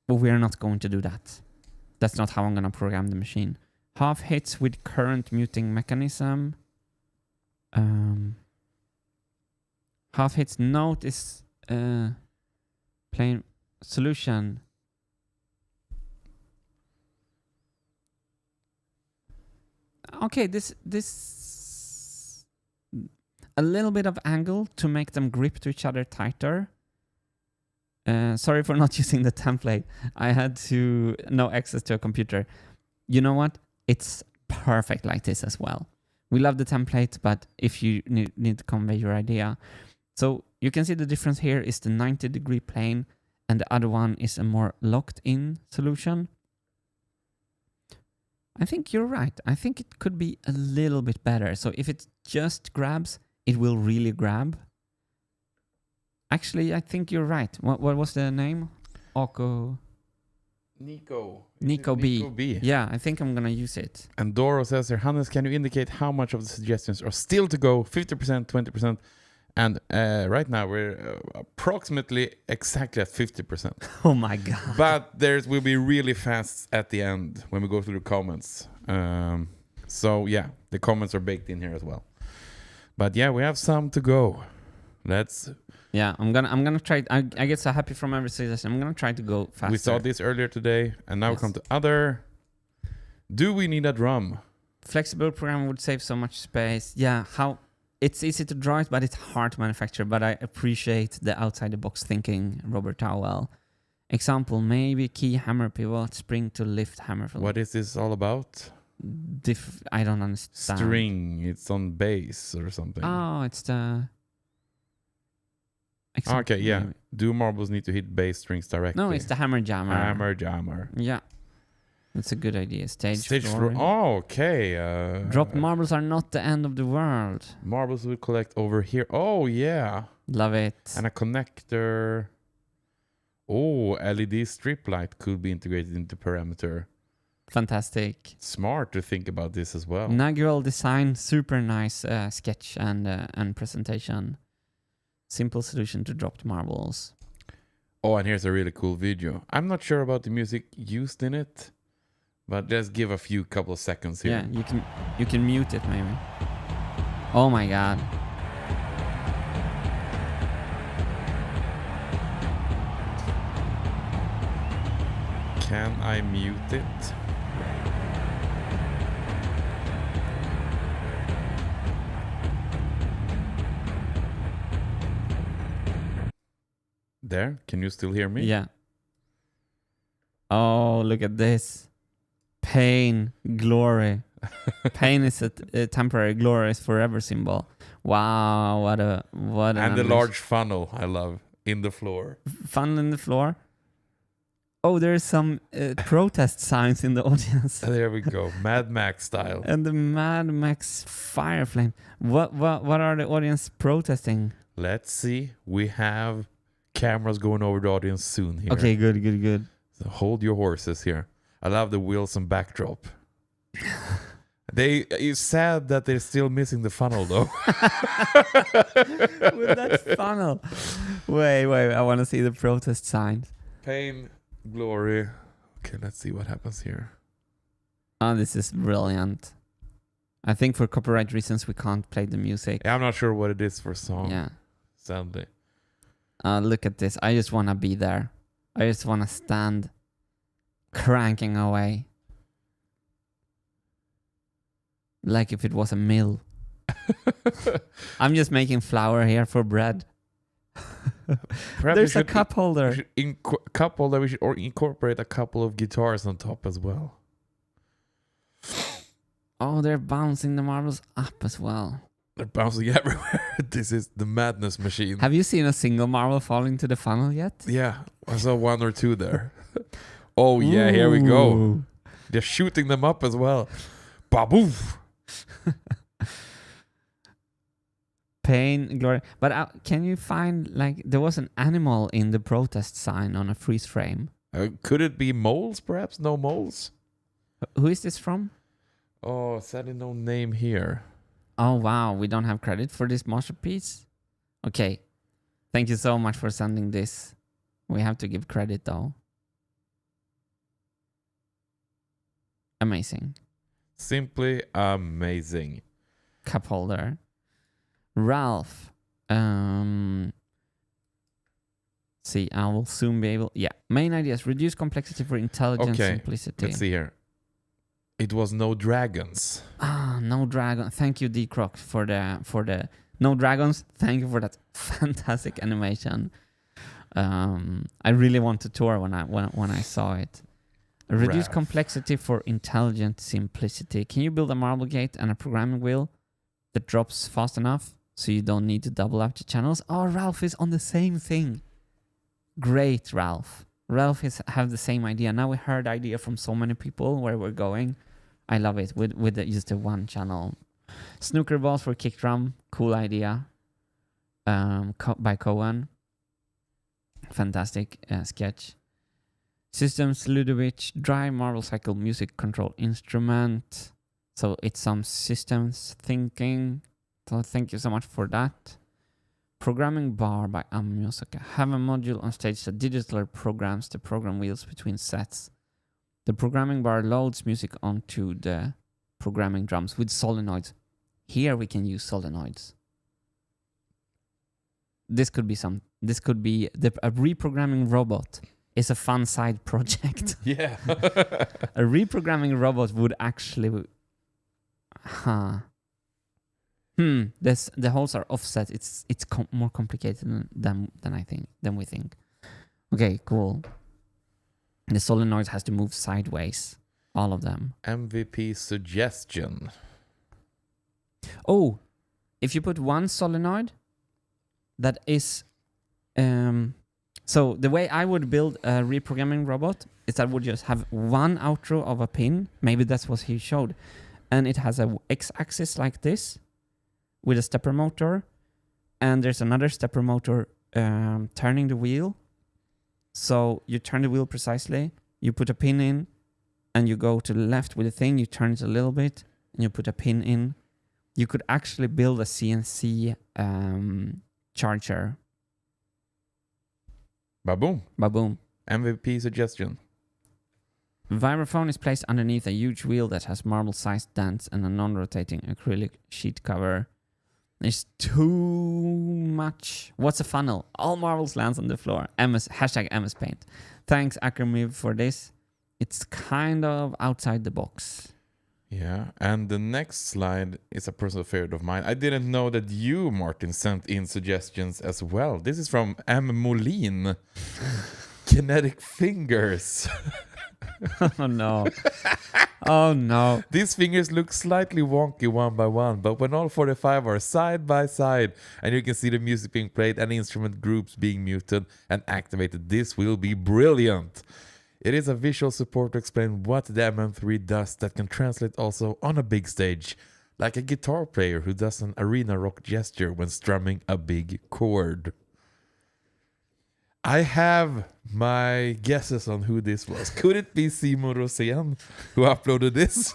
we are not going to do that. That's not how I'm going to program the machine. Half hits with current muting mechanism. Half hits note is plain solution. Okay, this a little bit of angle to make them grip to each other tighter. Sorry for not using the template. I had no access to a computer. You know what? It's perfect like this as well. We love the template, but if you need to convey your idea. So you can see the difference here is the 90-degree plane, and the other one is a more locked-in solution. I think you're right. I think it could be a little bit better. So if it just grabs, it will really grab. Actually, I think you're right. What was the name? Nico B. Yeah, I think I'm going to use it. And Doro says here, Hannes, can you indicate how much of the suggestions are still to go? 50%, 20%? And right now we're approximately exactly at 50%. Oh my God. But we'll be really fast at the end when we go through the comments. So yeah, the comments are baked in here as well. But yeah, we have some to go. Yeah, I'm gonna try. I get so happy from every suggestion. I'm gonna try to go faster. We saw this earlier today, and now we come to other. Do we need a drum? Flexible program would save so much space. Yeah, it's easy to draw it, but it's hard to manufacture. But I appreciate the outside the box thinking, Robert Towell. Example: maybe key hammer pivot, spring to lift hammer. What is this all about? I don't understand. String. It's on bass or something. Oh, it's the. Okay, yeah. Maybe. Do marbles need to hit bass strings directly? No, it's the hammer jammer. Hammer jammer. Yeah. That's a good idea. Stage floor. Oh, okay. Dropped marbles are not the end of the world. Marbles will collect over here. Oh, yeah. Love it. And a connector. Oh, LED strip light could be integrated into parameter. Fantastic. Smart to think about this as well. Inaugural design, super nice sketch and presentation. Simple solution to dropped marbles. Oh, and here's a really cool video. I'm not sure about the music used in it, but let's give a couple of seconds here. Yeah, you can mute it maybe. Oh my God. Can I mute it? There, can you still hear me? Yeah. Oh, look at this. Pain, glory. Pain is a temporary, glory is forever symbol. Wow, what and the large funnel, I love, in the floor. Funnel in the floor. Oh, there's some protest signs in the audience. There we go, Mad Max style. And the Mad Max fire flame. What are the audience protesting? Let's see. We have cameras going over the audience soon here. Okay, good. So hold your horses here. I love the Wilson backdrop. It's sad that they're still missing the funnel though. With that funnel. Wait, I want to see the protest signs. Pain, glory. Okay, let's see what happens here. Oh, this is brilliant. I think for copyright reasons we can't play the music. Yeah, I'm not sure what it is for song. Yeah. Sadly. Look at this. I just want to be there. I just want to stand cranking away. Like if it was a mill. I'm just making flour here for bread. There's a cup holder. We should incorporate a couple of guitars on top as well. Oh, they're bouncing the marbles up as well. They're bouncing everywhere. This is the madness machine. Have you seen a single marble fall into the funnel yet? Yeah, I saw one or two there. Oh yeah, here we go. They're shooting them up as well. Baboof. Pain, glory. But can you find, like, there was an animal in the protest sign on a freeze frame. Could it be moles, perhaps? No moles? Who is this from? Oh, sadly no name here. Oh, wow. We don't have credit for this masterpiece? Okay. Thank you so much for sending this. We have to give credit, though. Amazing. Simply amazing. Cup holder. Ralph. See, I will soon be able... Yeah. Main ideas. Reduce complexity for intelligence, simplicity. Let's see here. It was no dragons. No dragon. Thank you, D-Croc, for the no dragons. Thank you for that fantastic animation. I really want to tour when I saw it. Reduce Ralph. complexity for intelligent simplicity. Can you build a marble gate and a programming wheel that drops fast enough so you don't need to double up the channels? Oh, Ralph is on the same thing. Great, Ralph. Ralph have the same idea. Now we heard idea from so many people where we're going. I love it with just the one channel. Snooker balls for kick drum. Cool idea. By Cohen. Fantastic sketch. Systems Ludovic. Dry marble cycle music control instrument. So it's some systems thinking. So thank you so much for that. Programming bar by Amusoka. Have a module on stage that digitally programs the program wheels between sets. The programming bar loads music onto the programming drums with solenoids. Here we can use solenoids. This could be a reprogramming robot is a fun side project. Yeah. A reprogramming robot would actually... the holes are offset. It's more complicated than we think. Okay, cool. The solenoid has to move sideways. All of them. MVP suggestion. Oh, if you put one solenoid, that is... so the way I would build a reprogramming robot is I would just have one outro of a pin. Maybe that's what he showed. And it has a x-axis like this with a stepper motor. And there's another stepper motor turning the wheel. So you turn the wheel precisely, you put a pin in, and you go to the left with the thing, you turn it a little bit, and you put a pin in. You could actually build a CNC charger. Baboom. Baboom. MVP suggestion. Vibraphone is placed underneath a huge wheel that has marble-sized dents and a non-rotating acrylic sheet cover. It's too much. What's a funnel? All marbles lands on the floor. #MS Paint. Thanks, Acromib, for this. It's kind of outside the box. Yeah, and the next slide is a personal favorite of mine. I didn't know that you, Martin, sent in suggestions as well. This is from M. Molin. Kinetic fingers. Oh no. Oh no. These fingers look slightly wonky one by one, but when all 45 are side by side and you can see the music being played and instrument groups being muted and activated, this will be brilliant. It is a visual support to explain what the MM3 does that can translate also on a big stage, like a guitar player who does an arena rock gesture when strumming a big chord. I have my guesses on who this was. Could it be Simon Rosén who uploaded this?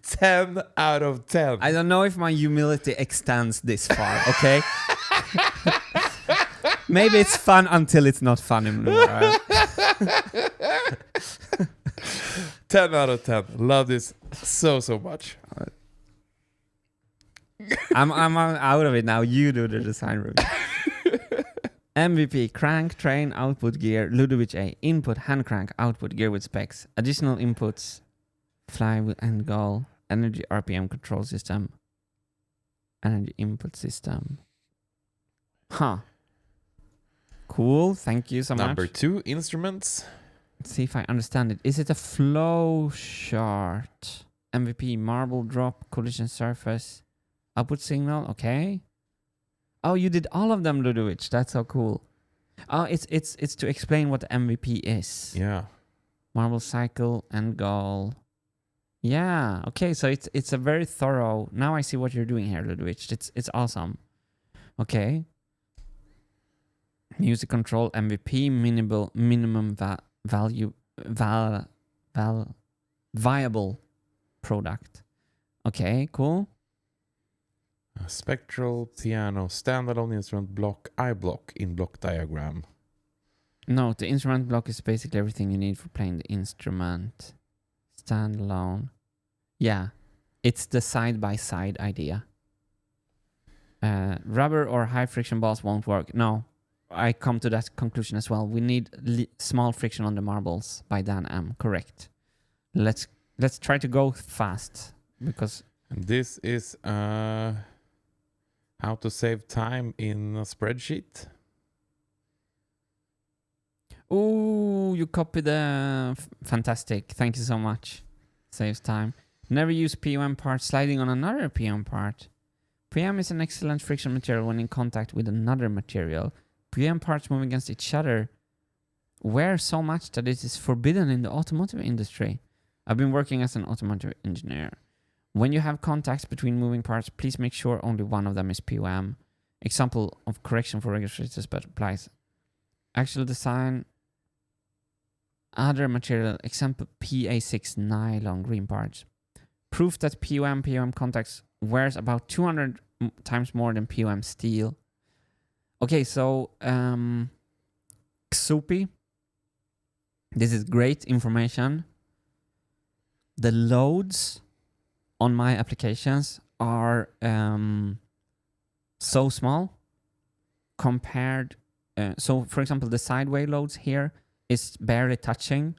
10 out of 10. I don't know if my humility extends this far, okay? Maybe it's fun until it's not fun anymore. Right? 10 out of 10. Love this so much. I'm out of it now. You do the design review. MVP, crank, train, output gear, Ludovic A, input, hand crank, output gear with specs, additional inputs, flywheel and goal, energy RPM control system, energy input system. Huh. Cool, thank you so much. Number 2, instruments. Let's see if I understand it. Is it a flow chart? MVP, marble drop, collision surface, output signal, okay. Oh, you did all of them, Ludovic. That's so cool. Oh, it's to explain what the MVP is. Yeah. Marble cycle and goal. Yeah, okay, so it's a very thorough. Now I see what you're doing here, Ludovic. It's awesome. Okay. Music control MVP, minimum viable product. Okay, cool. A spectral piano, standalone instrument block, I block in block diagram. No, the instrument block is basically everything you need for playing the instrument. Standalone. Yeah, it's the side-by-side idea. Rubber or high friction balls won't work. No, I come to that conclusion as well. We need small friction on the marbles by Dan M. Correct. Let's try to go fast because... And this is how to save time in a spreadsheet. Oh, you copied the... Fantastic. Thank you so much. Saves time. Never use POM part sliding on another POM part. POM is an excellent friction material when in contact with another material. POM parts move against each other wear so much that it is forbidden in the automotive industry. I've been working as an automotive engineer. When you have contacts between moving parts, please make sure only one of them is POM. Example of correction for registrators but applies. Actual design, other material, example PA6 nylon green parts. Proof that POM contacts wears about 200 times more than POM steel. Okay, so Xupi, this is great information. The loads on my applications are so small compared. So, for example, the sideway loads here is barely touching.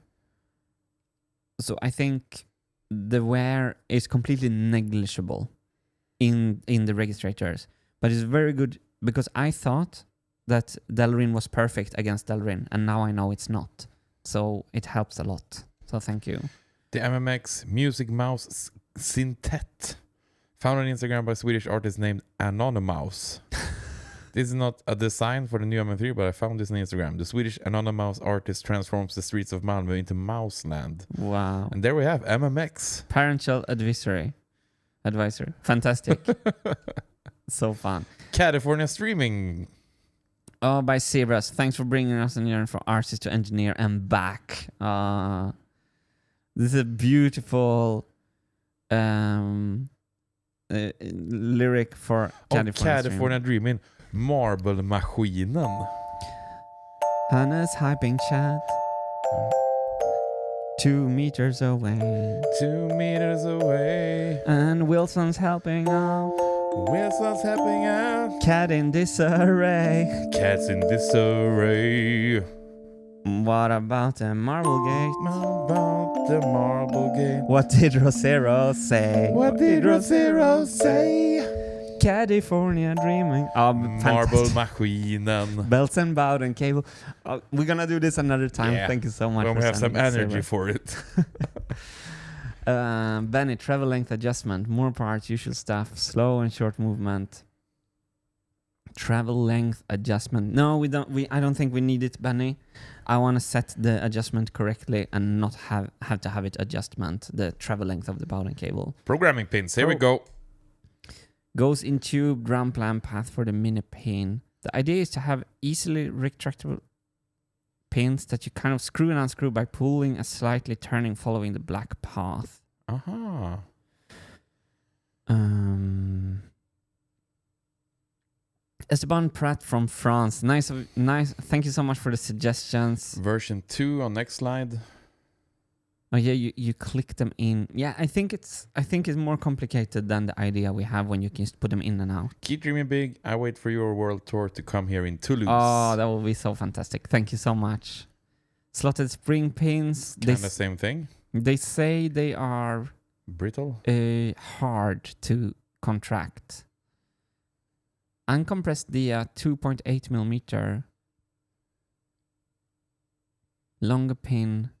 So I think the wear is completely negligible in the registrators. But it's very good because I thought that Delrin was perfect against Delrin, and now I know it's not. So it helps a lot. So thank you. The MMX Music Mouse Syntet, found on Instagram by a Swedish artist named Anonymous. This is not a design for the new M3, but I found this on Instagram. The Swedish Anonymous artist transforms the streets of Malmö into mouse land. Wow. And there we have MMX. Parental advisory. Fantastic. So fun. California streaming. Oh, by Zebras. Thanks for bringing us in here for artists to engineer and back. This is a beautiful lyric for California Dreaming. Marble-maskinen. Hannes hyping chat. 2 meters away. 2 meters away. And Wilson's helping out. Wilson's helping out. Cat in disarray. Cats in disarray. What about the marble gate? About the marble gate. What did Rosero say? What did Rosero say? California dreaming. Oh, Marble-maskinen. Belts and Bowden cable. We're gonna do this another time. Yeah. Thank you so much. When we have some energy for it. Benny, travel length adjustment, more parts, usual stuff, slow and short movement. Travel length adjustment. No, we don't. I don't think we need it, Benny. I want to set the adjustment correctly and not have to have it adjustment. The travel length of the Bowden cable. Programming pins. Here we go. Goes in tube drum plan path for the mini pin. The idea is to have easily retractable pins that you kind of screw and unscrew by pulling and slightly turning following the black path. Aha. Esteban Pratt from France. Nice. Thank you so much for the suggestions. Version 2 on next slide. Oh yeah, you click them in. Yeah, I think it's more complicated than the idea we have when you can just put them in and out. Keep dreaming big. I wait for your world tour to come here in Toulouse. Oh, that will be so fantastic. Thank you so much. Slotted spring pins. Kind of same thing. They say they are brittle. Hard to contract. Uncompressed dia 2.8 millimeter. Longer pin.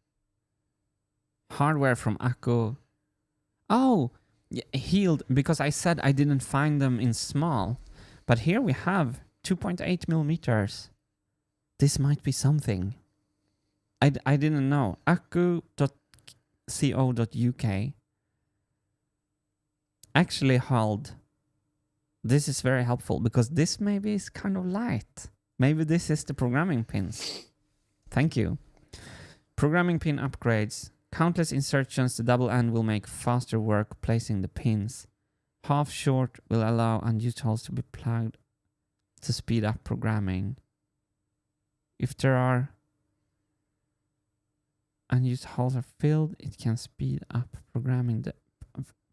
Hardware from Akko. Oh, yeah, healed because I said I didn't find them in small. But here we have 2.8 millimeters. This might be something. I didn't know. Akku.co.uk. Actually held. This is very helpful because this maybe is kind of light. Maybe this is the programming pins. Thank you. Programming pin upgrades. Countless insertions, the double end will make faster work placing the pins. Half short will allow unused holes to be plugged to speed up programming. If there are unused holes are filled, it can speed up programming. The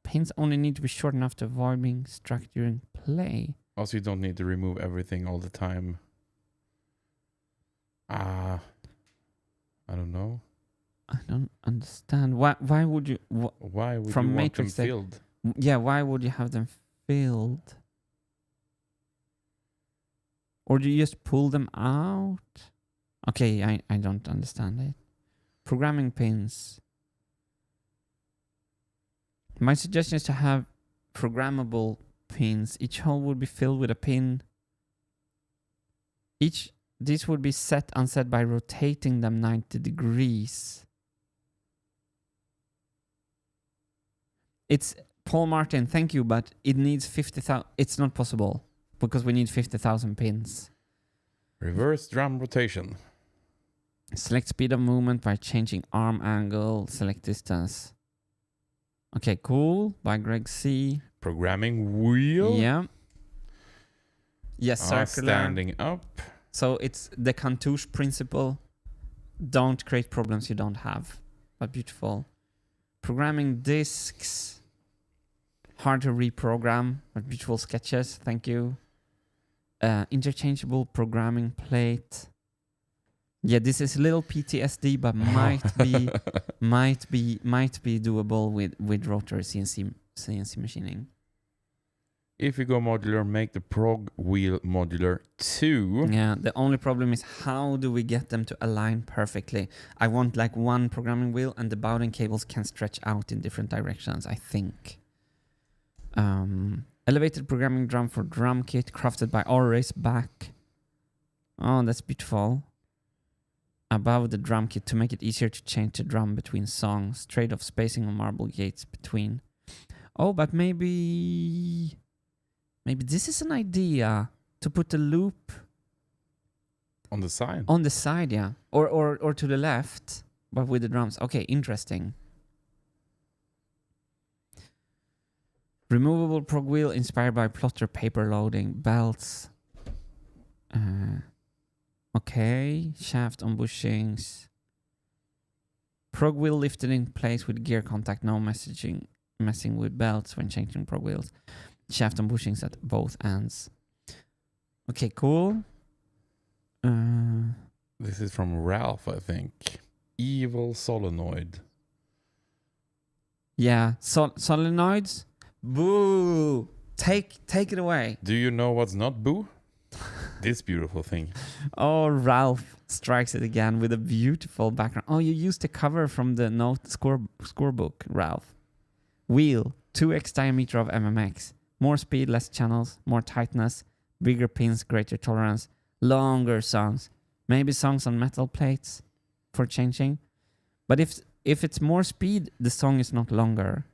pins only need to be short enough to avoid being struck during play. Also, you don't need to remove everything all the time. I don't know. I don't understand. Why would you... why would from you want Matrix them filled? Yeah, why would you have them filled? Or do you just pull them out? Okay, I don't understand it. Programming pins. My suggestion is to have programmable pins. Each hole would be filled with a pin. These would be set unset by rotating them 90 degrees. It's Paul Martin, thank you, but it needs 50,000. It's not possible because we need 50,000 pins. Reverse drum rotation. Select speed of movement by changing arm angle. Select distance. Okay, cool. By Greg C. Programming wheel. Yeah. Yes, circular. Standing up. So it's the Cantouche principle. Don't create problems you don't have. But beautiful. Programming discs. Hard to reprogram. But beautiful sketches. Thank you. Interchangeable programming plate. Yeah, this is a little PTSD, but might be doable with rotary CNC machining. If you go modular, make the prog wheel modular too. Yeah, the only problem is how do we get them to align perfectly? I want like one programming wheel and the Bowden cables can stretch out in different directions, I think. Elevated programming drum for drum kit crafted by R-Race back. Oh, that's beautiful. Above the drum kit to make it easier to change the drum between songs. Trade-off spacing on marble gates between. Oh, but maybe this is an idea to put the loop on the side. On the side, yeah, or to the left, but with the drums. Okay, interesting. Removable prog wheel inspired by plotter paper loading belts. Okay, shaft on bushings. Prog wheel lifted in place with gear contact. No messing with belts when changing prog wheels. Shaft on bushings at both ends. Okay, cool. This is from Ralph, I think. Evil solenoid. Yeah, solenoids. Boo! Take it away. Do you know what's not boo? This beautiful thing. Oh, Ralph strikes it again with a beautiful background. Oh, you used the cover from the note scorebook, Ralph. Wheel, 2x diameter of MMX. More speed, less channels, more tightness, bigger pins, greater tolerance, longer songs. Maybe songs on metal plates for changing. But if it's more speed, the song is not longer.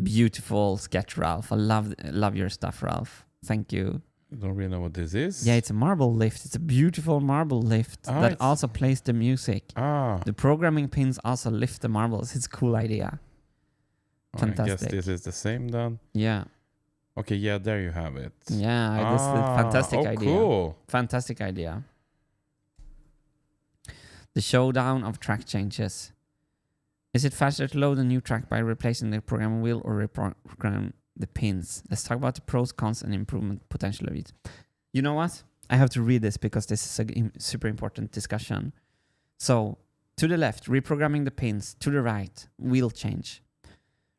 Beautiful sketch, Ralph. I love your stuff, Ralph. Thank you. I don't really know what this is. Yeah, it's a marble lift. It's a beautiful marble lift that also plays the music. The programming pins also lift the marbles. It's a cool idea. Fantastic. I guess this is the same then. Yeah. Okay, yeah, there you have it. Yeah, this is a fantastic idea. Cool. Fantastic idea. The showdown of track changes. Is it faster to load a new track by replacing the programming wheel or reprogram the pins? Let's talk about the pros, cons, and improvement potential of it. You know what? I have to read this because this is a super important discussion. So, to the left, reprogramming the pins. To the right, wheel change.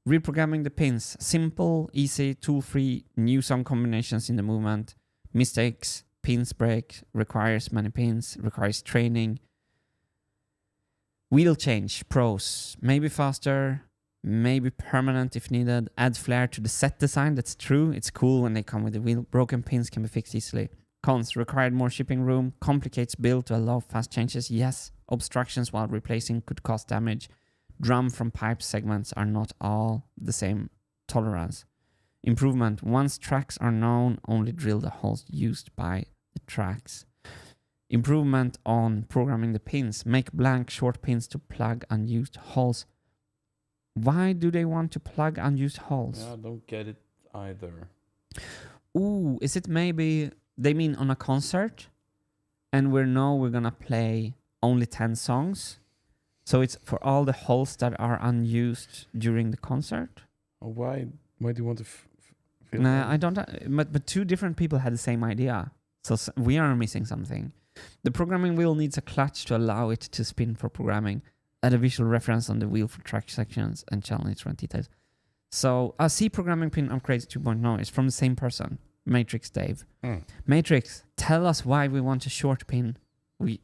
Reprogramming the pins. Simple, easy, tool-free, new song combinations in the movement. Mistakes, pins break, requires many pins, requires training. Wheel change, pros. Maybe faster, maybe permanent if needed. Add flair to the set design, that's true. It's cool when they come with the wheel. Broken pins can be fixed easily. Cons, required more shipping room. Complicates build to allow fast changes, yes. Obstructions while replacing could cause damage. Drum from pipe segments are not all the same tolerance. Improvement, once tracks are known, only drill the holes used by the tracks. Improvement on programming the pins. Make blank short pins to plug unused holes. Why do they want to plug unused holes? Yeah, I don't get it either. Ooh, is it maybe they mean on a concert and we're gonna play only 10 songs? So it's for all the holes that are unused during the concert? Why do you want to fill Nah, I don't. But two different people had the same idea. So we are missing something. The programming wheel needs a clutch to allow it to spin for programming. Add a visual reference on the wheel for track sections and channel instrument details. So, see programming pin upgrades 2.0 is from the same person. Matrix Dave. Hmm. Matrix, tell us why we want a short pin. We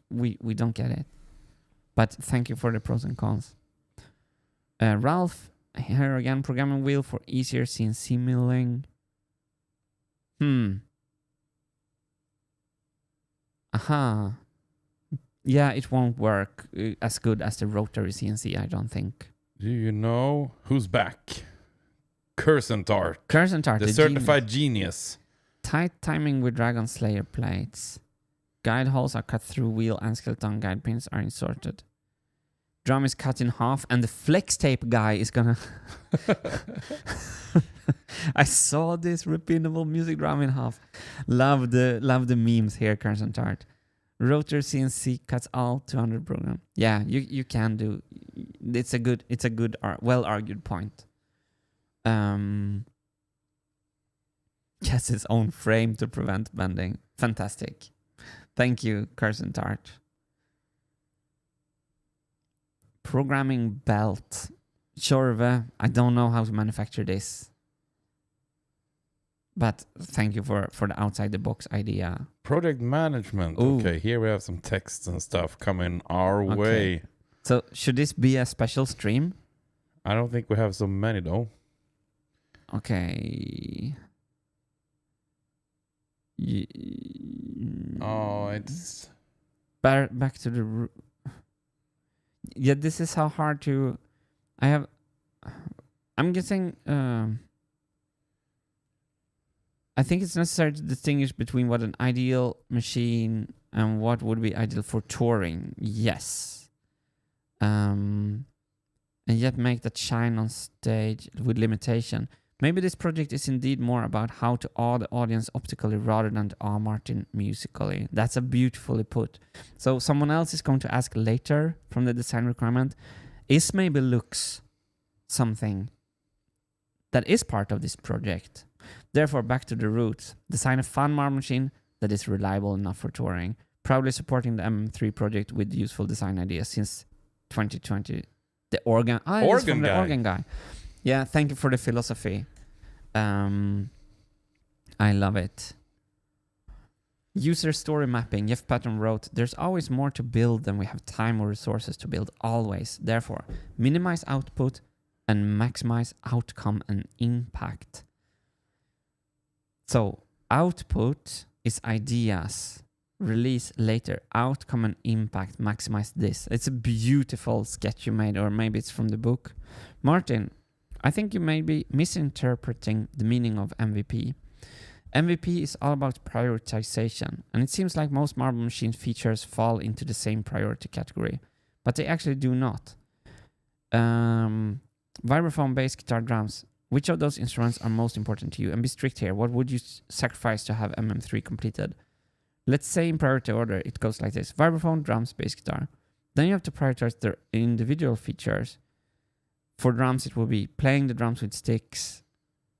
don't get it. But thank you for the pros and cons. Ralph, here again, programming wheel for easier CNC milling. Aha. Yeah, it won't work as good as the rotary CNC, I don't think. Do you know who's back? Cursentart. Cursentart, The certified genius. Tight timing with Dragon Slayer plates. Guide holes are cut through wheel and skeleton guide pins are inserted. Drum is cut in half and the flex tape guy is gonna... I saw this repeatable music drum in half. Love the memes here, Cursentart. Rotor CNC cuts all 200 program. Yeah, you can do. It's a good well argued point. Gets its own frame to prevent bending. Fantastic. Thank you, Cursentart. Programming belt. Tjorve, I don't know how to manufacture this. But thank you for the outside the box idea. Project management. Ooh. Okay, here we have some texts and stuff coming our way. So should this be a special stream? I don't think we have so many though. Okay. Oh, it's... Back to the... Yeah, this is how hard to... I'm guessing... I think it's necessary to distinguish between what an ideal machine and what would be ideal for touring. Yes. And yet make that shine on stage with limitation. Maybe this project is indeed more about how to awe the audience optically rather than to awe Martin musically. That's a beautifully put. So someone else is going to ask later from the design requirement, is maybe looks something that is part of this project? Therefore, back to the roots. Design a fun marble machine that is reliable enough for touring. Proudly supporting the MM3 project with useful design ideas since 2020. The organ guy. Yeah, thank you for the philosophy. I love it. User story mapping. Jeff Patton wrote, there's always more to build than we have time or resources to build, always. Therefore, minimize output and maximize outcome and impact. So, output is ideas. Release later. Outcome and impact. Maximize this. It's a beautiful sketch you made, or maybe it's from the book. Martin, I think you may be misinterpreting the meaning of MVP. MVP is all about prioritization, and it seems like most marble machine features fall into the same priority category, but they actually do not. Vibraphone, bass, guitar, drums. Which of those instruments are most important to you? And be strict here. What would you sacrifice to have MM3 completed? Let's say in priority order, it goes like this. Vibraphone, drums, bass, guitar. Then you have to prioritize their individual features. For drums, it will be playing the drums with sticks.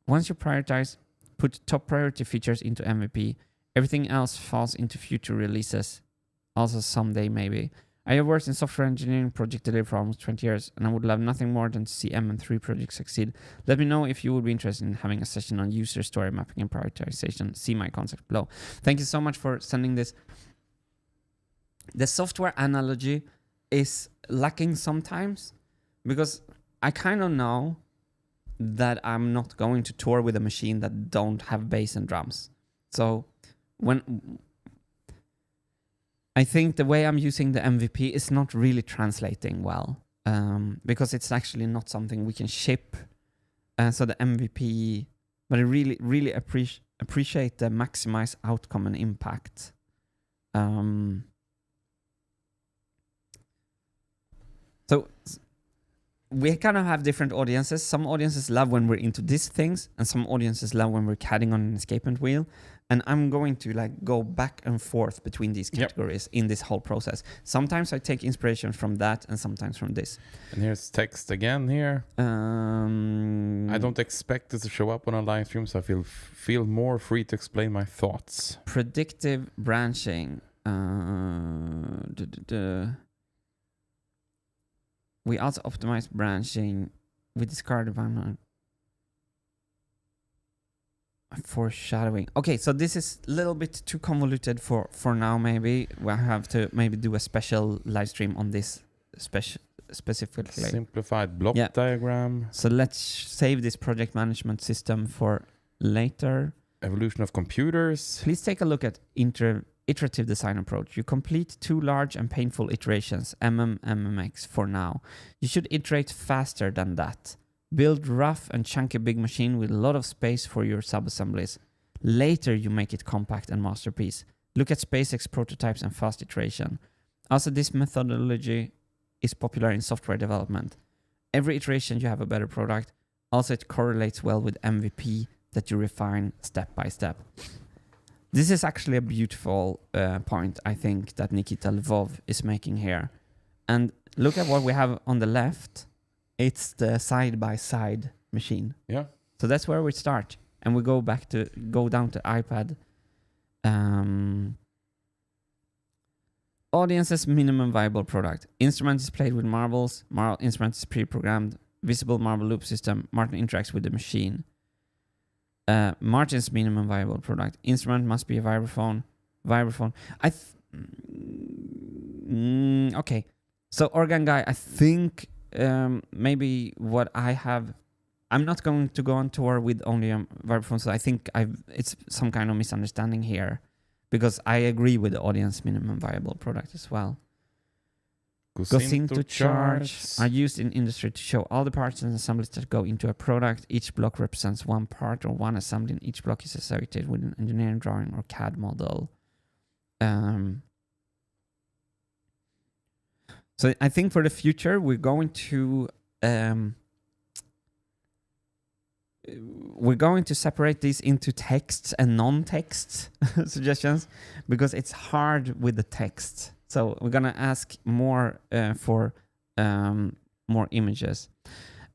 Once you prioritize, put top priority features into MVP. Everything else falls into future releases. Also someday maybe. I have worked in software engineering project delivery for almost 20 years, and I would love nothing more than to see MM3 projects succeed. Let me know if you would be interested in having a session on user story mapping and prioritization. See my contact below. Thank you so much for sending this. The software analogy is lacking sometimes, because I kind of know that I'm not going to tour with a machine that don't have bass and drums. So when... I think the way I'm using the MVP is not really translating well, because it's actually not something we can ship. So the MVP, but I really appreciate the maximize outcome and impact. So we kind of have different audiences. Some audiences love when we're into these things, and some audiences love when we're CADing on an escapement wheel. And I'm going to go back and forth between these categories in this whole process. Sometimes I take inspiration from that, and sometimes from this. And here's text again here. I don't expect this to show up on a live stream, so I feel more free to explain my thoughts. Predictive branching. We also optimize branching. We discard the foreshadowing. Okay, so this is a little bit too convoluted for now. Maybe we'll have to maybe do a special live stream on this specifically. Simplified block diagram. So let's save this project management system for later. Evolution of computers. Please take a look at iterative design approach. You complete 2 large and painful iterations, MMX for now. You should iterate faster than that. Build rough and chunky big machine with a lot of space for your sub-assemblies. Later you make it compact and masterpiece. Look at SpaceX prototypes and fast iteration. Also, this methodology is popular in software development. Every iteration you have a better product. Also, it correlates well with MVP that you refine step by step. This is actually a beautiful point, I think, that Nikita Lvov is making here. And look at what we have on the left. It's the side-by-side machine. Yeah. So that's where we start. And we go down to iPad. Audience's minimum viable product. Instrument is played with marbles. Instrument is pre-programmed. Visible marble loop system. Martin interacts with the machine. Martin's minimum viable product. Instrument must be a vibraphone. Okay. So Organ Guy, I think maybe what I have... I'm not going to go on tour with only a vibraphone, so I think it's some kind of misunderstanding here. Because I agree with the audience minimum viable product as well. Goes into charts are used in industry to show all the parts and assemblies that go into a product. Each block represents one part or one assembly, and each block is associated with an engineering drawing or CAD model. So I think for the future, we're going to separate these into texts and non-text suggestions because it's hard with the text. So we're gonna ask more for more images.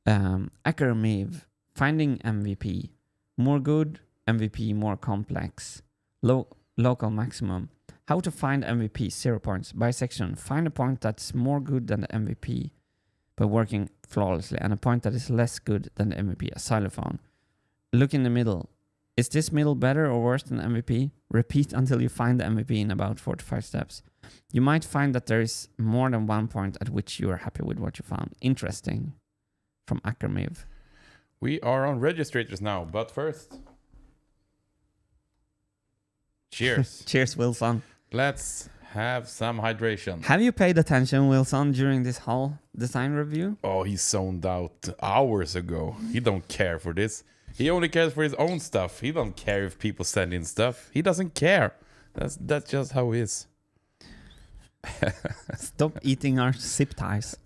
Archimedes, finding MVP, more good, MVP more complex, local maximum. How to find MVP, 0 points. Bisection, find a point that's more good than the MVP by working flawlessly, and a point that is less good than the MVP, a xylophone. Look in the middle. Is this middle better or worse than MVP? Repeat until you find the MVP in about 4 to 5 steps. You might find that there is more than one point at which you are happy with what you found. Interesting. From Archimedes. We are on registrators now, but first... Cheers. Cheers, Wilson. Let's have some hydration. Have you paid attention, Wilson, during this whole design review? Oh, he zoned out hours ago. He don't care for this. He only cares for his own stuff. He don't care if people send in stuff. He doesn't care. That's just how he is. Stop eating our zip ties.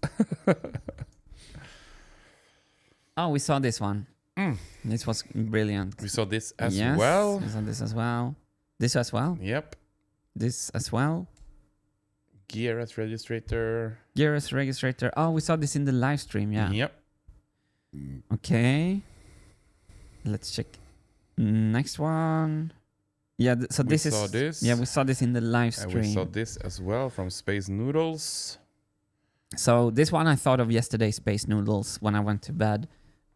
Oh, we saw this one. This was brilliant. We saw this as yes, well. We saw this as well. This as well. Yep. This as well. Gear as registrator. Gear as registrator. Oh, we saw this in the live stream, yeah. Yep. Okay. Let's check. Next one. Yeah, so we saw this. Yeah, we saw this in the live stream. And we saw this as well from Space Noodles. So this one I thought of yesterday, Space Noodles, when I went to bed.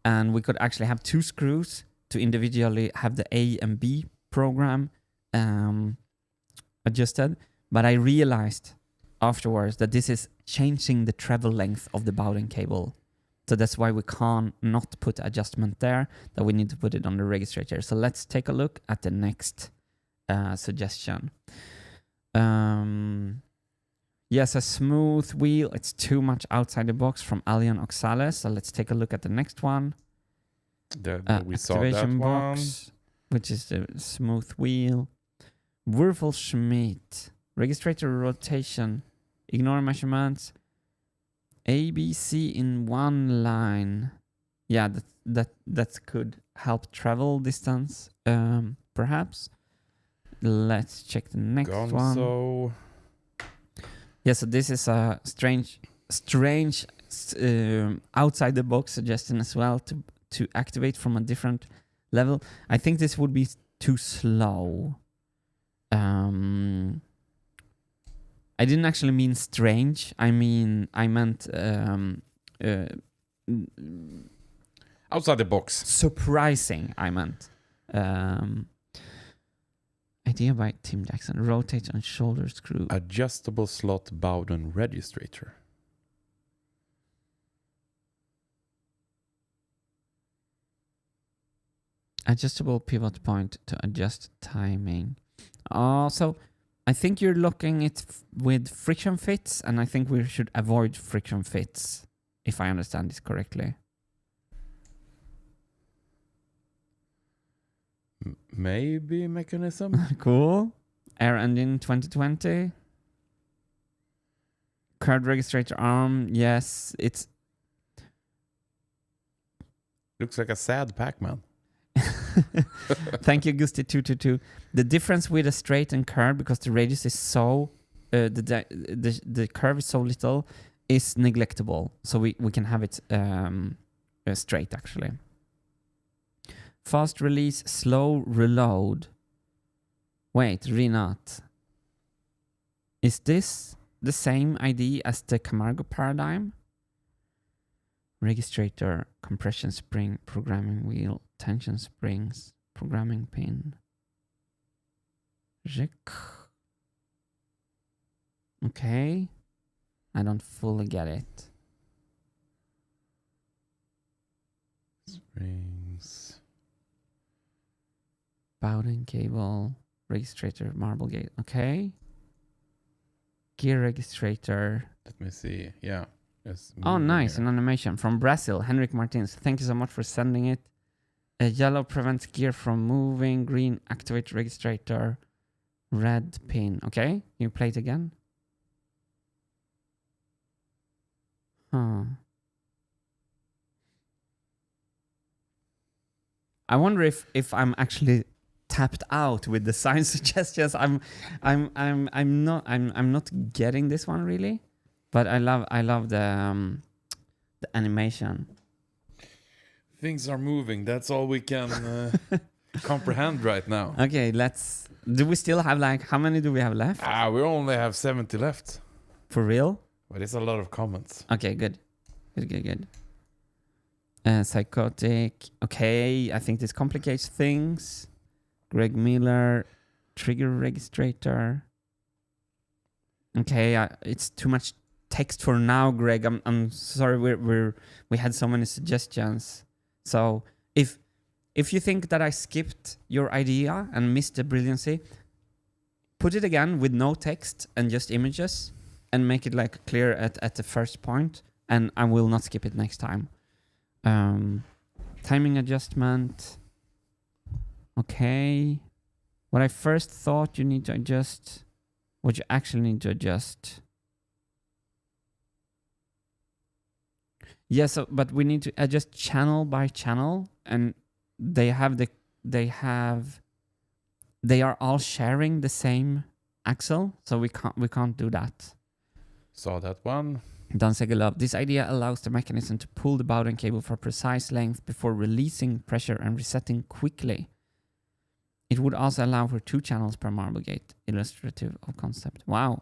And we could actually have 2 screws to individually have the A and B program adjusted. But I realized afterwards that this is changing the travel length of the Bowden cable. So that's why we can't not put adjustment there, that we need to put it on the registrator. So let's take a look at the next suggestion. Yes, a smooth wheel. It's too much outside the box from Alien Oxales. So let's take a look at the next one. We saw that box, which is the smooth wheel. Würfelschmidt. Registrator rotation. Ignore measurements. ABC in one line. Yeah, that could help travel distance, perhaps. Let's check the next one. Yeah, so this is a strange outside the box suggestion as well to activate from a different level. I think this would be too slow. I didn't actually mean strange. I meant outside the box. Surprising, I meant. Idea by Tim Jackson. Rotate on shoulder screw. Adjustable slot Bowden registrator. Adjustable pivot point to adjust timing. So I think you're looking it with friction fits, and I think we should avoid friction fits, if I understand this correctly. Maybe mechanism? Cool. Air engine 2020. Curved registrator arm. Yes, it's... Looks like a sad Pac-Man. Thank you, Gusti222. The difference with a straight and curve, because the radius is so... the curve is so little, is neglectable. So we can have it straight, actually. Fast release, slow reload. Wait, Renat. Is this the same ID as the Camargo paradigm? Registrator, compression spring, programming wheel, tension springs, programming pin. Okay. I don't fully get it. Springs. Bowden cable, registrator, marble gate. Okay. Gear registrator. Let me see. Yeah. Oh, nice. Here. An animation from Brazil. Henrik Martins. Thank you so much for sending it. Yellow prevents gear from moving. Green activate registrator. Red pin. Okay. Can you play it again? Huh. I wonder if I'm actually tapped out with the sign suggestions. I'm not getting this one really, but I love the animation. Things are moving. That's all we can comprehend right now. Okay, do we still have how many do we have left? We only have 70 left. For real? But it's a lot of comments. Okay, good. Psychotic. Okay, I think this complicates things. Greg Miller, trigger registrator. Okay, it's too much text for now, Greg. I'm sorry. We had so many suggestions. So if you think that I skipped your idea and missed the brilliancy, put it again with no text and just images, and make it clear at the first point, and I will not skip it next time. Timing adjustment. Okay. What I first thought you need to adjust, what you actually need to adjust. Yeah, but we need to adjust channel by channel, and they are all sharing the same axle, so we can't do that. Saw that one. Dan Segelov. This idea allows the mechanism to pull the Bowden cable for precise length before releasing pressure and resetting quickly. It would also allow for 2 channels per marble gate, illustrative of concept. Wow.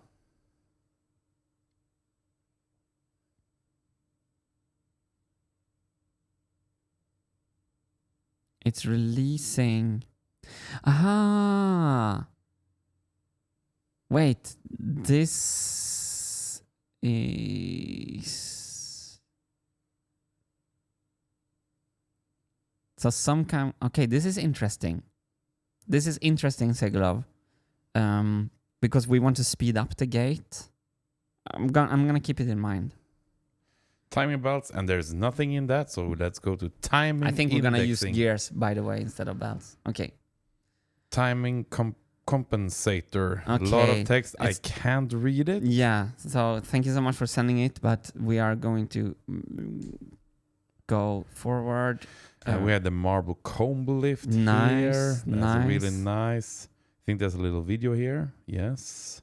It's releasing. Aha! Wait, this is... So some kind... Okay, this is interesting. This is interesting, Segelov. Because we want to speed up the gate. I'm gonna keep it in mind. Timing belts, and there's nothing in that, so let's go to timing. I think we're gonna use indexing. gears, by the way, instead of belts. Okay. Timing compensator. A lot of text. I can't read it. Yeah. So thank you so much for sending it, but we are going to go forward. We had the marble comb lift Nice, here. That's nice. really nice. I think there's a little video here. Yes.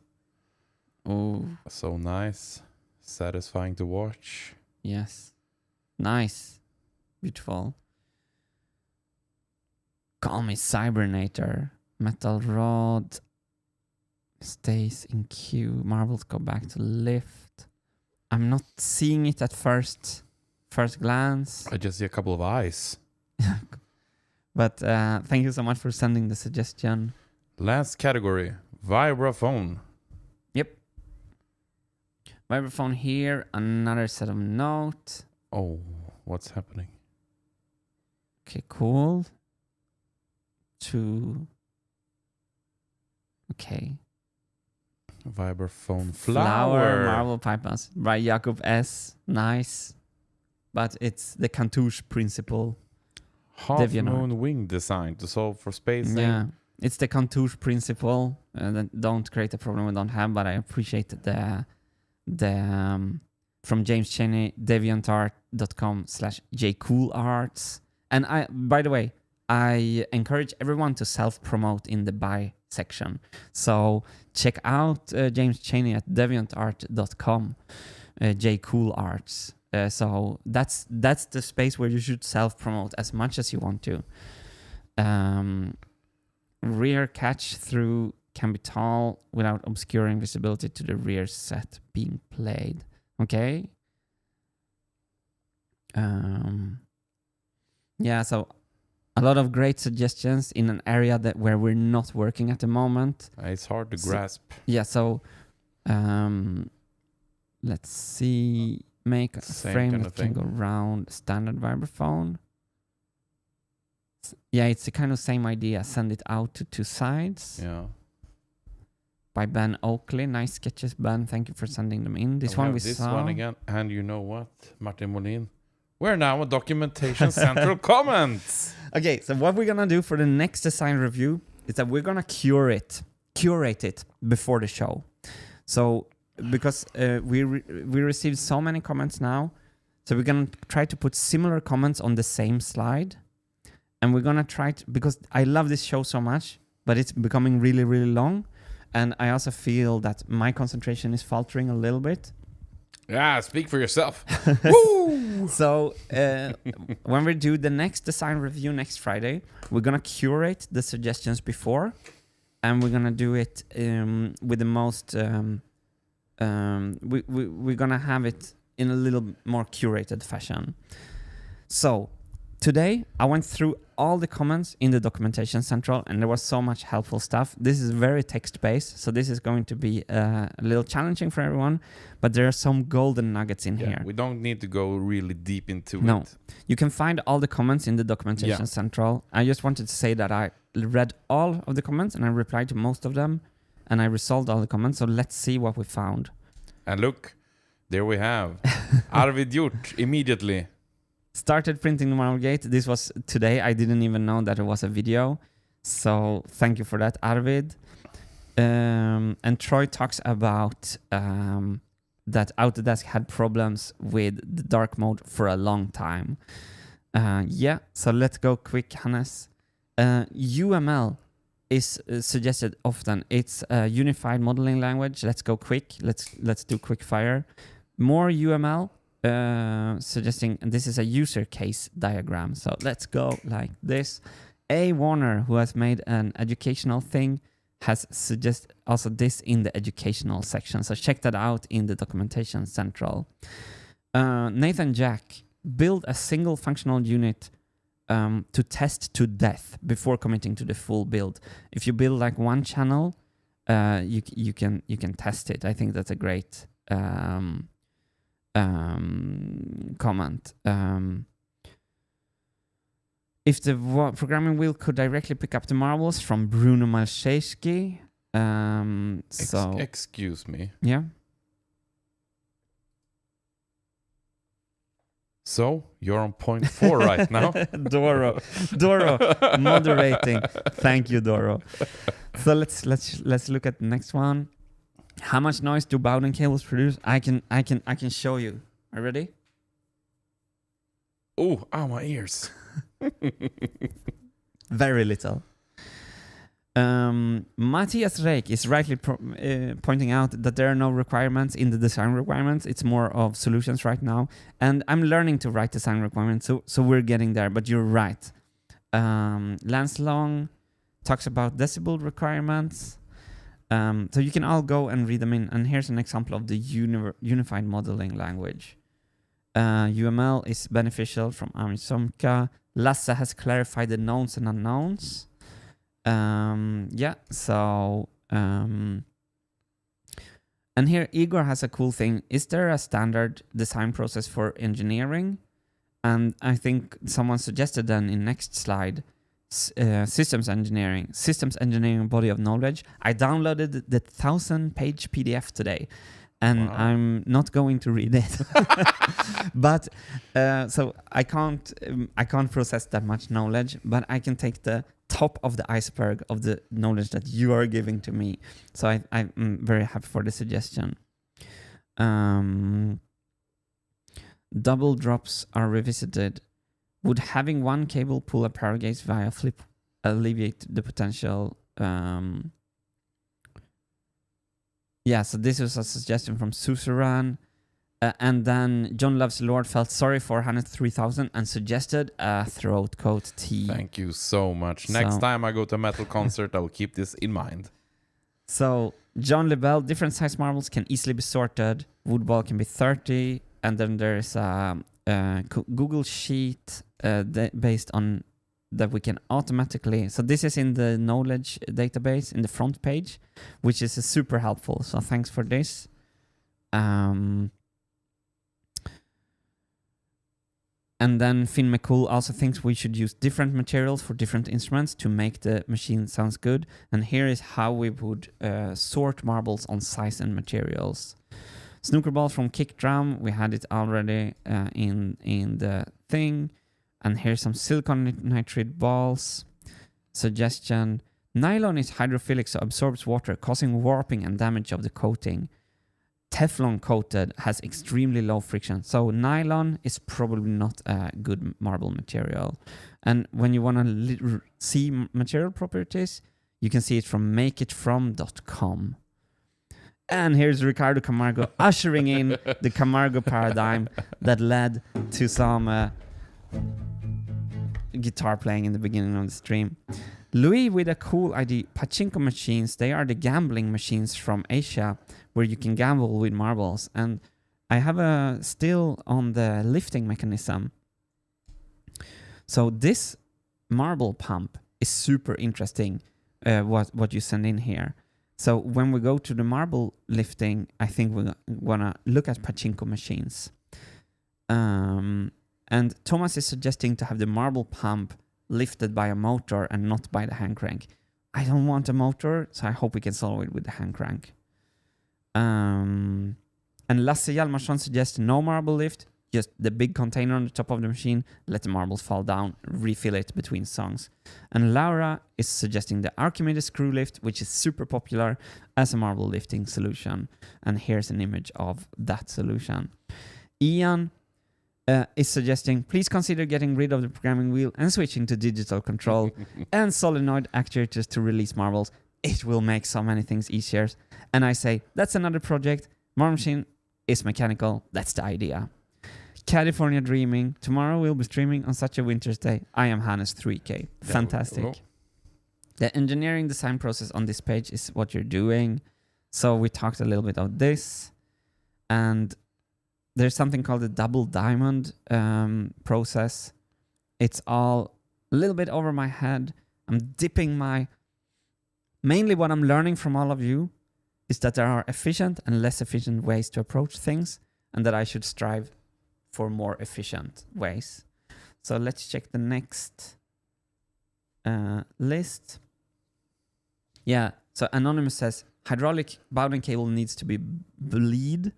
Oh, So nice. Satisfying to watch. yes. Nice. Beautiful. Call me Cybernator. Metal rod stays in queue. Marbles go back to lift. I'm not seeing it at first glance. I just see a couple of eyes. But thank you so much for sending the suggestion. Last category, vibraphone. Yep. Vibraphone here, another set of notes. Oh, what's happening? Okay, cool. Okay. Vibraphone flower. Marble Pipers by Jakob S. Nice. But it's the Cantouche principle. Half moon wing design to solve for spacing. Yeah, it's the Cantouche principle. Don't create a problem we don't have, but I appreciate the from James Cheney, deviantart.com/jcoolarts. And by the way, I encourage everyone to self-promote in the buy section. So check out James Cheney at deviantart.com, jcoolarts. So that's the space where you should self-promote as much as you want to. Rear catch through can be tall without obscuring visibility to the rear set being played. Okay. Yeah, so a lot of great suggestions in an area where we're not working at the moment. It's hard to grasp. Yeah, so let's see. Make a frame that can go round, standard vibraphone. Yeah, it's the kind of same idea. Send it out to two sides. Yeah. By Ben Oakley. Nice sketches, Ben. Thank you for sending them in. This one we this saw. one again. And you know what, Martin Molin? We're now a documentation central comments. Okay, so what we're gonna do for the next design review is that we're gonna curate it before the show. So because we received so many comments now, so we're gonna try to put similar comments on the same slide, and we're gonna try to, because I love this show so much, but it's becoming really, really long, and I also feel that my concentration is faltering a little bit. Yeah, speak for yourself. Woo! So when we do the next design review next Friday, we're gonna curate the suggestions before, and we're gonna do it with the most. We're gonna have it in a little more curated fashion. So today I went through all the comments in the documentation central, and there was so much helpful stuff. This is very text-based, so this is going to be a little challenging for everyone, but there are some golden nuggets in here. We don't need to go really deep into it. No, you can find all the comments in the documentation central. I just wanted to say that I read all of the comments and I replied to most of them, and I resolved all the comments. So let's see what we found. And look, there we have Arvid Hjort immediately. Started printing the marble gate. This was today. I didn't even know that it was a video. So thank you for that, Arvid. And Troy talks about that Autodesk had problems with the dark mode for a long time. So let's go quick, Hannes. UML is suggested often. It's a unified modeling language. Let's go quick. Let's do quick fire. More UML. Suggesting, and this is a user case diagram. So let's go like this. A. Warner, who has made an educational thing, has suggested also this in the educational section. So check that out in the documentation central. Nathan Jack, build a single functional unit to test to death before committing to the full build. If you build like one channel, you can test it. I think that's a great comment. If the programming wheel could directly pick up the marbles from Bruno Malczewski. Excuse me. Yeah. So you're on point 4 right now. Doro, moderating. Thank you, Doro. So let's look at the next one. How much noise do Bowden cables produce? I can show you. Are you ready? Oh, my ears. Very little. Matthias Reik is rightly pointing out that there are no requirements in the design requirements. It's more of solutions right now. And I'm learning to write design requirements, so we're getting there, but you're right. Lance Long talks about decibel requirements. So you can all go and read them in. And here's an example of the unified modeling language. UML is beneficial from Armin Somka. Lasse has clarified the knowns and unknowns. And here Igor has a cool thing. Is there a standard design process for engineering? And I think someone suggested then in next slide, systems engineering body of knowledge. I downloaded the 1,000-page PDF today, and I'm not going to read it. But so I can't process that much knowledge, but I can take the top of the iceberg of the knowledge that you are giving to me. So I'm very happy for the suggestion. Double drops are revisited. Would having one cable pull a power gauge via flip alleviate the potential? So this was a suggestion from Susaran. And then John Loves Lord felt sorry for 103,000 and suggested a throat coat tea. Thank you so much. Next time I go to a metal concert, I will keep this in mind. So John Lebel, different size marbles can easily be sorted. Wood ball can be 30. And then there is a Google sheet based on that we can automatically. So this is in the knowledge database in the front page, which is super helpful. So thanks for this. And then Finn McCool also thinks we should use different materials for different instruments to make the machine sounds good. And here is how we would sort marbles on size and materials. Snooker ball from Kick Drum, we had it already in the thing. And here's some silicon nitride balls. Suggestion, nylon is hydrophilic, so absorbs water, causing warping and damage of the coating. Teflon coated has extremely low friction, so nylon is probably not a good marble material. And when you want to see material properties, you can see it from makeitfrom.com. And here's Ricardo Camargo ushering in the Camargo paradigm that led to some guitar playing in the beginning of the stream. Louis with a cool idea. Pachinko machines, they are the gambling machines from Asia where you can gamble with marbles. And I have a still on the lifting mechanism. So this marble pump is super interesting, what you send in here. So when we go to the marble lifting, I think we want to look at pachinko machines. And Thomas is suggesting to have the marble pump lifted by a motor and not by the hand crank. I don't want a motor, so I hope we can solve it with the hand crank. And Lasse Hjalmarsson suggests no marble lift, just the big container on the top of the machine, let the marbles fall down, refill it between songs. And Laura is suggesting the Archimedes screw lift, which is super popular as a marble lifting solution. And here's an image of that solution. Ian is suggesting, please consider getting rid of the programming wheel and switching to digital control and solenoid actuators to release marbles. It will make so many things easier. And I say, that's another project. Marble machine is mechanical. That's the idea. California Dreaming. Tomorrow we'll be streaming on such a winter's day. I am Hannes 3K. Fantastic. The engineering design process on this page is what you're doing. So we talked a little bit about this. And there's something called the double diamond process. It's all a little bit over my head. I'm dipping my... Mainly what I'm learning from all of you is that there are efficient and less efficient ways to approach things, and that I should strive for more efficient ways. So let's check the next list. Yeah, so Anonymous says, hydraulic Bowden cable needs to be bleed,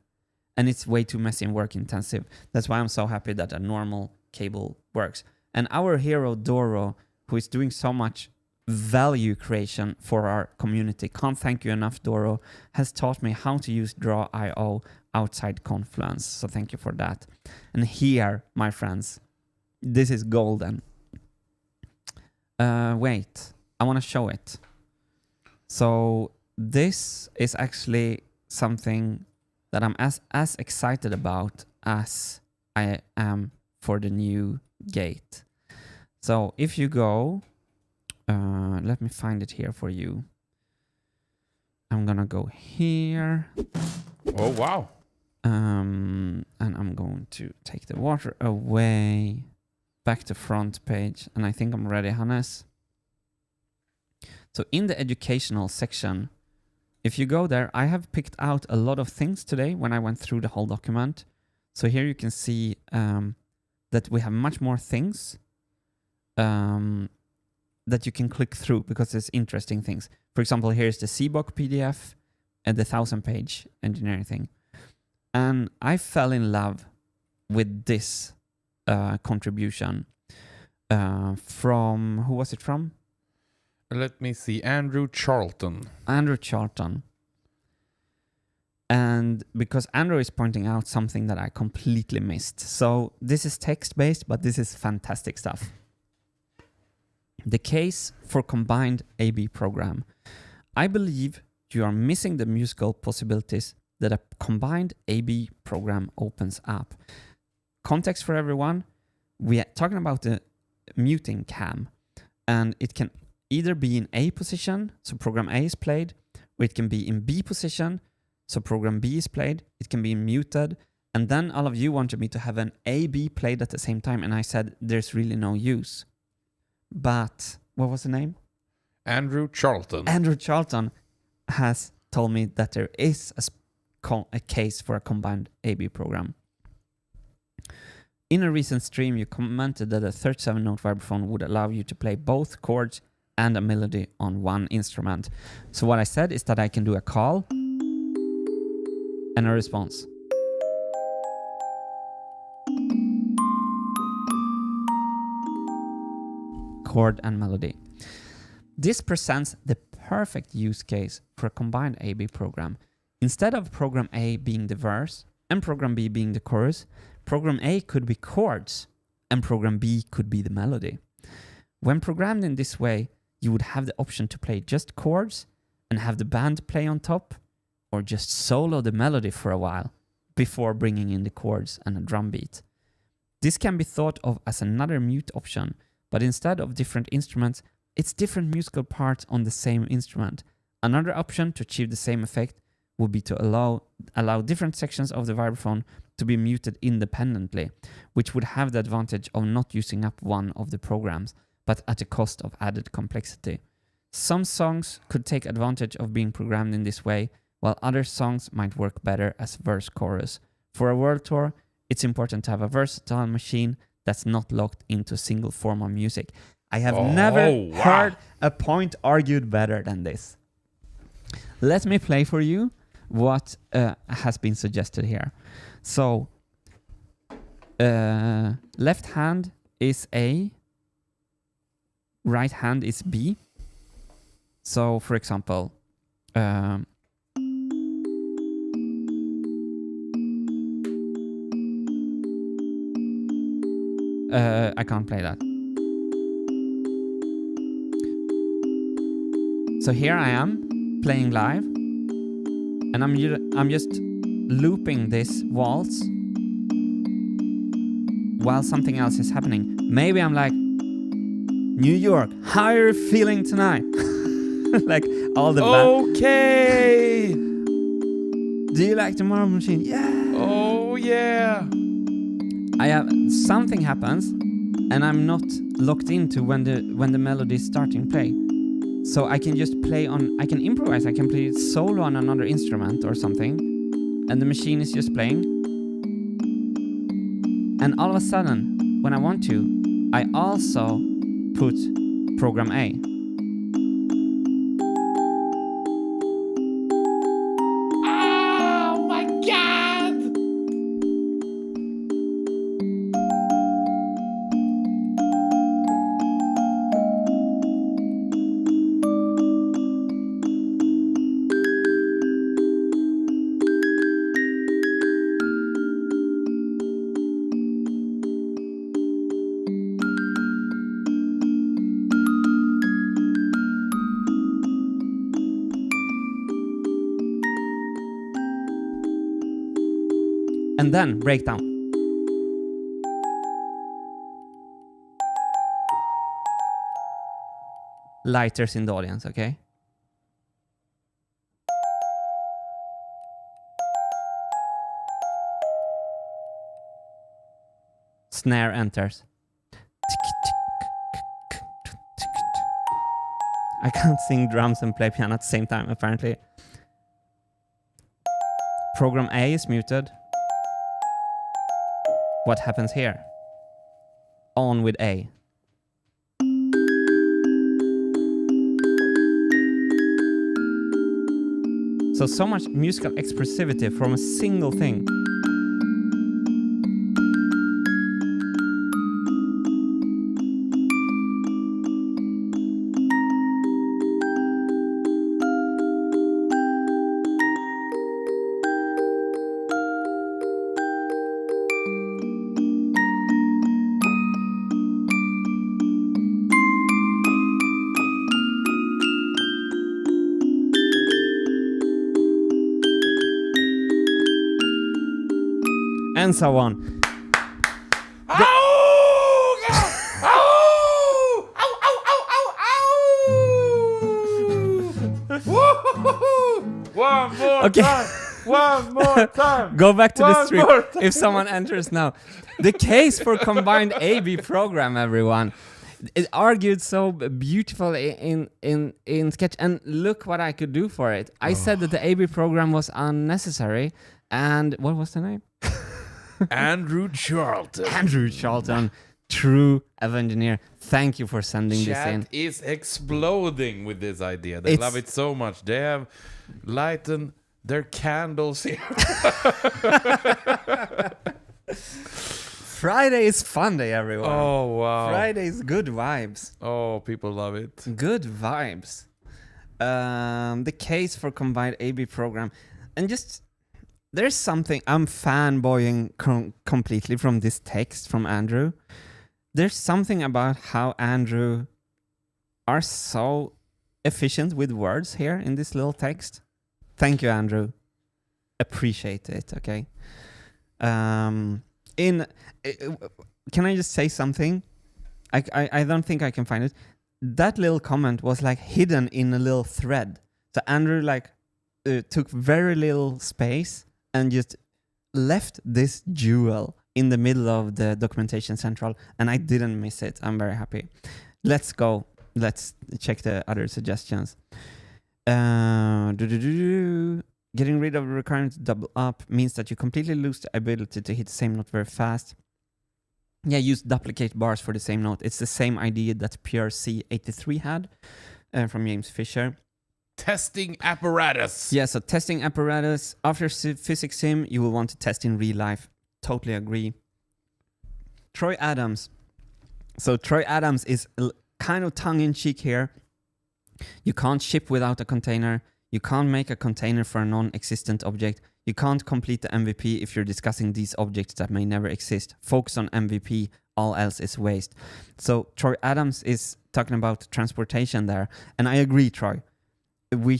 and it's way too messy and work intensive. That's why I'm so happy that a normal cable works. And our hero Doro, who is doing so much value creation for our community, can't thank you enough, Doro, has taught me how to use Draw.io outside Confluence. So thank you for that. And here, my friends, this is golden. Wait, I want to show it. So this is actually something that I'm as excited about as I am for the new gate. So if you go, let me find it here for you. I'm gonna go here. Oh, wow. And I'm going to take the water away. Back to front page. And I think I'm ready, Hannes. So in the educational section, if you go there, I have picked out a lot of things today when I went through the whole document. So here you can see that we have much more things that you can click through because there's interesting things. For example, here's the CBOK PDF and the 1000-page engineering thing. And I fell in love with this contribution from, who was it from? Let me see, Andrew Charlton. Andrew Charlton. And because Andrew is pointing out something that I completely missed. So this is text-based, but this is fantastic stuff. The case for combined A-B program. I believe you are missing the musical possibilities that a combined A-B program opens up. Context for everyone, we are talking about the muting cam, and it can either be in A position, so program A is played, or it can be in B position, so program B is played. It can be muted, and then all of you wanted me to have an A-B played at the same time, and I said there's really no use. But what was the name? Andrew Charlton. Andrew Charlton has told me that there is a case for a combined A-B program. In a recent stream, you commented that a 37-note vibraphone would allow you to play both chords and a melody on one instrument. So what I said is that I can do a call and a response. Chord and melody. This presents the perfect use case for a combined A-B program. Instead of program A being the verse and program B being the chorus, program A could be chords and program B could be the melody. When programmed in this way, you would have the option to play just chords and have the band play on top, or just solo the melody for a while before bringing in the chords and a drum beat. This can be thought of as another mute option, but instead of different instruments, it's different musical parts on the same instrument. Another option to achieve the same effect would be to allow different sections of the vibraphone to be muted independently, which would have the advantage of not using up one of the programs, but at the cost of added complexity. Some songs could take advantage of being programmed in this way, while other songs might work better as verse-chorus. For a world tour, it's important to have a versatile machine that's not locked into a single form of music. I have never heard a point argued better than this. Let me play for you what has been suggested here. So, left hand is A, right hand is B. So, for example, I can't play that. So here I am playing live, and I'm just looping this waltz while something else is happening. Maybe I'm like, New York, how are you feeling tonight? Like all the Okay. Do you like the Marble Machine? Yeah. Oh yeah. I have something happens, and I'm not locked into when the melody is starting play. So I can just play on. I can improvise. I can play it solo on another instrument or something, and the machine is just playing. And all of a sudden, when I want to, I also put program A. Oh my god! And then breakdown. Lighters in the audience, okay? snare enters. I can't sing drums and play piano at the same time, apparently. Program A is muted. What happens here? On with A. So much musical expressivity from a single thing. And so on. One more Okay. time. One more time. Go back to the One stream more time. if someone enters now. The case for combined A-B program, everyone. It argued so beautifully in Sketch, and look what I could do for it. I said that the A-B program was unnecessary, and what was the name? Andrew Charlton. Andrew Charlton, true engineer. Thank you for sending this in. Chat is exploding with this idea. They It's- love it so much. They have lightened their candles here. Friday is fun day, everyone. Oh, wow. Friday is good vibes. Oh, people love it. Good vibes. The case for combined A-B program. And just, there's something, I'm fanboying completely from this text from Andrew. There's something about how Andrew are so efficient with words here in this little text. Thank you, Andrew. Appreciate it, okay? Can I just say something? I don't think I can find it. That little comment was like hidden in a little thread. So Andrew took very little space and just left this jewel in the middle of the documentation central, and I didn't miss it. I'm very happy. Let's go. Let's check the other suggestions. Getting rid of the requirement to double up means that you completely lose the ability to hit the same note very fast. Yeah, use duplicate bars for the same note. It's the same idea that PRC83 had from James Fisher. Testing apparatus. Yeah, so testing apparatus. After physics sim, you will want to test in real life. Totally agree. Troy Adams. So Troy Adams is kind of tongue-in-cheek here. You can't ship without a container. You can't make a container for a non-existent object. You can't complete the MVP if you're discussing these objects that may never exist. Focus on MVP, all else is waste. So Troy Adams is talking about transportation there. And I agree, Troy. We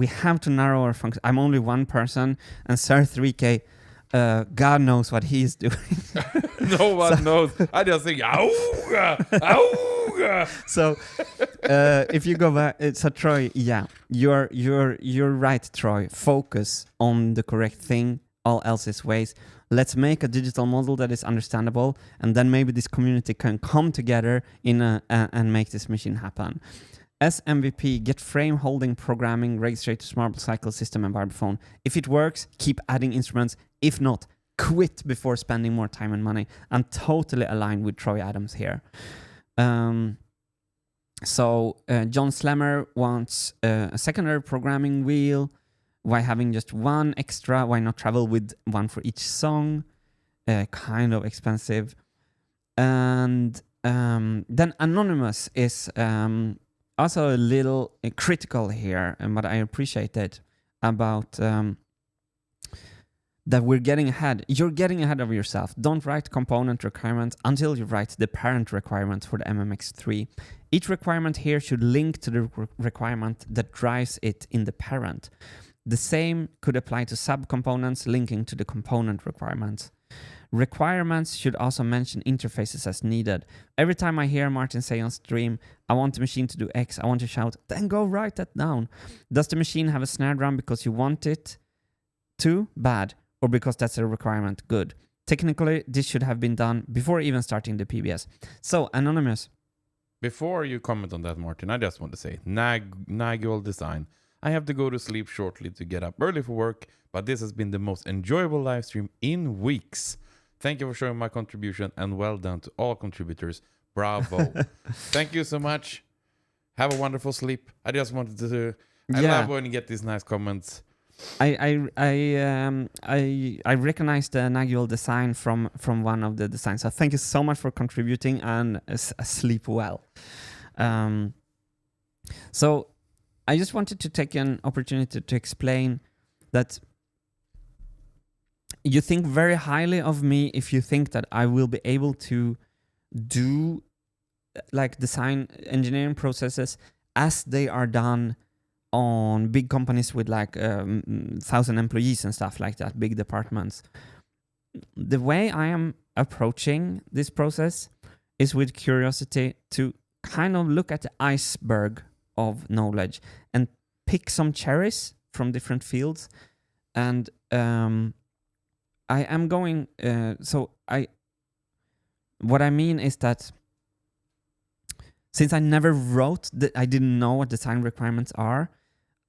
have to narrow our function. I'm only one person, and Sir 3K, God knows what he is doing. No one knows. I just think, auga, auga. So if you go back, so Troy, yeah, you're right, Troy. Focus on the correct thing. All else is waste. Let's make a digital model that is understandable, and then maybe this community can come together and make this machine happen. As MVP, get frame holding programming, registrators, marble cycle system, and vibraphone. If it works, keep adding instruments. If not, quit before spending more time and money. I'm totally aligned with Troy Adams here. So John Slammer wants a secondary programming wheel. Why having just one extra? Why not travel with one for each song? Kind of expensive. And then Anonymous is also a little critical here, but I appreciate it about that we're getting ahead. You're getting ahead of yourself. Don't write component requirements until you write the parent requirement for the MMX3. Each requirement here should link to the requirement that drives it in the parent. The same could apply to subcomponents linking to the component requirements. Requirements should also mention interfaces as needed. Every time I hear Martin say on stream, I want the machine to do X, I want to shout, then go write that down. Does the machine have a snare drum because you want it to? Bad. Or because that's a requirement? Good. Technically, this should have been done before even starting the PBS. So, Anonymous. Before you comment on that, Martin, I just want to say, Nagual Design. I have to go to sleep shortly to get up early for work, but this has been the most enjoyable live stream in weeks. Thank you for showing my contribution, and well done to all contributors. Bravo. Thank you so much. Have a wonderful sleep. I just wanted to... I love when you get these nice comments. I recognize the Nagual design from one of the designs. So thank you so much for contributing, and sleep well. So I just wanted to take an opportunity to explain that you think very highly of me if you think that I will be able to do like design engineering processes as they are done on big companies with like 1,000 employees and stuff like that, big departments. The way I am approaching this process is with curiosity to kind of look at the iceberg of knowledge and pick some cherries from different fields. And I am going, what I mean is that since I never wrote, I didn't know what design requirements are,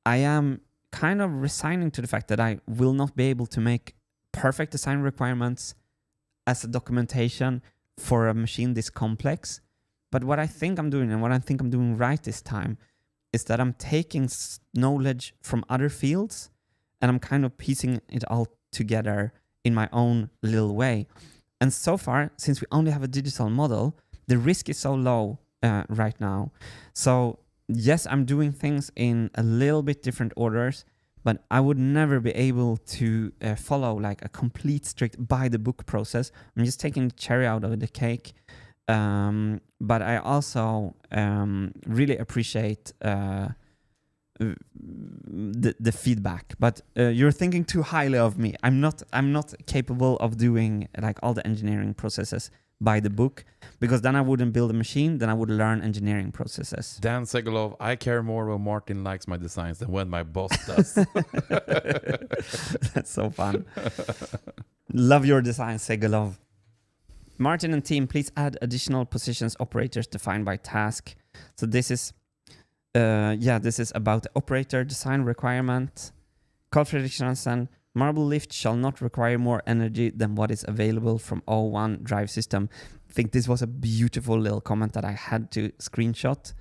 I am kind of resigning to the fact that I will not be able to make perfect design requirements as a documentation for a machine this complex. But what I think I'm doing, and what I think I'm doing right this time, is that I'm taking knowledge from other fields and I'm kind of piecing it all together in my own little way. And so far, since we only have a digital model, the risk is so low right now. So yes, I'm doing things in a little bit different orders, but I would never be able to follow like a complete strict by the book process. I'm just taking the cherry out of the cake. But I also really appreciate the feedback. But you're thinking too highly of me. I'm not capable of doing like all the engineering processes by the book, because then I wouldn't build a machine, then I would learn engineering processes. Dan Segalov, I care more when Martin likes my designs than when my boss does. That's so fun. Love your design, Segalov. Martin and team, please add additional positions operators defined by task. So this is about the operator design requirement. Carl Fredriksson, marble lift shall not require more energy than what is available from O1 drive system. I think this was a beautiful little comment that I had to screenshot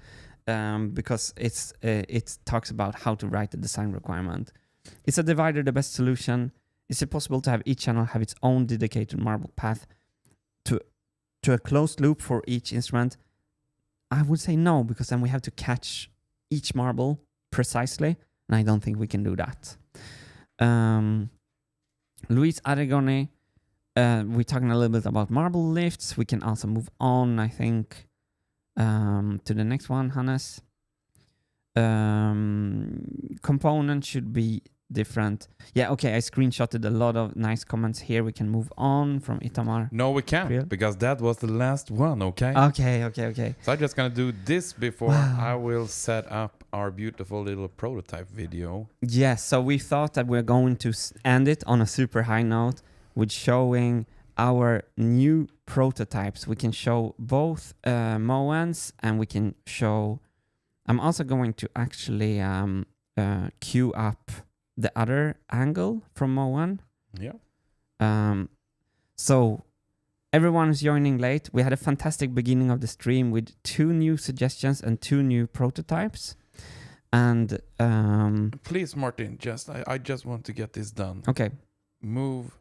because it talks about how to write the design requirement. Is a divider the best solution? Is it possible to have each channel have its own dedicated marble path to a closed loop for each instrument? I would say no, because then we have to catch each marble precisely, and I don't think we can do that. Luis Aragoni, we're talking a little bit about marble lifts. We can also move on, I think, to the next one, Hannes. Component should be different. Yeah, okay, I screenshotted a lot of nice comments here. We can move on from Itamar. No, we can't, because that was the last one, okay? Okay. So I'm just going to do this before I will set up our beautiful little prototype video. Yes, so we thought that we're going to end it on a super high note with showing our new prototypes. We can show both Moans, and we can show... I'm also going to actually queue up the other angle from Moan. Yeah. So everyone is joining late. We had a fantastic beginning of the stream with 2 new suggestions and 2 new prototypes. And please, Martin, I just want to get this done. Okay. Move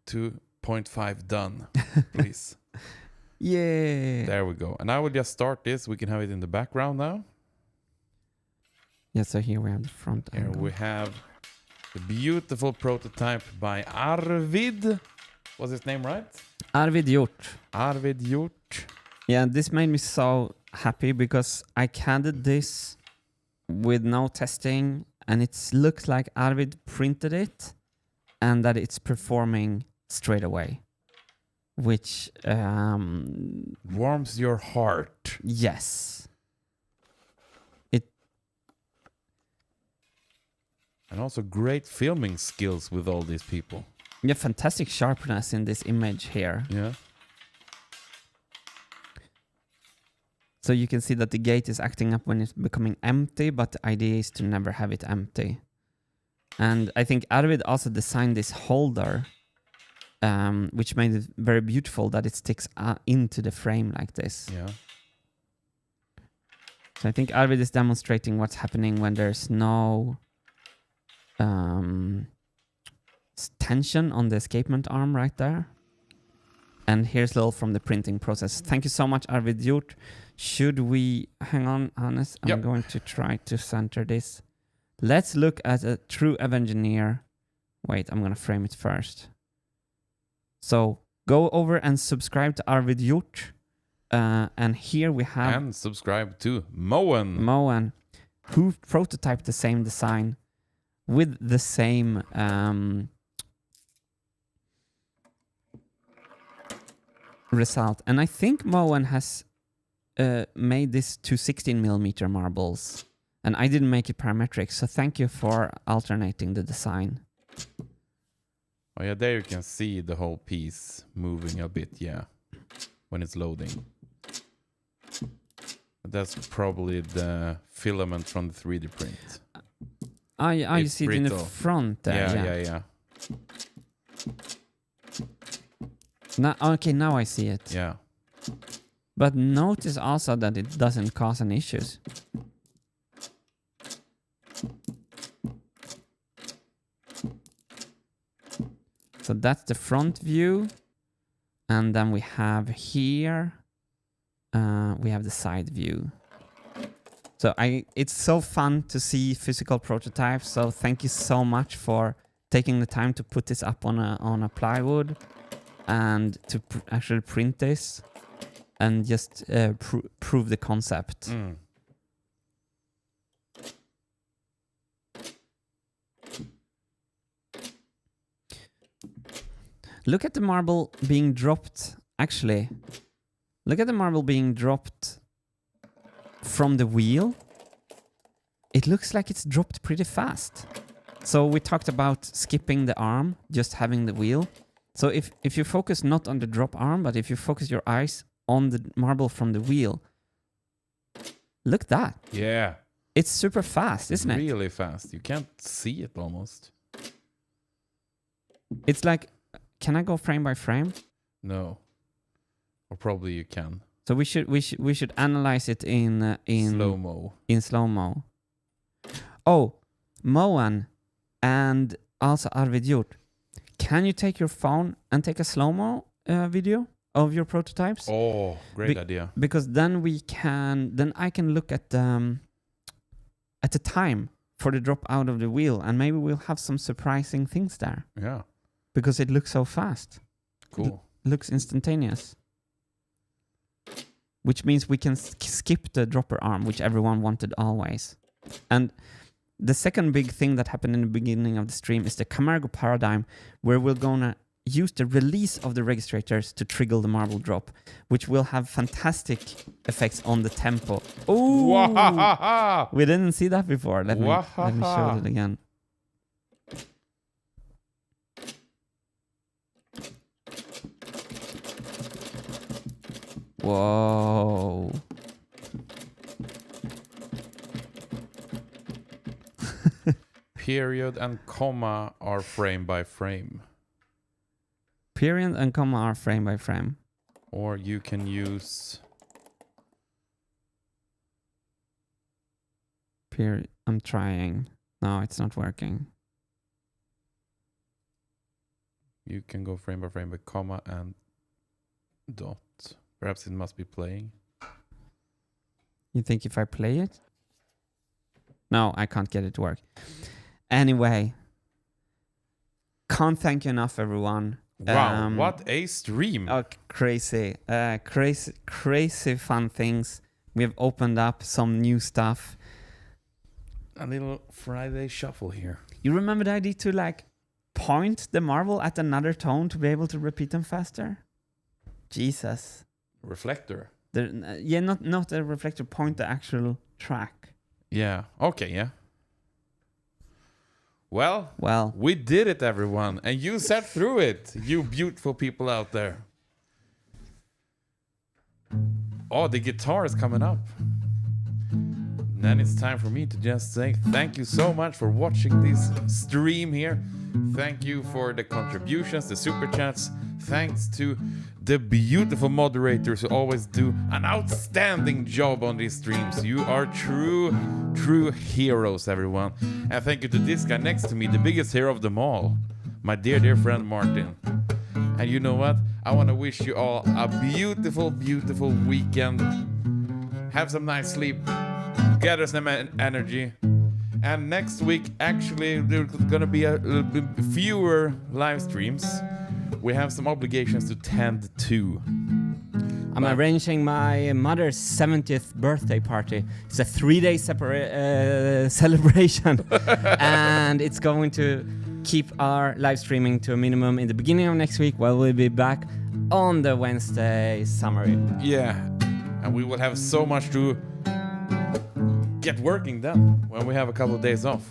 to 0.5 done, please. Yeah. There we go. And I will just start this. We can have it in the background now. Yeah, so here we have the front Here angle. we have the beautiful prototype by Arvid. Was his name right? Arvid Hjort. Arvid Hjort. Yeah, this made me so happy because I canned this with no testing, and it looks like Arvid printed it and that it's performing straight away, which warms your heart. Yes. And also great filming skills with all these people. Yeah, fantastic sharpness in this image here. Yeah. So you can see that the gate is acting up when it's becoming empty, but the idea is to never have it empty. And I think Arvid also designed this holder, which made it very beautiful that it sticks into the frame like this. Yeah. So I think Arvid is demonstrating what's happening when there's no tension on the escapement arm right there. And here's a little from the printing process. Thank you so much, Arvid Hjort. Should we... Hang on, Hannes. I'm going to try to center this. Let's look at a true engineer. Wait, I'm going to frame it first. So go over and subscribe to Arvid Hjort. And here we have... And subscribe to Moen, who prototyped the same design with the same... result. And I think Moen has made this to 16mm marbles, and I didn't make it parametric, so thank you for alternating the design. Oh yeah, there you can see the whole piece moving a bit, yeah, when it's loading. That's probably the filament from the 3D print. You see it in the brittle. front there. Yeah. Now I see it. Yeah. But notice also that it doesn't cause any issues. So that's the front view. And then we have here, we have the side view. So it's so fun to see physical prototypes. So thank you so much for taking the time to put this up on a plywood and to actually print this and just prove the concept. Mm. Look at the marble being dropped. Actually, look at the marble being dropped from the wheel. It looks like it's dropped pretty fast. So we talked about skipping the arm, just having the wheel. So if you focus not on the drop arm, but if you focus your eyes on the marble from the wheel, look at that. Yeah. It's super fast, isn't it? Really fast. You can't see it almost. It's like, can I go frame by frame? No. Or probably you can. So we should analyze it in slow-mo. In slow-mo. Oh, Moen and also Arvid Hjort. Can you take your phone and take a slow-mo video of your prototypes? Oh, great idea. Because then I can look at the time for the drop out of the wheel, and maybe we'll have some surprising things there. Yeah. Because it looks so fast. Cool. It looks instantaneous. Which means we can skip the dropper arm, which everyone wanted always. And the second big thing that happened in the beginning of the stream is the Camargo paradigm, where we're gonna use the release of the registrators to trigger the marble drop, which will have fantastic effects on the tempo. Oh, we didn't see that before. Let me show it again. Whoa. Period and comma are frame by frame. Period and comma are frame by frame. Or you can use... Period. I'm trying. No, it's not working. You can go frame by frame with comma and dot. Perhaps it must be playing. You think if I play it? No, I can't get it to work. Anyway, can't thank you enough, everyone. Wow, what a stream! Oh, crazy fun things. We have opened up some new stuff. A little Friday shuffle here. You remember the idea to like point the marble at another tone to be able to repeat them faster? Jesus. Reflector. Yeah, not a reflector. Point the actual track. Yeah. Okay. Yeah. Well, we did it, everyone. And you sat through it, you beautiful people out there. Oh, the guitar is coming up. Then it's time for me to just say thank you so much for watching this stream here. Thank you for the contributions, the super chats. Thanks to the beautiful moderators who always do an outstanding job on these streams. You are true heroes, everyone. And thank you to this guy next to me, the biggest hero of them all, my dear friend Martin. And you know what? I want to wish you all a beautiful weekend. Have some nice sleep. Gather some energy. And next week, actually, there's gonna be a little bit fewer live streams. We have some obligations to tend to. I'm arranging my mother's 70th birthday party. It's a 3-day celebration. And it's going to keep our live streaming to a minimum in the beginning of next week, while we'll be back on the Wednesday summary. Yeah, and we will have so much to get working done when we have a couple of days off.